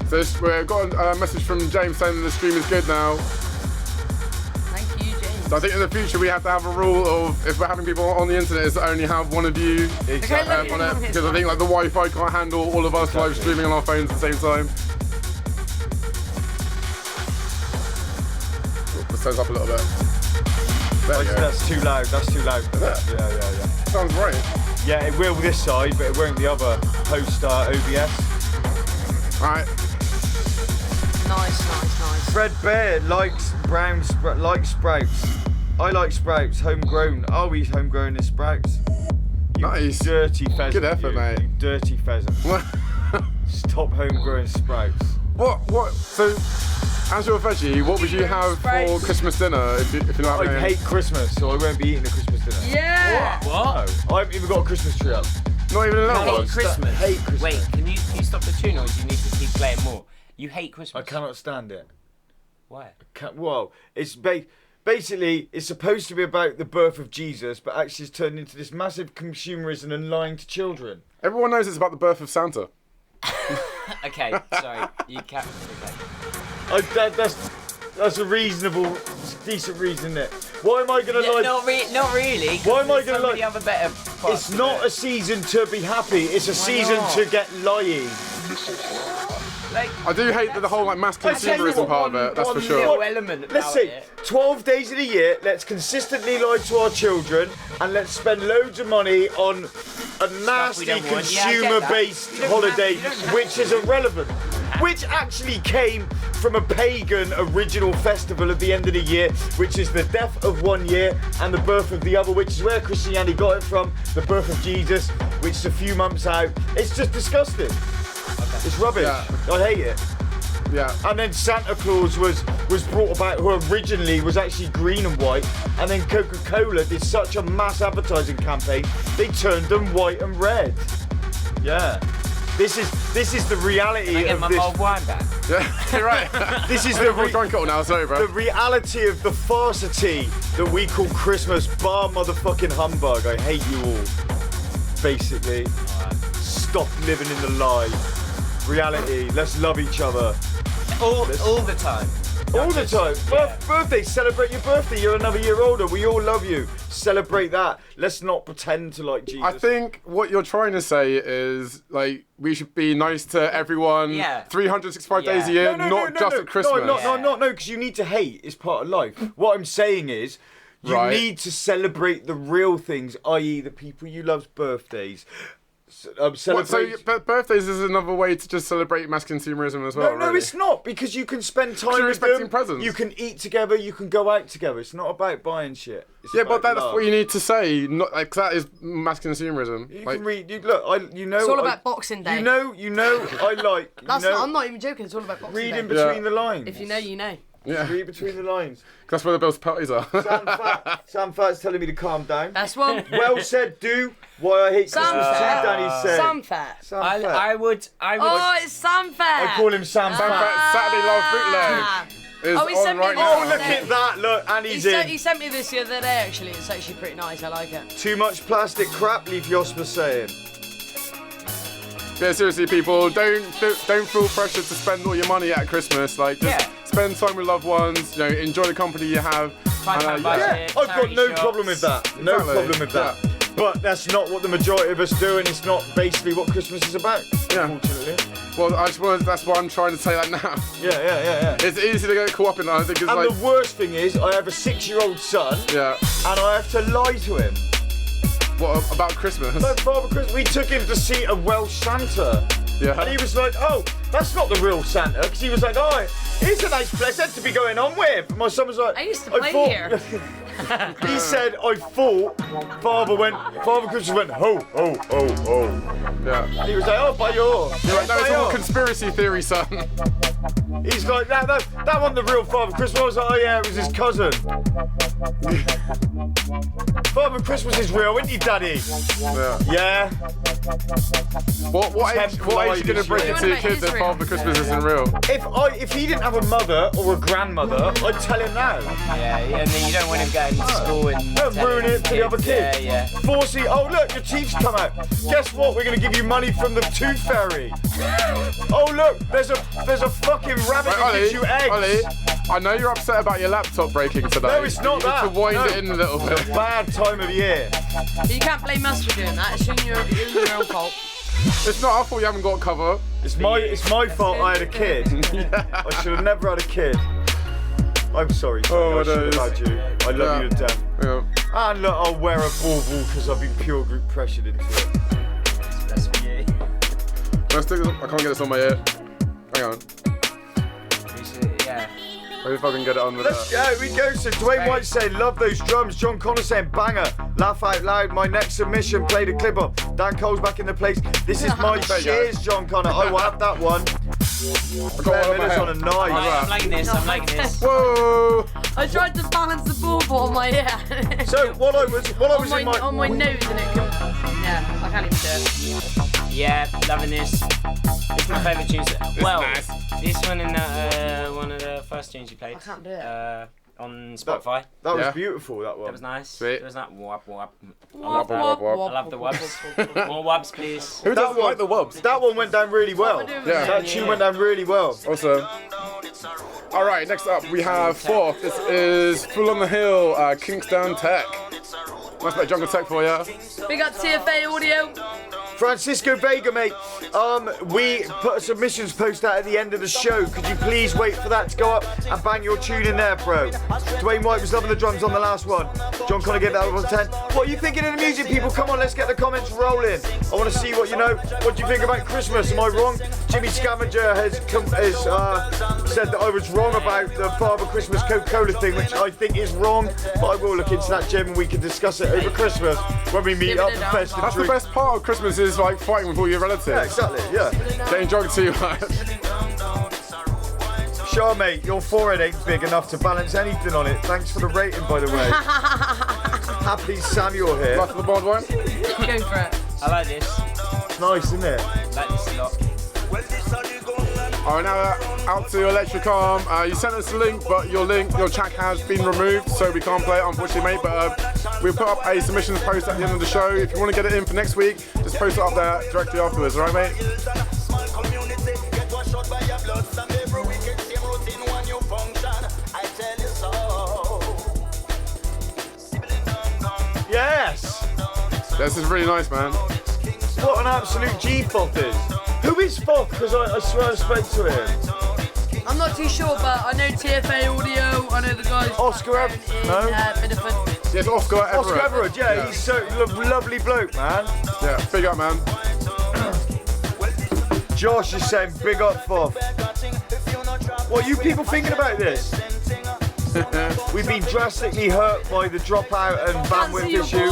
So we've got a message from James saying that the stream is good now. Thank you, James. So I think in the future we have to have a rule of if we're having people on the internet is to only have one of you on it, because I think like the Wi-Fi can't handle all of us live streaming on our phones at the same time. Let's turn it up a little bit. There we go. That's too loud. That's too loud. Yeah. Sounds right. Yeah, it will this side, but it won't the other post OBS. Right. Nice. Fred Bear likes sprouts. I like sprouts, homegrown. Oh, he's homegrown in sprouts. You Nice. dirty pheasant. Good effort, mate. You dirty pheasant. Stop homegrown sprouts. What? So, as your veggie, what would you have for Christmas dinner if you're not I hate Christmas, so I won't be eating a Christmas dinner. Yeah. What? No, I haven't even got a Christmas tree up. Not even another You one? hate Christmas. Hate Christmas. Wait, can you stop the tune or do you need to keep playing more? You hate Christmas. I cannot stand it. Why? Well, it's basically it's supposed to be about the birth of Jesus, but actually it's turned into this massive consumerism and lying to children. Everyone knows it's about the birth of Santa. Okay, sorry. You can't. Okay. That's a reasonable, decent reason, isn't it? Why am I going to like? Not really. Why am I going to like? Other better It's not a season to be happy. It's a season to get lying. Like, I do hate the whole like mass consumerism part of it. That's for sure. Element about Let's see, it. 12 days of the year, let's consistently lie to our children and let's spend loads of money on a nasty don't want. consumer-based Yeah, holiday, you don't have which is irrelevant. which actually came from a pagan original festival at the end of the year, which is the death of one year and the birth of the other, which is where Christianity got it from, the birth of Jesus, which is a few months out. It's just disgusting. It's rubbish. Yeah. I hate it. Yeah. And then Santa Claus was brought about, who originally was actually green and white, and then Coca-Cola did such a mass advertising campaign, they turned them white and red. Yeah. This is the reality I get of my this. mulled wine back. Yeah, you're right. This is We're drunk it all now, sorry, bro. the reality of the farcity that we call Christmas, bar motherfucking humbug. I hate you all. Basically. Stop living in the lie. Reality. Let's love each other. All the time. All the time. Birthday, celebrate your birthday. You're another year older. We all love you. Celebrate that. Let's not pretend to like Jesus. I think what you're trying to say is, like, we should be nice to everyone 365 days a year, not just at Christmas. No, because you need to hate. It's part of life. What I'm saying is, you need to celebrate the real things, i.e. the people you love's birthdays. Celebrate. But birthdays is another way to just celebrate mass consumerism as well. No, it's not, because you can spend time you're with expecting them. presents. You can eat together. You can go out together. It's not about buying shit. It's Yeah, but about that's love. what you need to say. Not like that is mass consumerism. You Like, can read. You know. It's all about Boxing Day. You know. I like. That's you know, not, I'm not even joking. It's all about Boxing read Day. in between the lines. If you know, you know. yeah, Read between the lines. that's where the Bill's parties are. Sam Fat's telling me to calm down. That's one. Well said, do. Why I hate Sam Christmas too, Fat. Danny said. Sam Fat. Sam Fat. I would. Oh, it's Sam Fat. I call him Sam Fat. Saturday Love Ah. Bootleg is Oh, he on sent me right this. now. Oh, look at that. Look, and he's in. He sent me this the other day, actually. It's actually pretty nice. I like it. Too much plastic crap, Leaf Yosper saying. Yeah, seriously, people, don't feel pressure to spend all your money at Christmas. Like, just spend time with loved ones. You know, enjoy the company you have. Find And, that budget. I've got charity no shops. problem with that. No Exactly. problem with that. But that's not what the majority of us do, and it's not basically what Christmas is about. Yeah. Unfortunately. Well, that's what I'm trying to say that now. Yeah. It's easy to get caught up in that. I think it's And like, the worst thing is, I have a 6-year-old son, yeah. and I have to lie to him. What about Christmas? Like Father Christmas, we took him to see a Welsh Santa. Yeah. And he was like, oh, that's not the real Santa. Because he was like, oh, it's a nice present to be going on with. And my son was like, I used to play here. He said, I thought Father Christmas went, ho, ho, ho, ho. Yeah. And he was like, oh, by your. You're like, no, it's all conspiracy theory, son. He's like, that wasn't the real Father Christmas. I was like, oh yeah, it was his cousin. Father Christmas is real, isn't he, Daddy? Yeah. What age are you going to break it to your kids that Father Christmas isn't real? If he didn't have a mother or a grandmother, I'd tell him now. Yeah, and then you don't want him going to school and Don't ruin it for the other kids. Yeah. Forcey, oh look, your teeth's come out. Guess what? We're gonna give you money from the Tooth Fairy. Oh look, there's a fucking rabbit that gives you eggs. Ollie, I know you're upset about your laptop breaking today. No, it's not you that. need to wind No. it in a little bit. Bad time of year. But you can't blame us for doing that. It's your own fault. It's not our fault you haven't got cover. It's my fault I had a kid. I should have never had a kid. I'm sorry, Sonny, I should have had you. I love you to death. Yeah. And look, I'll wear a bauble because I've been pure group pressured into it. That's for you. I can't get this on my ear. Hang on. Yeah. Maybe if I can get it on with that. Yeah, we go. So Dwayne White saying, love those drums. John Connor saying, banger. Laugh out loud. My next submission. Play the clip up. Dan Cole's back in the place. This is my shears, John Connor. I will have that one. Claire Miller's on a knife. I'm liking this. Whoa! I tried to balance the ball on my ear. So what I was in my on my nose and it can. Yeah, I can't even do it. Yeah, loving this. It's my favourite tunes. Well, nice. this one and one of the first tunes you played. I can't do it. On Spotify. That was beautiful, that one. That was nice. Sweet. It was that wop wop. I Wop, love that. wop, wop. I love the wubs. More wubs, please. Who doesn't like the wubs? That one went down really well. Yeah. That tune went down really well. Awesome. Alright, next up we have fourth. This is Full on the Hill, Kingsdown Tech. Nice bit of jungle tech for ya. Big up TFA Audio. Francisco Vega, mate. We put a submissions post out at the end of the show. Could you please wait for that to go up and bang your tune in there, bro? Dwayne White was loving the drums on the last one. John Connor gave that over 10. What are you thinking of the music, people? Come on, let's get the comments rolling. I want to see what you know. What do you think about Christmas? Am I wrong? Jimmy Scavenger has said that I was wrong about the Father Christmas Coca-Cola thing, which I think is wrong. But I will look into that, Jim, and we can discuss it over Christmas when we meet up for festive That's the drinks. best part of Christmas is like fighting with all your relatives. Yeah, exactly, yeah. Getting drunk too much. Sure, mate, your forehead ain't big enough to balance anything on it. Thanks for the rating, by the way. Happy Samuel here. Like the bod one? Go for it. I like this. It's nice, isn't it? I like this a lot. Alright, now out to Electricom. You sent us a link, but your track has been removed, so we can't play it, unfortunately, mate. But we'll put up a submissions post at the end of the show. If you want to get it in for next week, just post it up there directly afterwards, alright, mate? Yes! This is really nice, man. What an absolute G Foth is. Who is Foth? Because I swear I spoke to him. I'm not too sure, but I know TFA Audio. I know the guys. Oscar Everett. No? Bideford. Yes, Oscar Everett. Oscar Everett, yeah, he's so lovely bloke, man. Yeah, big up, man. Josh is saying big up Foth. What are you people thinking about this? We've been drastically hurt by the dropout and bandwidth issue.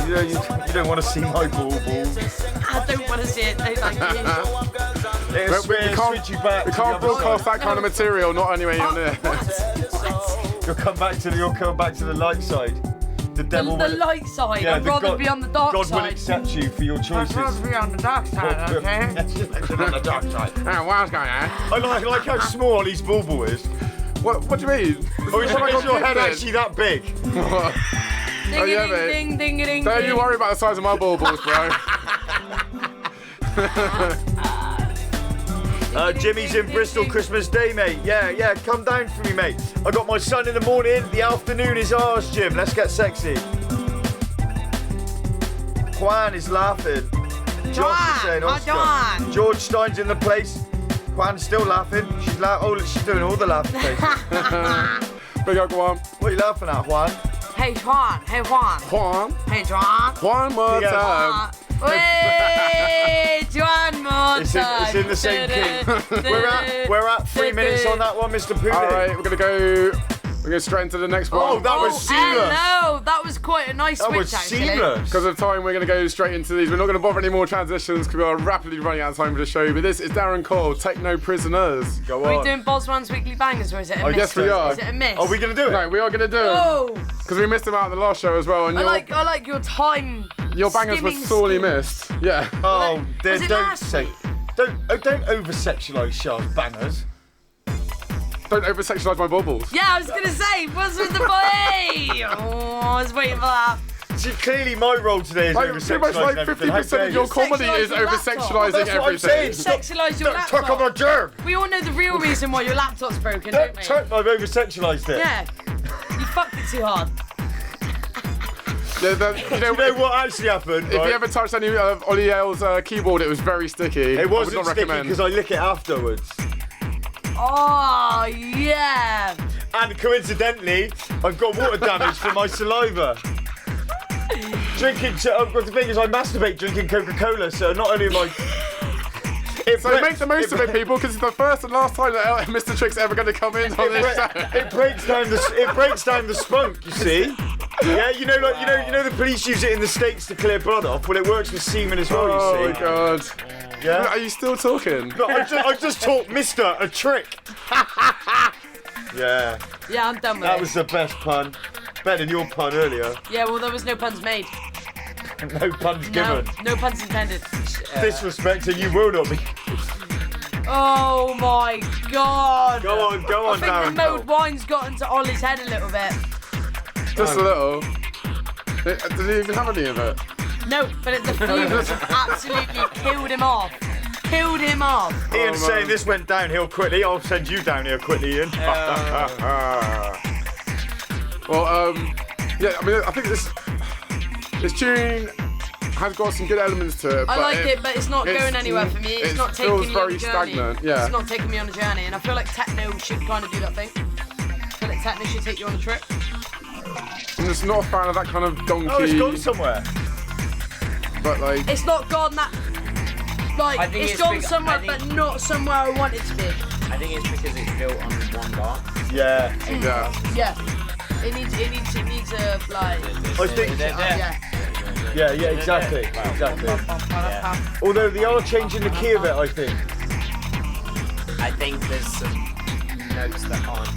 You don't want to see my ball balls. I don't want to see it. Don't like it. We can't broadcast that kind of material, not anyway on there. You'll come back to the light side. The devil The will, light side. yeah, I'd rather be on the dark God side. will accept you for your choices. I'd rather be on the dark side, okay? on the dark side. Oh, what's going on? I like how small his ball ball is. What do you mean? Oh, is your head actually that big? Oh yeah, mate. Ding, ding, ding, Don't ding. you worry about the size of my ball balls, bro. Jimmy's in Bristol Christmas Day, mate. Yeah, come down for me, mate. I got my son in the morning, the afternoon is ours, Jim. Let's get sexy. Juan is laughing. Josh is saying Oscar. George Stein's in the place. Juan's still laughing. She's doing all the laughing faces. Big up, Juan. What are you laughing at, Juan? Hey, Juan. Hey, Juan. Juan. Hey, Juan. One more Yes. time. Wait, one more It's time. in the same key. We're at 3 minutes on that one, Mr. Pooley. All right, we're gonna go straight into the next one. Oh, that was seamless. Hello, that was quite a nice That switch, was actually. seamless. Because of time, we're going to go straight into these. We're not going to bother any more transitions because we are rapidly running out of time for the show. But this is Darren Cole, Take No Prisoners. Go Are on. we doing Bozwans Weekly Bangers or is it a miss? guess we are. Is it a miss? Are we going to do it? No, we are going to do it. Oh, Because we missed them out in the last show as well. And I like your time. your bangers were skimming sorely skill. missed. Yeah. Oh, Was it don't last say. week? Don't over-sexualise Charles bangers. Don't over-sexualise my baubles. Yeah, I was going to say, what's with the boy? Oh, I was waiting for that. See, clearly my role today is Like, over-sexualising pretty much like everything. How 50% dare of your you? comedy is Sexualise your over-sexualising That's what I'm saying. everything. Sexualise your Don't talk about laptop. germ. We all know the real reason why your laptop's broken, Don't don't we? talk. I've over-sexualised it. Yeah. You fucked it too hard. Yeah, You know what actually happened? If right? you ever touched any of Ollie L's keyboard, it was very sticky. It I would wasn't not sticky recommend. because I lick it afterwards. Oh, yeah. And coincidentally, I've got water damage from my saliva. The thing is, I masturbate drinking Coca-Cola, so not only am I... So make the most of it, people, because it's the first and last time that Mr. Trick's ever going to come in on this show. It breaks down the spunk, you see. Yeah, you know the police use it in the States to clear blood off. Well, it works with semen as well, Oh you my see. god. Yeah. Are you still talking? No, I just taught Mister a trick. Yeah. Yeah, I'm done with That it. was the best pun. Better than your pun earlier. Yeah, well, there was no puns made. No puns No, given. no puns intended. Disrespect, and you will not be. Oh my god. Go on, I Darren. think the mode wine's got into Ollie's head a little bit. Just a little. Did he even have any of it? No, but the fumes absolutely killed him off. Killed him off. Ian's saying this went downhill quickly. I'll send you down here quickly, Ian. Well, yeah, I mean, I think this tune has got some good elements to it. I like it, but it's not going anywhere for me. It's not taking feels me on very a journey. stagnant. Yeah. It's not taking me on a journey, and I feel like techno should kind of do that thing. I feel like techno should take you on a trip. I'm just not a fan of that kind of donkey. Oh, it's gone somewhere. But like, It's not gone that. Like, it's gone somewhere, but not somewhere I want it to be. I think it's because it's built on one bar. Yeah. Yeah. It needs a like. I think. Yeah. Yeah, exactly. Exactly. Yeah. Although they are changing the key of it, I think. I think there's some notes that aren't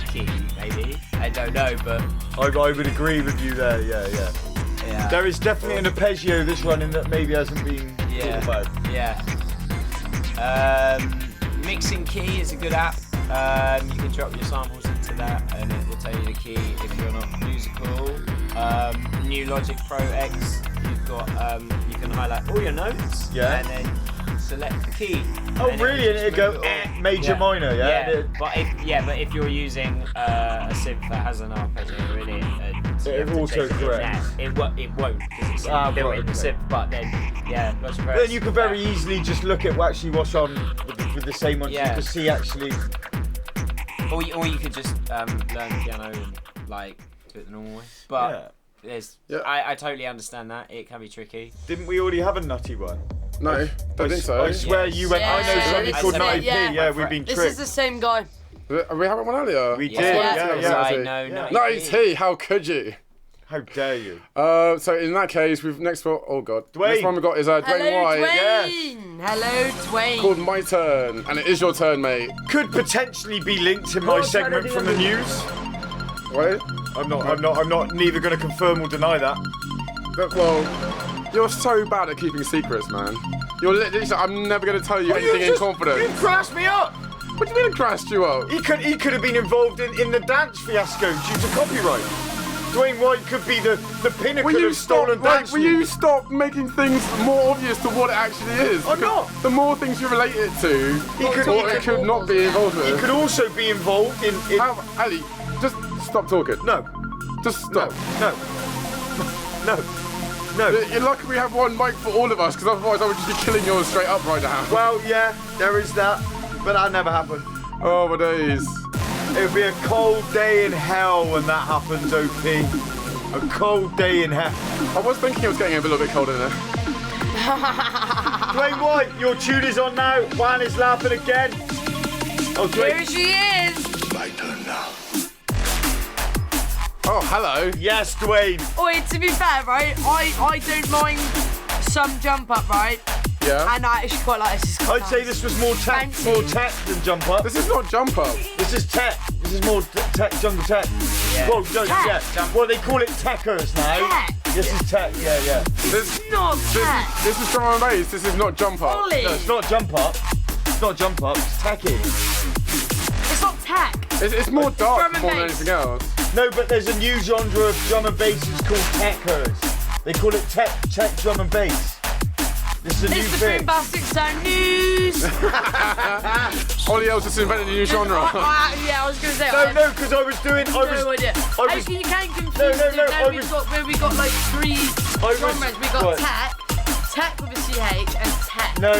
key, maybe. I don't know, but I would agree with you there. Yeah. There is definitely an arpeggio that's running that maybe hasn't been thought about. Yeah. Mixing Key is a good app. You can drop your samples into that and it will tell you the key if you're not musical. New Logic Pro X, you've got you can highlight all your notes and then select the key. Oh really? And it'll go major, minor, Yeah. But if you're using a synth that has an arpeggio in it, it also correct. It won't because it's built in the synth. But then Logic Pro. Then you can very easily just look at what's on with the same one. You can see actually. Or you could just learn the piano and like do it the normal way. But I totally understand that. It can be tricky. Didn't we already have a Nutty one? No, don't think so. I swear you went. I know somebody called Nutty P. Yeah, we've been tricked. This is the same guy. We haven't one earlier. We did. Yeah. Nutty T, how could you? How dare you? So in that case, we've next one. Oh god, Dwayne. Next one we got is Dwayne White. Dwayne. Hello, Dwayne. Called My Turn, and it is your turn, mate. Could potentially be linked in my segment from the news. Wait. I'm not neither going to confirm or deny that. But, well, you're so bad at keeping secrets, man. You're literally. I'm never going to tell you anything in confidence. You crashed me up. What do you mean it crashed you up? He could have been involved in the dance fiasco due to copyright. Dwayne White could be the pinnacle of stolen dance. Will you stop making things more obvious to what it actually is? I'm not. The more things you relate it to, it could not be involved with. He could also be involved in. Ali, just stop talking. No. Just stop. No. You're lucky we have one mic for all of us, because otherwise I would just be killing yours straight up right now. Well, yeah, there is that, but that never happened. Oh my days. It'll be a cold day in hell when that happens, OP. A cold day in hell. I was thinking it was getting a little bit cold in there. Dwayne White, your tune is on now. Juan is laughing again. Oh, Here she is. My turn now. Oh, hello. Yes, Dwayne. Oi, to be fair, right, I don't mind some jump up, right? Yeah. And I actually quite like this. I'd say this was more tech than jump up. This is not jump up. This is tech. This is more tech, jungle tech. Yeah. Well, well, they call it techers now. Tech. This is tech. Yeah. This Not tech. This is drum and bass. This is not jump up. Ollie. No, it's not jump up. It's not jump up. It's techy. It's not tech. It's more dark drum and more than bass. anything else. No, but there's a new genre of drum and bass. It's called techers. They call it tech drum and bass. This is a new It's the thing. Boombastic Sound News. Ollie else just invented a new genre. Yeah, I was going to say. No, because I was doing. No idea. You can't confuse them. Then we got like three genres. We got tech with a CH, and tech. No. I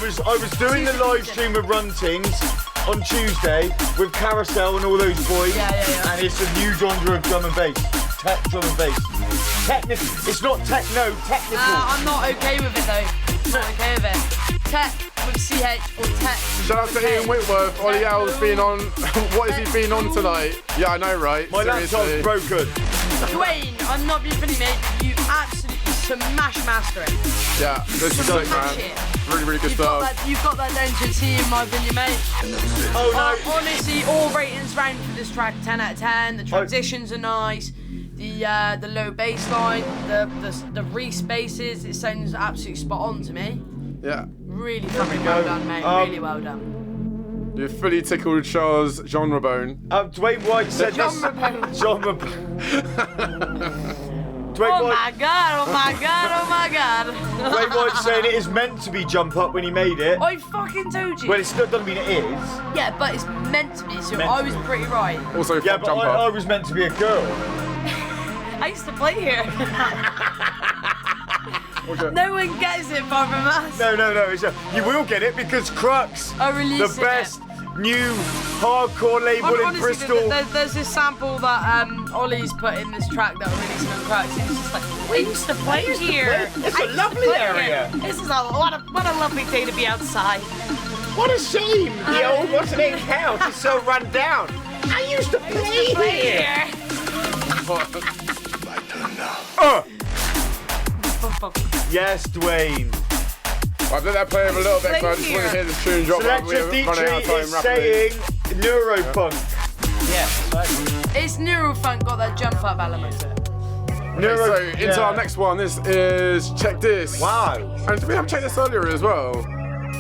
was doing the live stream of Run Tings on Tuesday with Carousel and all those boys. Yeah. And it's a new genre of drum and bass. Tech drum and bass. Technical. It's not techno. Technical. I'm not okay with it though. Not okay with it. Tech with CH or tech. Shout out to Ian Whitworth. Ollie Owl's been on. What has he been on tonight? Yeah, I know, right? My laptop's broken. Dwayne, I'm not being funny, mate. You absolutely smash master it. Yeah, this is sick, man. Really good stuff. You've got that down to a T in my opinion, mate. Oh no. Honestly, all ratings round for this track 10 out of 10. The transitions are nice. The low bass line, the re-spaces, it sounds absolutely spot on to me. Yeah. Really fucking well done, mate. Really well done. You fully tickled Char's genre bone. Dwayne White said Genre bone. Genre bone. Oh my god. Dwayne White saying it is meant to be jump up when he made it. I fucking told you. Well, it still doesn't mean it is. Yeah, but it's meant to be, so I was pretty right. Also, yeah, but jump I up. was meant to be a girl. I used to play here. No one gets it apart from us. No. You will get it because Crux, releasing the best new hardcore label in honestly, Bristol. There's this sample that Ollie's put in this track that we're releasing on Crux. It's just like, we used to play here. It's a lovely area. This is what a lovely day to be outside. What a shame! The old what's-her-name house is so run down. I used to play here. Yes, Dwayne. I've let that play over a little bit, so I just want to hear the tune drop. Selective Dietrich is saying Neuropunk. Yeah, It's Neurofunk got that jump up element to it. So into our next one, this is CHEKDISS. Wow. And did we have checked this earlier as well?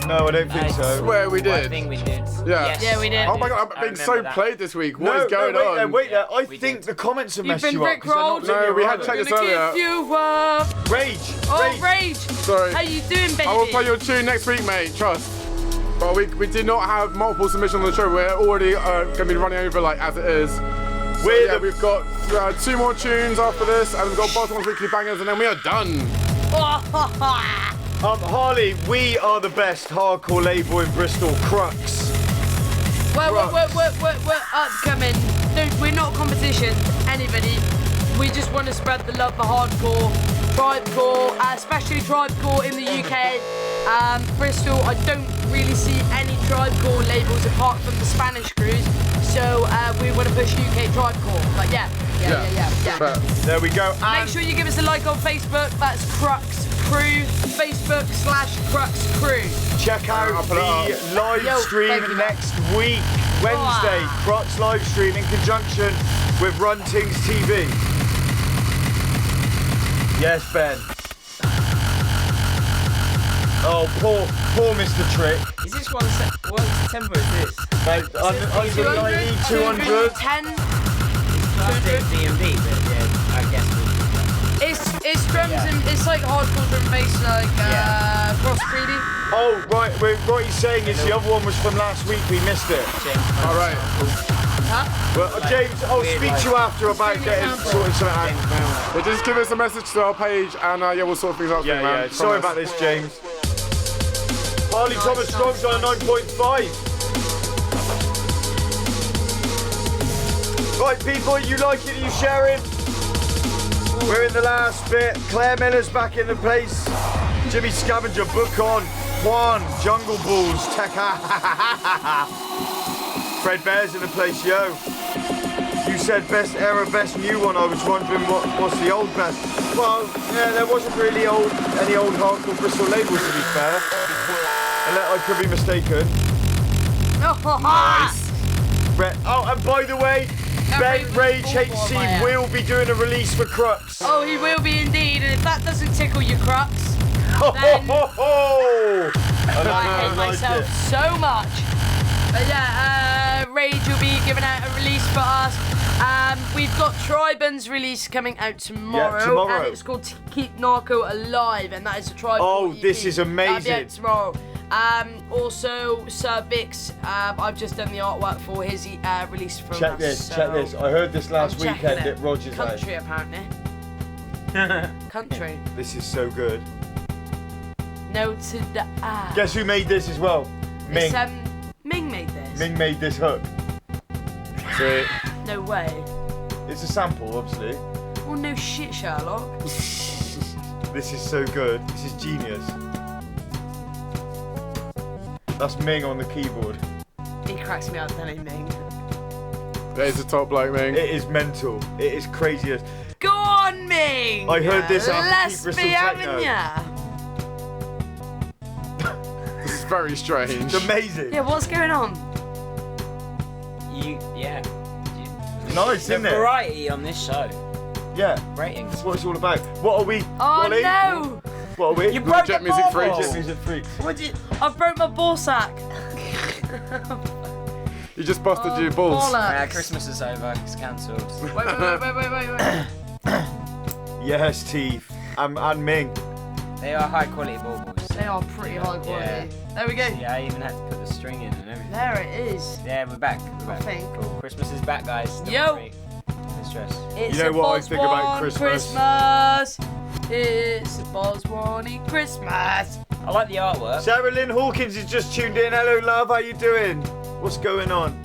No, I don't think so. I swear we did. I think we did. Yeah. Yeah, we did. Oh my god, I'm being so played this week. What is going on? Wait there. I think the comments have messed been you up. 'Cause they're not rickrolled. letting No, you we run had it. checked this Gonna earlier. give you up. Rage. Oh, Rage. Sorry. How you doing, baby? I will play your tune next week, mate. Trust. But we did not have multiple submissions on the show. We're already going to be running over like as it is. So, we've got 2 more tunes after this, and we've got Bozwans Weekly Bangers, and then we are done. Harley, we are the best hardcore label in Bristol, Crux. We're upcoming. We're not competition to anybody. We just want to spread the love for hardcore, tribecore, especially tribecore in the UK. Bristol, I don't really see any tribecore labels apart from the Spanish crews. So we want to push UK tribecore. But yeah. There we go. Make sure you give us a like on Facebook. That's Crux Crew. Facebook/Crux Crew. Check out the live stream next week, Wednesday. Crux live stream in conjunction with Runtings TV. Yes, Ben. Oh, poor Mr. Trick. Is this what tempo is this? Like, under 90, 200. 10. DMV, but yeah, I guess. It's drums and it's like hardcore drum bass, like crossbreeding. Oh, right. What he's saying is the other one was from last week. We missed it. All right. Huh? Well, James, I'll speak to you after about getting sorting something out. But just give us a message to our page, and we'll sort things out. Yeah. Sorry about this, James. Harley Thomas Strong's on a 9.5. Right, people, you like it? Are you sharing? We're in the last bit. Claire Miller's back in the place. Jimmy Scavenger, Book On. Juan, Jungle Balls, Tekka. Fred Bear's in the place, yo. You said best era, best new one. I was wondering what's the old best. Well, yeah, there wasn't really any old hardcore Bristol labels, to be fair. I could be mistaken. Nice. Oh, and by the way, Ben Rage HC will be doing a release for Crux. Oh, he will be indeed, and if that doesn't tickle your Crux, then I hate myself so much. But yeah, Rage will be giving out a release for us. We've got Triban's release coming out tomorrow. Yeah, tomorrow. And it's called Keep Narco Alive, and that is a Triban. Oh, this is amazing. Yeah, tomorrow. Also, Sir Billx, I've just done the artwork for his release from Check us. this. I heard this last weekend at Roger's Country, apparently. Country. This is so good. No to the Guess who made this as well? Ming. Ming made this. Ming made this hook. Sweet. No way. It's a sample, obviously. Well, no shit, Sherlock. This is so good. This is genius. That's Ming on the keyboard. He cracks me up, doesn't he, Ming? That is the top bloke, Ming. It is mental. It is crazy. Go on, Ming! I heard this after Let's Keep Bristol be Techno. having ya. This is very strange. It's amazing. Yeah, what's going on? Nice, isn't it? Variety on this show. Yeah. Ratings. That's what it's all about. What are we? Oh, Wally? no! What are we? You broke Jet the Music ball Freaks. ball. Jet Music Freaks. I've broke my ball sack. You just busted your balls. Bollocks. Christmas is over. It's cancelled. Wait. Yes, Teeth. And Ming. They are high quality baubles. They are pretty high quality. Yeah. There we go. Yeah, I even had to put the string in and everything. There it is. Yeah, we're back. We're back. think. Cool. Christmas is back, guys. Don't Yo. worry. It's stress. It's You know a what I think about Bozwan Christmas? It's a Bozwani Christmas. I like the artwork. Sarah Lynn Hawkins is just tuned in. Hello, love. How you doing? What's going on?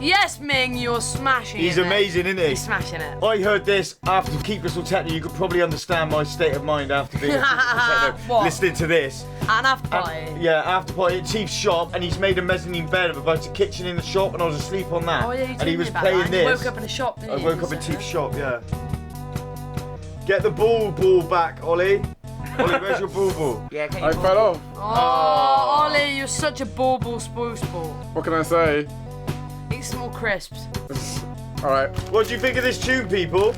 Yes, Ming, you're smashing He's it. amazing, isn't he? He's smashing it. I heard this after Keep This All Techno. You could probably understand my state of mind after being What? listening to this. And after party. Yeah, after party at Chief's shop, and he's made a mezzanine bed of about a kitchen in the shop, and I was asleep on that. Oh yeah, you and he told was me about playing that. this. You woke up in a shop, didn't I you? woke up in Chief's shop, yeah. Get the ball back, Ollie. Ollie, where's your ball? Yeah, can I fell off. Oh, Ollie, you're such a bauble spruce ball. What can I say? Eat some more crisps. Alright. What do you think of this tune, people?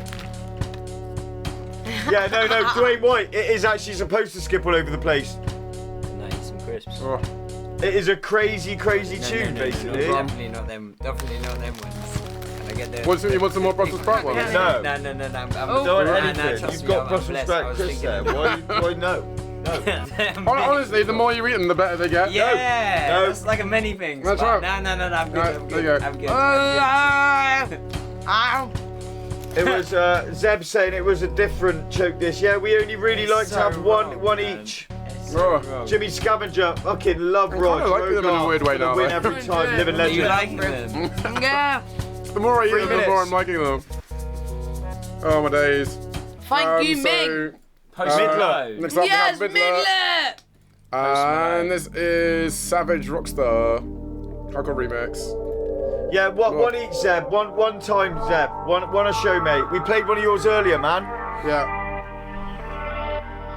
Yeah, no, Dwayne White. It is actually supposed to skip all over the place. No, eat some crisps. Oh. It is a crazy tune, basically. No, definitely not them. Definitely not them ones. Can I get the? You want some more Brussels sprout ones? No. No. Oh. Don't Nah, anything. trust You've me, got I'm Brussels blessed. I sprout was crisps thinking there. of- Why no? Honestly, the more you eat them, the better they get. Yeah, No. that's like a many things. That's but right. No, I'm good. Right, I'm there you good. go. I'm good. Ow. It was Zeb saying it was a different choke dish. Yeah, we only really like to have one each. Oh. Jimmy Scavenger, fucking love I Rog. kinda like them in a weird way now, Win though. every time, living Are you legend. liking them? Yeah. The more I eat 3 them, the minutes. more I'm liking them. Oh my days. Thank you, So, Ming. Post Midler. next up Yes, we have Midler. Midlet. And this is Savage Rockstar. Hardcore remix. Yeah, one each, Zeb. One time, Zeb. One a show, mate. We played one of yours earlier, man. Yeah.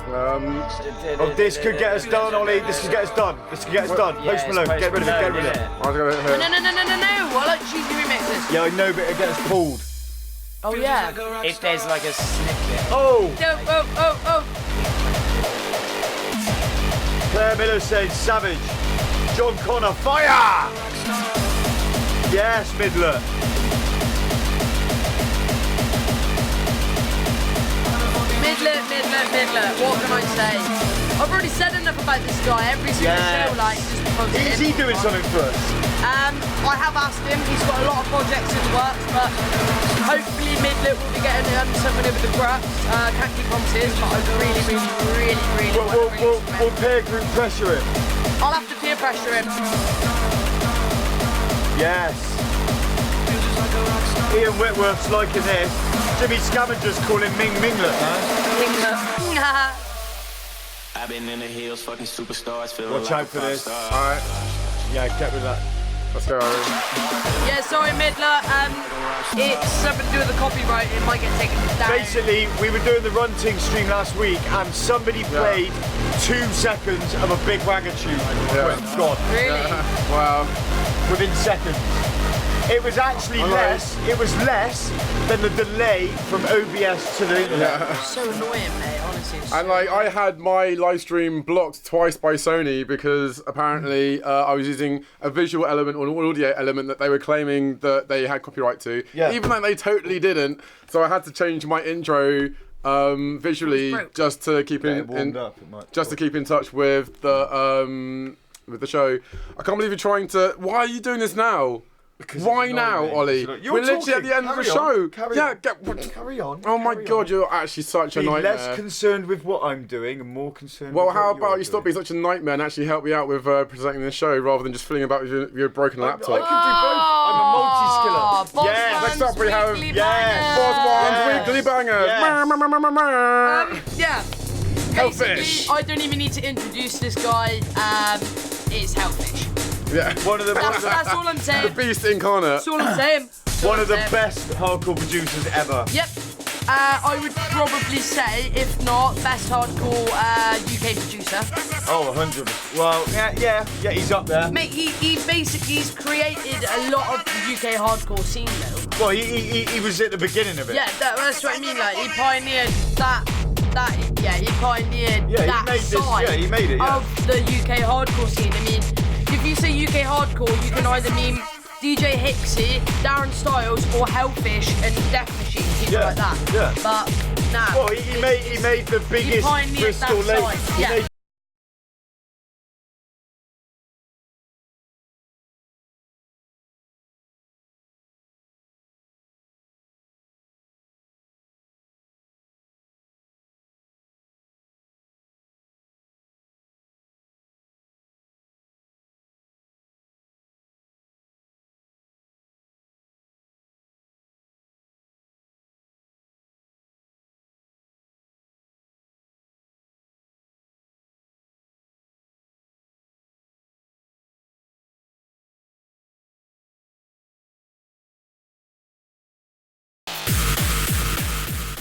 Oh, this could get us done, Ollie. This could get us done. This could get us done. Yeah, Post it's Malone, Post get rid of it, get rid of it. Malone, I was gonna hit No, her. no. I like cheesy remixes. Yeah, I know, but it gets pulled. Oh, yeah. If there's like a snippet. Oh! Oh. Claire Miller says Savage. John Connor, fire! Yes, Midler. Midlet. What can I say? I've already said enough about this guy. Every single show, like, just plugs Is in. he doing something for us? I have asked him. He's got a lot of projects in the works, but hopefully Midlet will be getting something over the cracks. Can't keep promises, but I really We'll peer group pressure him. I'll have to peer pressure him. Yes. Ian Whitworth's liking this. Jimmy Scavenger's calling Ming Minglet, man. I've been in the hills, fucking superstars, feeling Watch like out for a pop this. star. Alright, Yeah, get with that. let's go. Yeah, sorry Midler. It's something to do with the copyright. It might get taken down. Basically, we were doing the Runting stream last week, and somebody played 2 seconds of a Big Wagger tune. Yeah. God, Really? Wow. within seconds. It was actually less. It was less than the delay from OBS to the internet. So annoying, mate. Honestly. It's And like, I had my live stream blocked twice by Sony because apparently I was using a visual element or an audio element that they were claiming that they had copyright to, even though they totally didn't. So I had to change my intro visually just to keep to keep in touch with the show. I can't believe you're trying to. Why are you doing this now? Why now, Ollie? We're literally at the end of the show. Carry on. Oh my God, you're actually such a Be nightmare. less concerned with what I'm doing and more concerned Well, with how what about you stop being such a nightmare and actually help me out with presenting the show rather than just fooling about with your broken laptop? I can do both. I'm a multi-skiller. Bozwans Next up we have Weekly Bozwans Bangers. Weekly Bangers. Yeah. Hellfish. Basically, I don't even need to introduce this guy. It's Hellfish. Yeah. That's all I'm saying. The beast incarnate. That's all I'm saying. One of the best hardcore producers ever. Yep. I would probably say, if not, best hardcore UK producer. Oh, 100. Well, yeah, he's up there. Mate, he's created a lot of the UK hardcore scene though. Well, he was at the beginning of it. Yeah, that's what I mean. Like, he pioneered he pioneered that side he made it, of the UK hardcore scene. I mean, if you say UK hardcore, you can either mean DJ Hixie, Darren Styles, or Hellfish and Death Machine, people like that. Yeah. But nah. Well, he made the biggest pioneered Bristol that Lake. side. He Yeah. made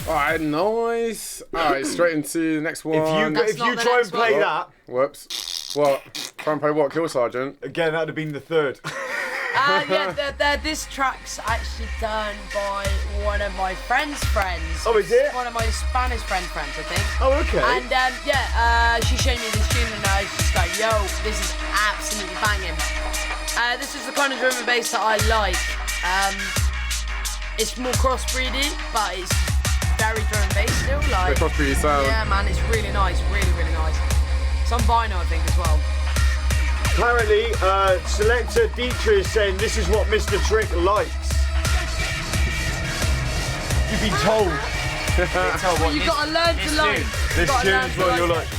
Alright, nice. Alright, straight into the next one. If you try and play that. Whoops. What? Try and play what? Kill Sergeant? Again, that'd have been the third. This track's actually done by one of my friend's friends. Oh, is it? One of my Spanish friends, I think. Oh, okay. And she showed me this tune and I was just like, yo, this is absolutely banging. This is the kind of drum and bass that I like. It's more crossbreedy, but it's very drum and bass still. Like, the crossbreedy sound. Yeah, man, it's really nice, really, really nice. Some vinyl, I think, as well. Apparently, selector Dietrich is saying this is what Mr. Trick likes. You've been told. You've got to learn to like. This tune is what you like.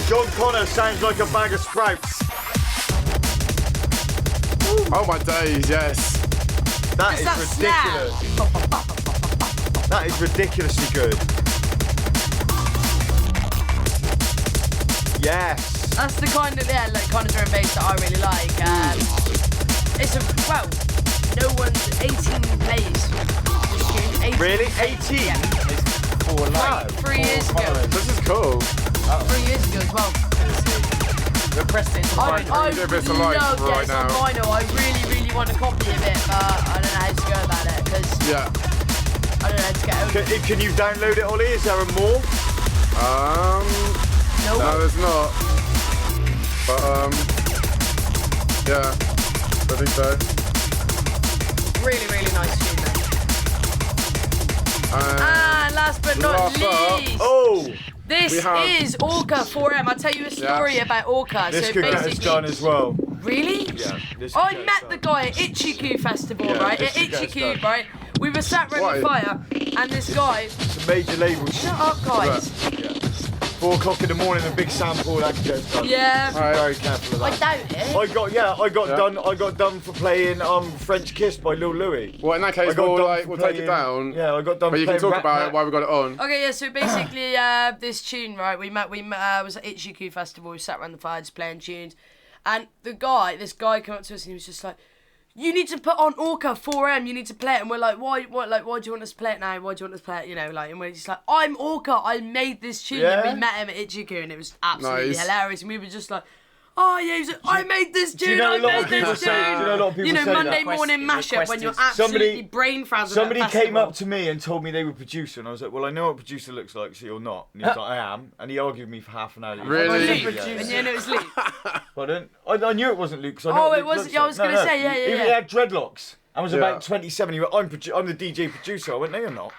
John Connor sounds like a bag of sprouts. Oh my days, yes. That is ridiculous. That is ridiculously good. Yes. That's the kind of kind of drum and bass that I really like. It's no one's 18 plays. Really? 18? Yeah. Wow. 3 years ago. This is cool. 3 years ago as well. We're pressed into I would love it's on vinyl. I really, really want a copy of it, but I don't know how to go about it because I don't know how to get over it. Can you download it, Ollie? Is there a more? No, there's not. But yeah, I think so. Really, really nice tune, man. Last but not least. This is Orca 4M. I'll tell you a story about Orca. This so could basically, get us done as well. Really? Yeah. I met the guy at Ichiku Festival, right? At Ichiku, right? We were sat around the fire, and this guy. It's a major label. Shut up, guys. 4 o'clock in the morning, a big sample that can get done. Yeah. Very careful of that. I doubt it. I got done for playing French Kiss by Lil Louis. Well, in that case, we'll take it down. Yeah, I got done. But you can talk about it while we got it on. Okay, yeah. So basically, this tune, right? We was at Ichiku Festival. We sat around the fire just playing tunes, and this guy came up to us and he was just like, "You need to put on Orca 4M. You need to play it." And we're like, "Why? What? Like, why do you want us to play it now? Why do you want us to play it? You know, like." And we're just like, "I'm Orca. I made this tune." Yeah. And we met him at Ichiku, and it was absolutely Nice. hilarious. And we were just like, "Oh yeah, he's like, I made this tune. Do you know I a lot made of people this say? tune." Do you know a lot of people You know, say Monday that? morning mashup when you're absolutely brain frazzled. Somebody at a came festival. up to me and told me they were producer, and I was like, "Well, I know what producer looks like, so you're not." And he was like, "I am," and he argued with me for half an hour. Really? And yeah, it was Luke. Pardon? I knew it wasn't Luke. Cause I know what it Luke was. looks Yeah, I was like. gonna say, yeah. He had dreadlocks. I was Yeah. about 27. He went, I'm the DJ producer. I went, no, you're not.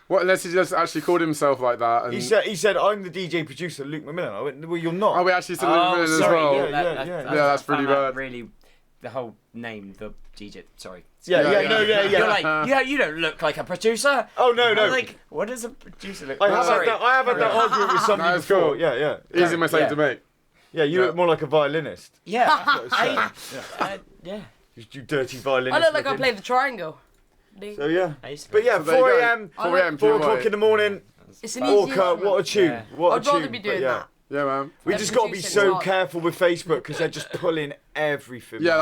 What, unless he just actually called himself like that? And... He said, I'm the DJ producer, Luke McMillan. I went, well, you're not. Oh, we actually said Luke McMillan as well. Yeah, that's pretty bad. Really, the whole name, the DJ. Sorry. Yeah. You're like, you don't look like a producer. Oh no. Like, what does a producer look like? I have had that argument with somebody No, it's before. cool. Yeah. Easy mistake to make. Yeah, you look more like a violinist. Yeah. Yeah. You dirty violinist. I look like I play the triangle. So yeah. But yeah, 4 a.m. 4 a.m. 4 o'clock in the morning. It's an easy Orca, what a tune. Yeah. What a I'd tune. rather be doing But that. Yeah, man. We just got to be so careful with Facebook because they're just pulling everything. Yeah,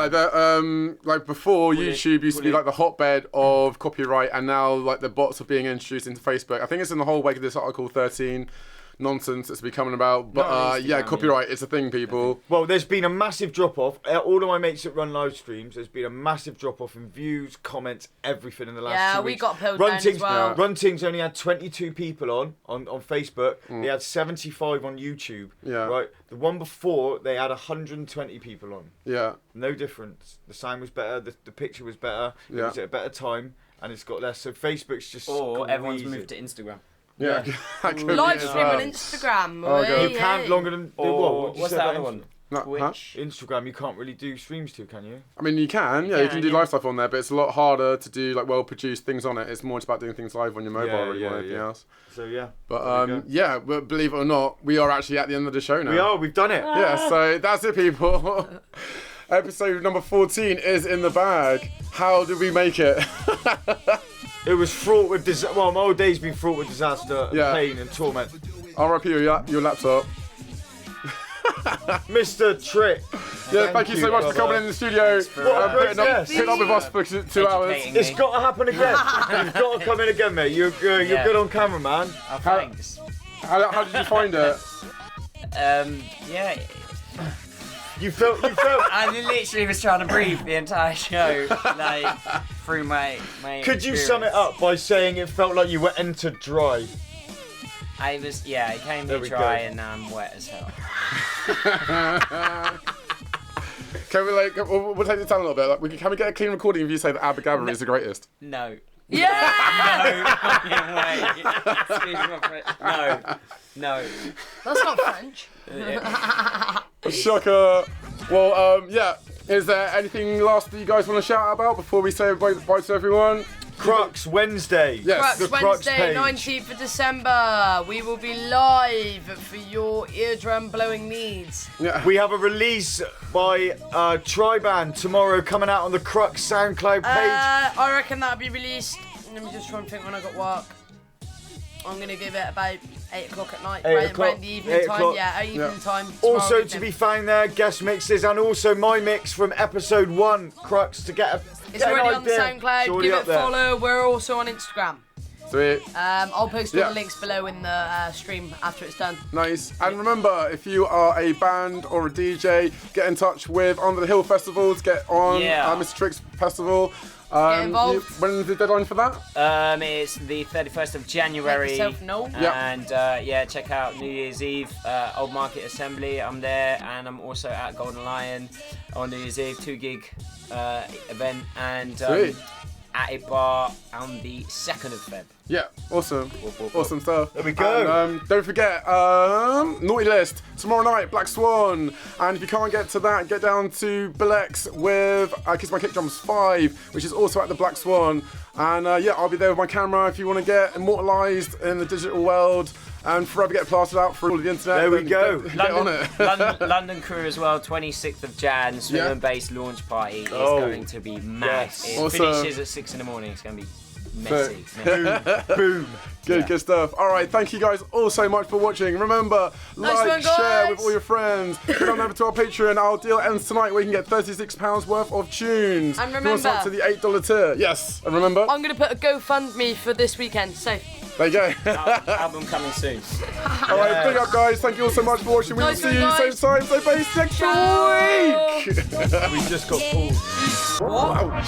like before, YouTube used to be like the hotbed of copyright, and now like the bots are being introduced into Facebook. I think it's in the whole wake of this Article 13 nonsense that's becoming about. But copyright is a thing, people. Well, there's been a massive drop off. All of my mates that run live streams, there's been a massive drop off in views, comments, everything in the last 2 weeks. we got pulled down as well. Runting's only had 22 people on Facebook. They had 75 on YouTube. Yeah. Right. The one before they had 120 people on. Yeah. No difference. The sound was better. The picture was better. It was at a better time, and it's got less. So Facebook's just. Or everyone's moved to Instagram. Yeah. Live stream on Instagram. You can't longer than. What's that other one? Twitch. Instagram, you can't really do streams to, can you? I mean, you can. Yeah, you can do live stuff on there, but it's a lot harder to do like well-produced things on it. It's more about doing things live on your mobile than anything else. So yeah. But but believe it or not, we are actually at the end of the show now. We are. We've done it. Yeah. So that's it, people. Episode number 14 is in the bag. How did we make it? It was fraught with well, my whole day's been fraught with disaster, and pain, and torment. RIP your laptop. Mr. Trick. Yeah, thank you so much for coming in the studio. Putting up with us for 2 hours. It's got to happen again. You've got to come in again, mate. You're good on camera, man. Oh, thanks. How did you find it? Yeah. You felt. I literally was trying to breathe the entire show, like through my. Could you sum it up by saying it felt like you were entered dry? I was, yeah. It came in dry, and now I'm wet as hell. Can we we'll take the time a little bit. Can we get a clean recording of you say that Abba Gabba is the greatest? No. Yeah! No. That's not French. Shocker. Well, yeah. Is there anything last that you guys want to shout about before we say bye to everyone? Crux Wednesday. Yes. Crux Wednesday, 19th of December. We will be live for your eardrum blowing needs. Yeah. We have a release by Triband tomorrow coming out on the Crux SoundCloud page. I reckon that'll be released. Let me just try and think when I got work. I'm going to give it about 8 o'clock at night. 8 o'clock. Around the evening time. Yeah, evening time. Also to be found there, guest mixes and also my mix from episode 1, Crux, to get a It's already on the SoundCloud. Give it a follow. We're also on Instagram. Sweet. I'll post all the links below in the stream after it's done. Nice. And remember, if you are a band or a DJ, get in touch with Under the Hill Festival to get on Mr. Trick's Festival. Get involved. When's the deadline for that? It's the 31st of January. Let yourself know. And check out New Year's Eve, Old Market Assembly. I'm there, and I'm also at Golden Lion on New Year's Eve, 2-gig event, and at a bar on the 2nd of Feb. Yeah, awesome. Awesome stuff. There we go. And, don't forget, Naughty List, tomorrow night, Black Swan. And if you can't get to that, get down to Billx with Kiss My Kick Drums 5, which is also at the Black Swan. And I'll be there with my camera if you want to get immortalised in the digital world and forever get plastered out through all of the internet. There we go. Get on it. London crew as well, 26th of Jan, swing and bass launch party is going to be mad. It finishes at 6 in the morning. It's going to be messy. Boom. Good stuff. All right, thank you guys all so much for watching. Remember, share with all your friends. Get on over to our Patreon. Our deal ends tonight where you can get £36 worth of tunes. And remember, up to the $8 tier. Yes, and remember, I'm going to put a GoFundMe for this weekend, so there you go. Album coming soon. All right, big up guys. Thank you all so much for watching. We will see you same time, same place next week. We just got pulled. Wow.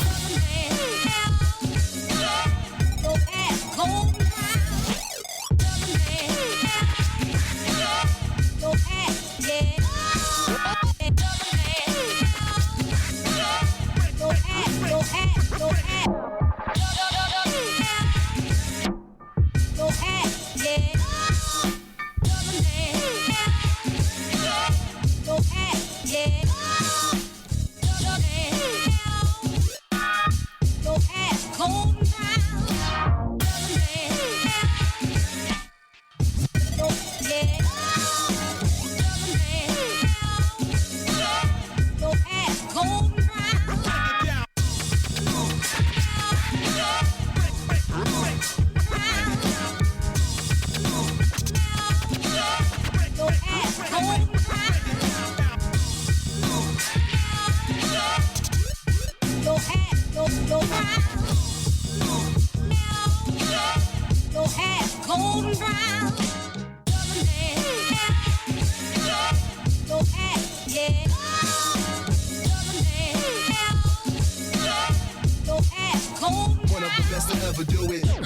One of the best to ever do it.